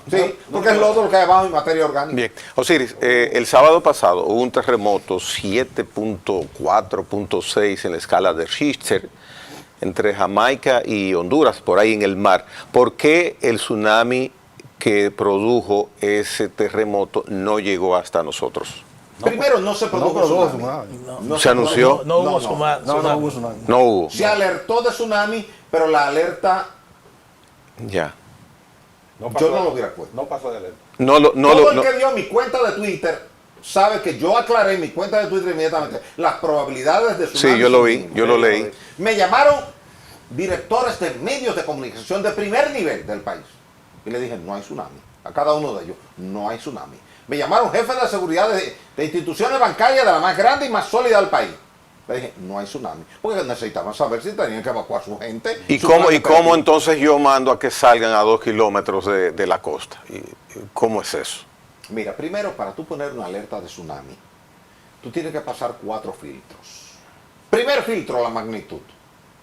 Sí, porque es lodo lo que hay abajo y materia orgánica. Bien, Osiris, el sábado pasado hubo un terremoto 7.4.6 en la escala de Richter entre Jamaica y Honduras, por ahí en el mar. ¿Por qué el tsunami que produjo ese terremoto no llegó hasta nosotros? Primero, no se produjo tsunami. ¿Se anunció? No hubo tsunami. No hubo. Se alertó de tsunami, pero la alerta... Ya. Yo no lo hubiera puesto. No pasó de alerta. Todo el que vio mi cuenta de Twitter sabe que yo aclaré en mi cuenta de Twitter inmediatamente las probabilidades de tsunami. Sí, yo lo vi, yo lo leí. Me llamaron directores de medios de comunicación de primer nivel del país. Y le dije, no hay tsunami. A cada uno de ellos, no hay tsunami. Me llamaron jefes de seguridad de instituciones bancarias de la más grande y más sólida del país. Le dije, no hay tsunami. Porque necesitaban saber si tenían que evacuar a su gente. ¿Y cómo entonces yo mando a que salgan a 2 kilómetros de la costa? ¿Cómo es eso? Mira, primero, para tú poner una alerta de tsunami, tú tienes que pasar 4 filtros. Primer filtro, la magnitud.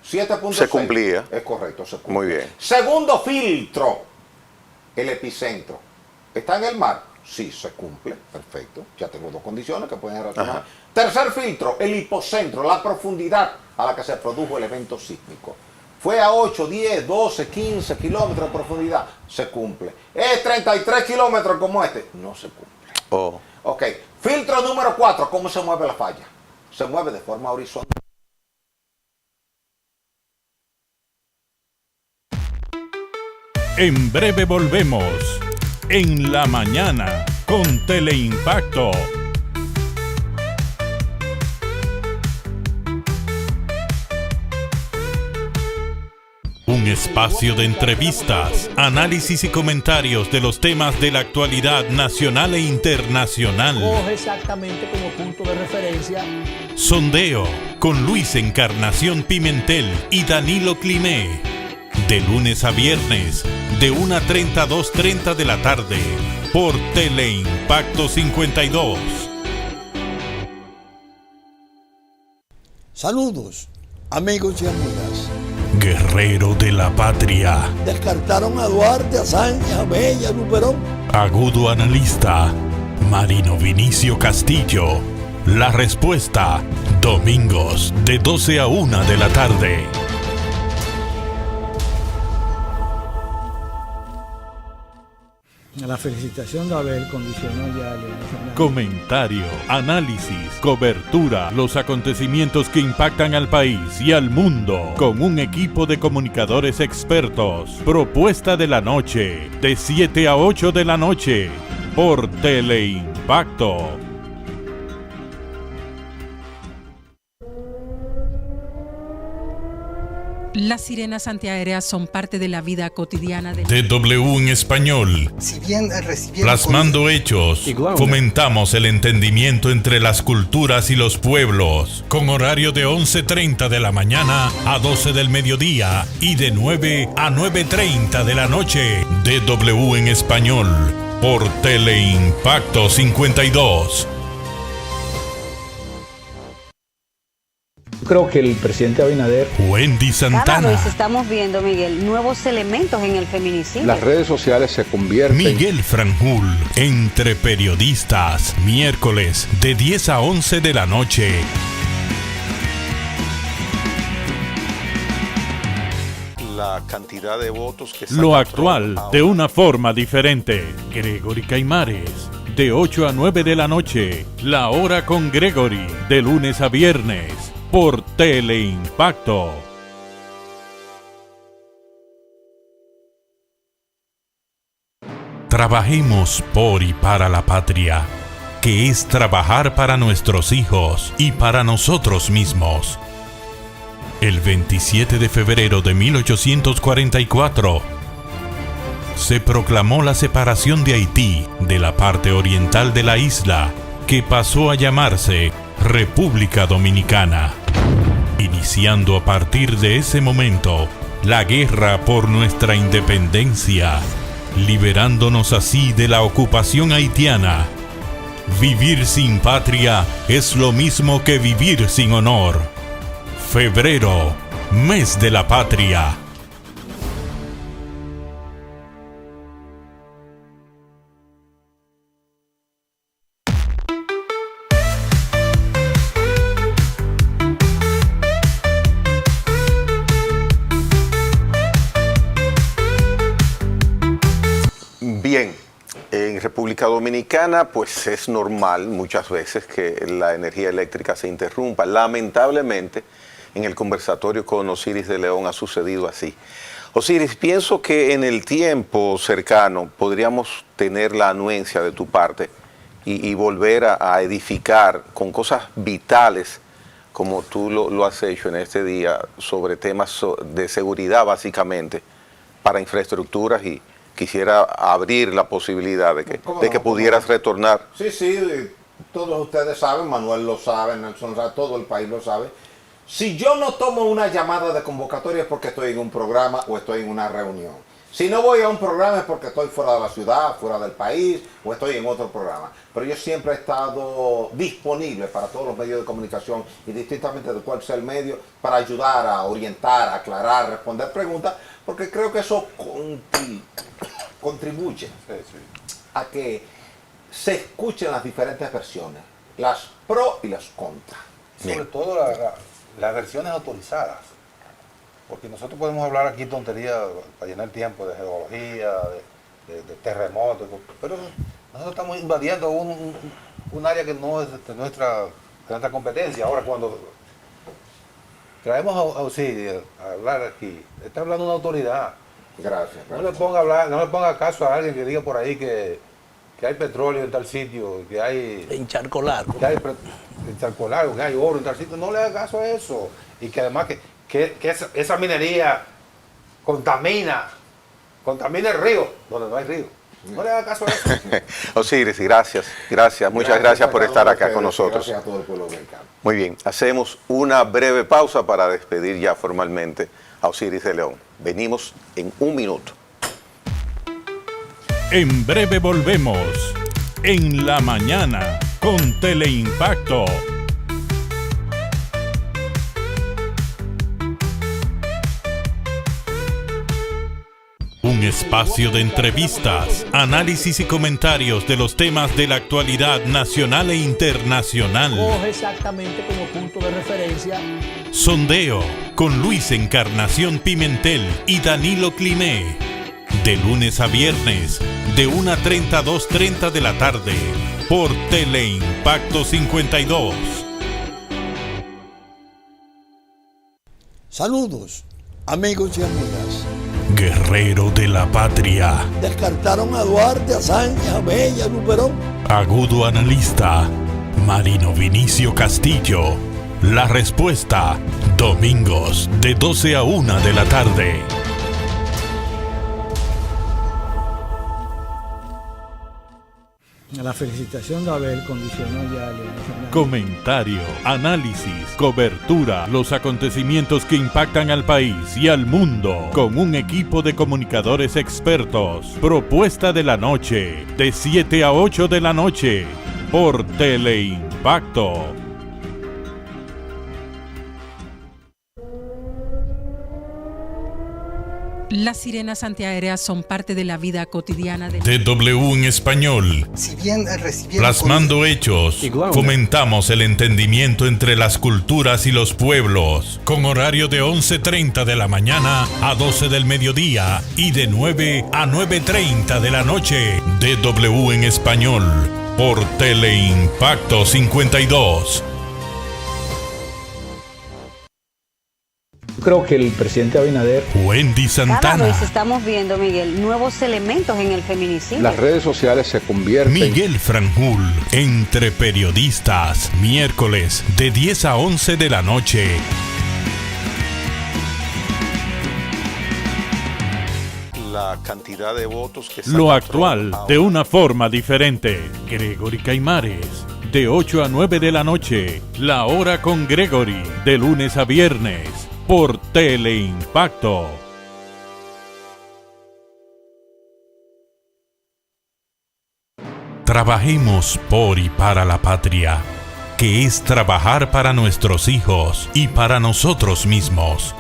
7.6. Se cumplía. Es correcto, se cumple. Muy bien. Segundo filtro, el epicentro. ¿Está en el mar? Sí, se cumple. Perfecto. Ya tengo 2 condiciones que pueden relacionar. Tercer filtro, el hipocentro, la profundidad a la que se produjo el evento sísmico. Fue a 8, 10, 12, 15 kilómetros de profundidad. Se cumple. Es 33 kilómetros como este. No se cumple. Oh. Ok. Filtro número 4, ¿cómo se mueve la falla? Se mueve de forma horizontal. En breve volvemos. En la mañana con Teleimpacto. Un espacio de entrevistas, análisis y comentarios de los temas de la actualidad nacional e internacional. Coge exactamente como punto de referencia. Sondeo con Luis Encarnación Pimentel y Danilo Cliné. De lunes a viernes, de 1:30 a 2:30 de la tarde, por Teleimpacto 52. Saludos, amigos y amigas. guerrero de la patria. Descartaron a Duarte, a Sánchez, a Bella, a Luperón. Agudo analista, Marino Vinicio Castillo. La respuesta, domingos de 12 a 1 de la tarde. La felicitación de Abel condicionó ya a Leonel Fernández. Comentario, análisis, cobertura, los acontecimientos que impactan al país y al mundo, con un equipo de comunicadores expertos. Propuesta de la noche, de 7 a 8 de la noche, por Teleimpacto. Las sirenas antiaéreas son parte de la vida cotidiana de DW en español. Si bien Plasmando hechos, fomentamos el entendimiento entre las culturas y los pueblos, con horario de 11:30 de la mañana a 12 del mediodía y de 9 a 9:30 de la noche. DW en español, por Teleimpacto 52. Creo que el presidente Abinader... Wendy Cada Santana. vez estamos viendo, Miguel, nuevos elementos en el feminicidio. Las redes sociales se convierten... Miguel Franjul, entre periodistas, miércoles de 10 a 11 de la noche. La cantidad de votos que Lo saca actual Trump ahora. de una forma diferente. Gregory Caimares, de 8 a 9 de la noche. La hora con Gregory, de lunes a viernes, por Teleimpacto. Trabajemos por y para la patria, que es trabajar para nuestros hijos y para nosotros mismos. El 27 de febrero de 1844 se proclamó la separación de Haití de la parte oriental de la isla, que pasó a llamarse República Dominicana, iniciando a partir de ese momento la guerra por nuestra independencia, liberándonos así de la ocupación haitiana. Vivir sin patria es lo mismo que vivir sin honor. Febrero, mes de la patria. Bien, en República Dominicana pues es normal muchas veces que la energía eléctrica se interrumpa. Lamentablemente en el conversatorio con Osiris de León ha sucedido así. Osiris, pienso que en el tiempo cercano podríamos tener la anuencia de tu parte y volver a edificar con cosas vitales como tú lo has hecho en este día sobre temas de seguridad básicamente para infraestructuras, y quisiera abrir la posibilidad de que pudieras retornar. Sí, todos ustedes saben, Manuel lo sabe, Nelson lo sabe, todo el país lo sabe. Si yo no tomo una llamada de convocatoria es porque estoy en un programa o estoy en una reunión. Si no voy a un programa es porque estoy fuera de la ciudad, fuera del país o estoy en otro programa. Pero yo siempre he estado disponible para todos los medios de comunicación, y distintamente de cuál sea el medio, para ayudar, a orientar, a aclarar, responder preguntas, porque creo que eso contribuye a que se escuchen las diferentes versiones, las pro y las contra. Sobre todo las versiones autorizadas, porque nosotros podemos hablar aquí tonterías para llenar tiempo de geología, de terremotos, pero nosotros estamos invadiendo un área que no es de nuestra competencia. Ahora, cuando traemos a Osiris a hablar aquí, está hablando una autoridad. Gracias. No le ponga caso a alguien que diga por ahí que hay petróleo en tal sitio, que hay... En Charco Largo. Que hay en Charco Largo, que hay oro en tal sitio. No le haga caso a eso. Y que además que esa minería contamina el río, donde no hay río. No le haga caso a eso. Osiris, gracias, muchas gracias por estar acá con nosotros. Gracias a todo el pueblo dominicano. Muy bien, hacemos una breve pausa para despedir ya formalmente a Osiris de León. Venimos en un minuto. En breve volvemos. En la mañana con Teleimpacto. espacio de entrevistas, análisis y comentarios de los temas de la actualidad nacional e internacional. Coge exactamente como punto de referencia. Sondeo con Luis Encarnación Pimentel y Danilo Climé. De lunes a viernes, de 1:30 a 2:30 de la tarde, por Teleimpacto 52. Saludos, amigos y amigas. Guerrero de la patria. Descartaron a Duarte, a Sánchez, a Bella, a Luperón. Agudo analista, Marino Vinicio Castillo. La respuesta, domingos de 12 a 1 de la tarde. La felicitación de Abel condicionó ya a Leonel Fernández. Comentario, análisis, cobertura, los acontecimientos que impactan al país y al mundo, con un equipo de comunicadores expertos. Propuesta de la noche, de 7 a 8 de la noche, por Teleimpacto. Las sirenas antiaéreas son parte de la vida cotidiana de DW en español. Si bien recibieron Plasmando hechos, fomentamos el entendimiento entre las culturas y los pueblos, con horario de 11:30 de la mañana a 12 del mediodía y de 9 a 9:30 de la noche. DW en español, por Teleimpacto 52. Creo que el presidente Abinader... Wendy Cada Santana. vez estamos viendo, Miguel, nuevos elementos en el feminicidio. Las redes sociales se convierten... Miguel Franjul, entre periodistas, miércoles de 10 a 11 de la noche. La cantidad de votos que Lo saca actual Trump de una forma diferente. Gregory Caimares, de 8 a 9 de la noche. La hora con Gregory, de lunes a viernes, por Teleimpacto. Trabajemos por y para la patria, que es trabajar para nuestros hijos y para nosotros mismos.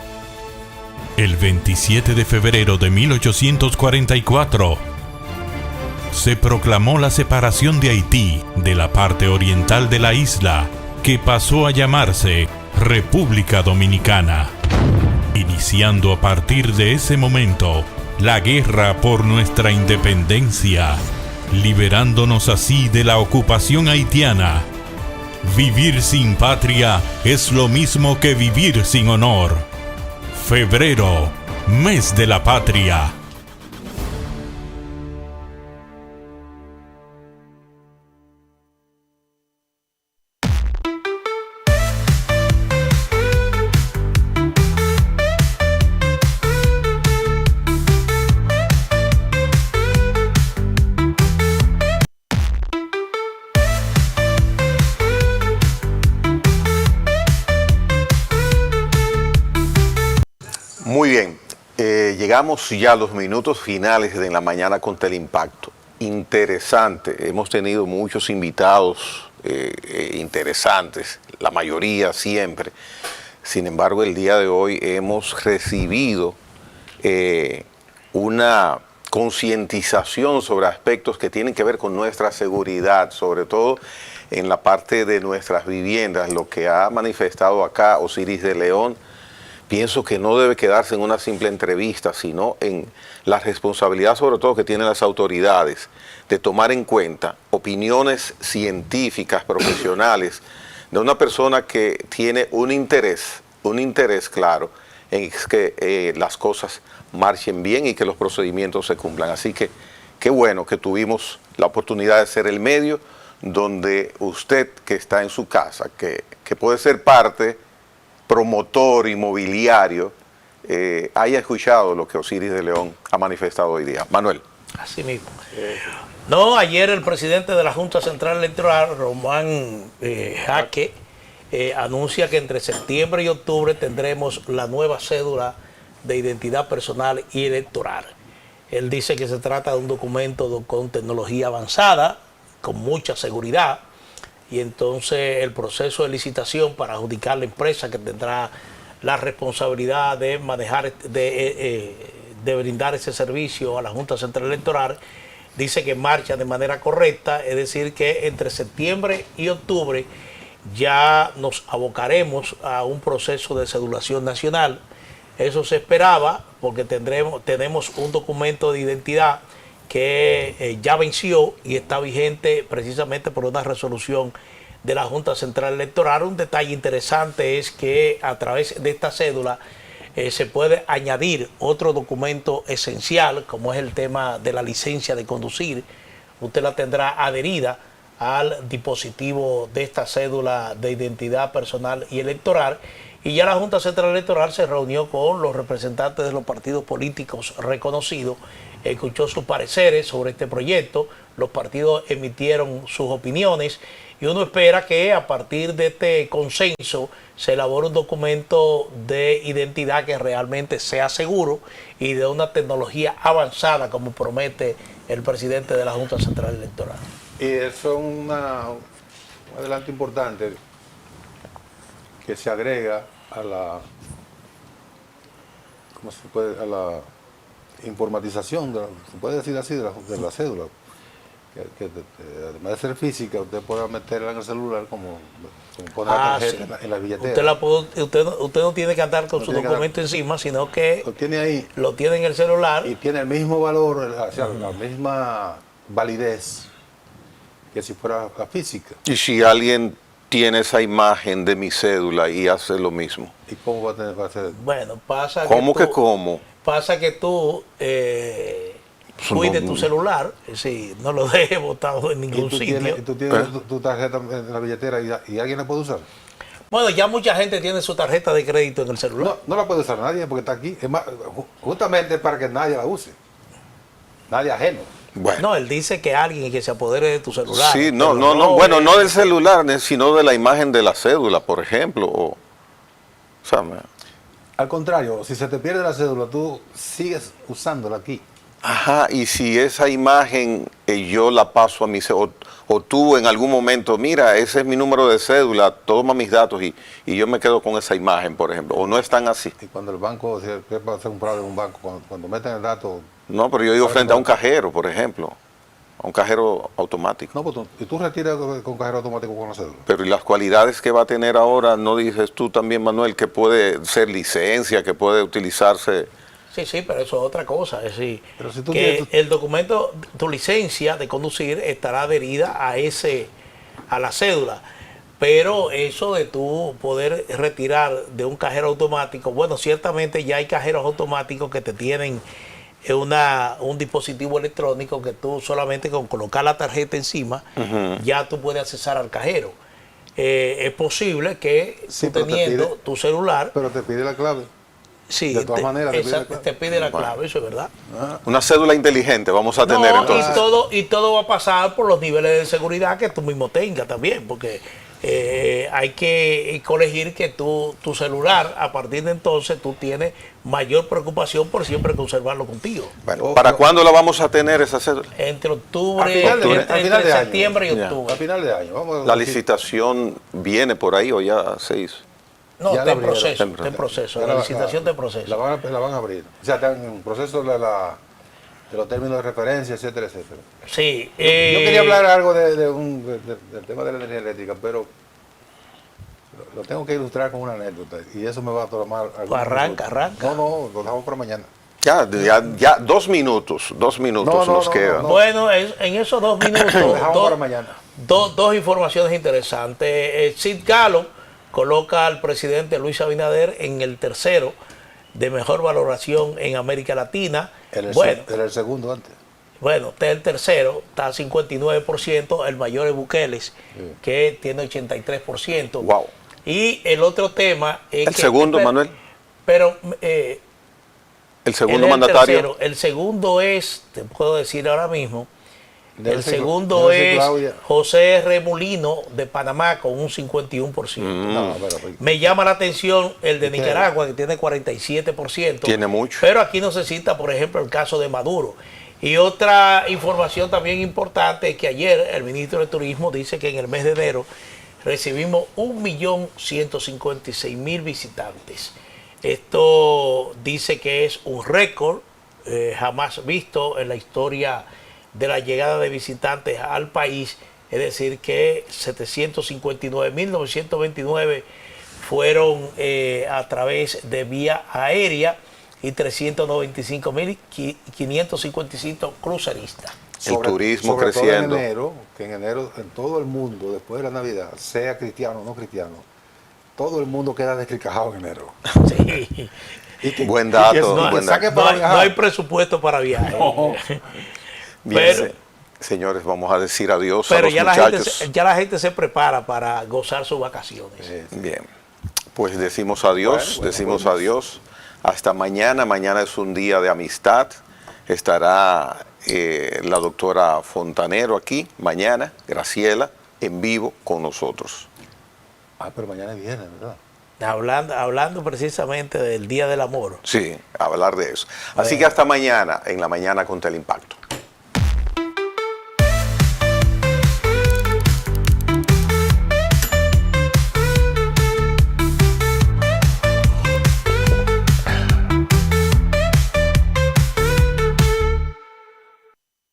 El 27 de febrero de 1844, se proclamó la separación de Haití de la parte oriental de la isla, que pasó a llamarse República Dominicana, iniciando a partir de ese momento la guerra por nuestra independencia, liberándonos así de la ocupación haitiana. Vivir sin patria es lo mismo que vivir sin honor. Febrero, mes de la patria. Muy bien, llegamos ya a los minutos finales de la mañana con Teleimpacto. Interesante, hemos tenido muchos invitados interesantes, la mayoría siempre. Sin embargo, el día de hoy hemos recibido una concientización sobre aspectos que tienen que ver con nuestra seguridad, sobre todo en la parte de nuestras viviendas, lo que ha manifestado acá Osiris de León. Pienso que no debe quedarse en una simple entrevista, sino en la responsabilidad sobre todo que tienen las autoridades de tomar en cuenta opiniones científicas, profesionales, de una persona que tiene un interés claro en que las cosas marchen bien y que los procedimientos se cumplan. Así que qué bueno que tuvimos la oportunidad de ser el medio donde usted que está en su casa, que puede ser parte, promotor inmobiliario, haya escuchado lo que Osiris de León ha manifestado hoy día. Manuel. Así mismo. No, ayer el presidente de la Junta Central Electoral, Román Jaque, anuncia que entre septiembre y octubre tendremos la nueva cédula de identidad personal y electoral. Él dice que se trata de un documento con tecnología avanzada, con mucha seguridad, y entonces el proceso de licitación para adjudicar la empresa que tendrá la responsabilidad de manejar, de de brindar ese servicio a la Junta Central Electoral. Dice que marcha de manera correcta, es decir, que entre septiembre y octubre ya nos abocaremos a un proceso de cedulación nacional. Eso se esperaba porque tenemos un documento de identidad que ya venció y está vigente precisamente por una resolución de la Junta Central Electoral. Un detalle interesante es que a través de esta cédula se puede añadir otro documento esencial, como es el tema de la licencia de conducir. Usted la tendrá adherida al dispositivo de esta cédula de identidad personal y electoral. Y ya la Junta Central Electoral se reunió con los representantes de los partidos políticos reconocidos, escuchó sus pareceres sobre este proyecto, los partidos emitieron sus opiniones y uno espera que a partir de este consenso se elabore un documento de identidad que realmente sea seguro y de una tecnología avanzada como promete el presidente de la Junta Central Electoral. Y eso es un adelanto importante que se agrega a la, ¿cómo se puede? A la informatización, se puede decir así, de la cédula. Que además de ser física, usted puede meterla en el celular como poner la tarjeta en la billetera. Usted no tiene que andar con su documento encima, sino que lo tiene ahí. Lo tiene en el celular. Y tiene el mismo valor, o sea, la misma validez que si fuera la física. Y si alguien tiene esa imagen de mi cédula y hace lo mismo. ¿Y cómo va a tener que hacer? Bueno, pasa ¿Cómo que cómo? Pasa que tú cuide tu celular, sí, no lo dejes botado en ningún sitio. ¿Tú tienes tu tarjeta en la billetera y alguien la puede usar? Bueno, ya mucha gente tiene su tarjeta de crédito en el celular. No la puede usar nadie porque está aquí. Es más, justamente para que nadie la use. Nadie ajeno. Bueno. No, él dice que alguien que se apodere de tu celular. Sí, bueno, no del celular, sino de la imagen de la cédula, por ejemplo. Al contrario, si se te pierde la cédula, tú sigues usándola aquí. Ajá, y si esa imagen yo la paso a mi cédula, o tú en algún momento, mira, ese es mi número de cédula, toma mis datos y yo me quedo con esa imagen, por ejemplo, o no es tan así. Y cuando el banco, si va a hacer un fraude en un banco, cuando meten el dato... No, pero yo digo frente a un cajero, por ejemplo, a un cajero automático. No, pues y tú retiras con cajero automático con la cédula. Pero y las cualidades que va a tener ahora, ¿no dices tú también, Manuel, que puede ser licencia, que puede utilizarse? Sí, pero eso es otra cosa. Es decir, pero si tú que el documento, tu licencia de conducir estará adherida a la cédula. Pero eso de tú poder retirar de un cajero automático, bueno, ciertamente ya hay cajeros automáticos que te tienen un dispositivo electrónico que tú solamente con colocar la tarjeta encima, ya tú puedes accesar al cajero. Es posible que tú teniendo tu celular... Pero te pide la clave. Sí, de todas maneras te pide la clave, eso es verdad. Una cédula inteligente vamos a tener entonces. Y todo va a pasar por los niveles de seguridad que tú mismo tengas también, porque hay que colegir que tu celular, a partir de entonces, tú tienes mayor preocupación por siempre conservarlo contigo. Bueno, ¿para cuándo la vamos a tener esa cédula? Entre octubre, entre septiembre y octubre. A final de año. ¿La licitación viene por ahí o ya se hizo? No, está en proceso, la licitación está en proceso. La van a abrir. O sea, está en proceso de los términos de referencia, etcétera, etcétera. Sí. Yo quería hablar algo del tema de la energía eléctrica, pero lo tengo que ilustrar con una anécdota y eso me va a tomar... Pues arranca. No, lo dejamos para mañana. Ya 2 minutos nos quedan. Bueno, en esos 2 minutos, lo dejamos para mañana. Dos informaciones interesantes. Sid Gallup coloca al presidente Luis Abinader en el tercero de mejor valoración en América Latina. Era el segundo antes. Bueno, este es el tercero, está a 59%, el mayor es Bukele, que tiene 83%. Wow. Y el otro tema es ¿El segundo, Manuel? Pero... ¿El segundo mandatario? El segundo es, te puedo decir ahora mismo, el segundo es José Remolino de Panamá con un 51%. Me llama la atención el de Nicaragua, que tiene 47%. Tiene mucho. Pero aquí no se cita, por ejemplo, el caso de Maduro. Y otra información también importante es que ayer el ministro de Turismo dice que en el mes de enero recibimos 1.156.000 visitantes. Esto dice que es un récord jamás visto en la historia de la llegada de visitantes al país. Es decir, que 759.929 fueron a través de vía aérea y 395.555 cruceristas. El turismo sobre creciendo. Todo en enero en todo el mundo, después de la Navidad, sea cristiano o no cristiano, todo el mundo queda descricajado en enero. Sí. Buen dato. No hay presupuesto para viajes. No. Bien, señores, vamos a decir adiós a Pero los ya muchachos. la gente se prepara para gozar sus vacaciones. Bien, pues decimos adiós, decimos adiós. Hasta mañana. Mañana es un día de amistad. Estará la doctora Fontanero aquí mañana, Graciela, en vivo con nosotros. Pero mañana viene, ¿verdad? Hablando precisamente del Día del Amor. Sí, hablar de eso. Así que hasta mañana, en la mañana con Teleimpacto.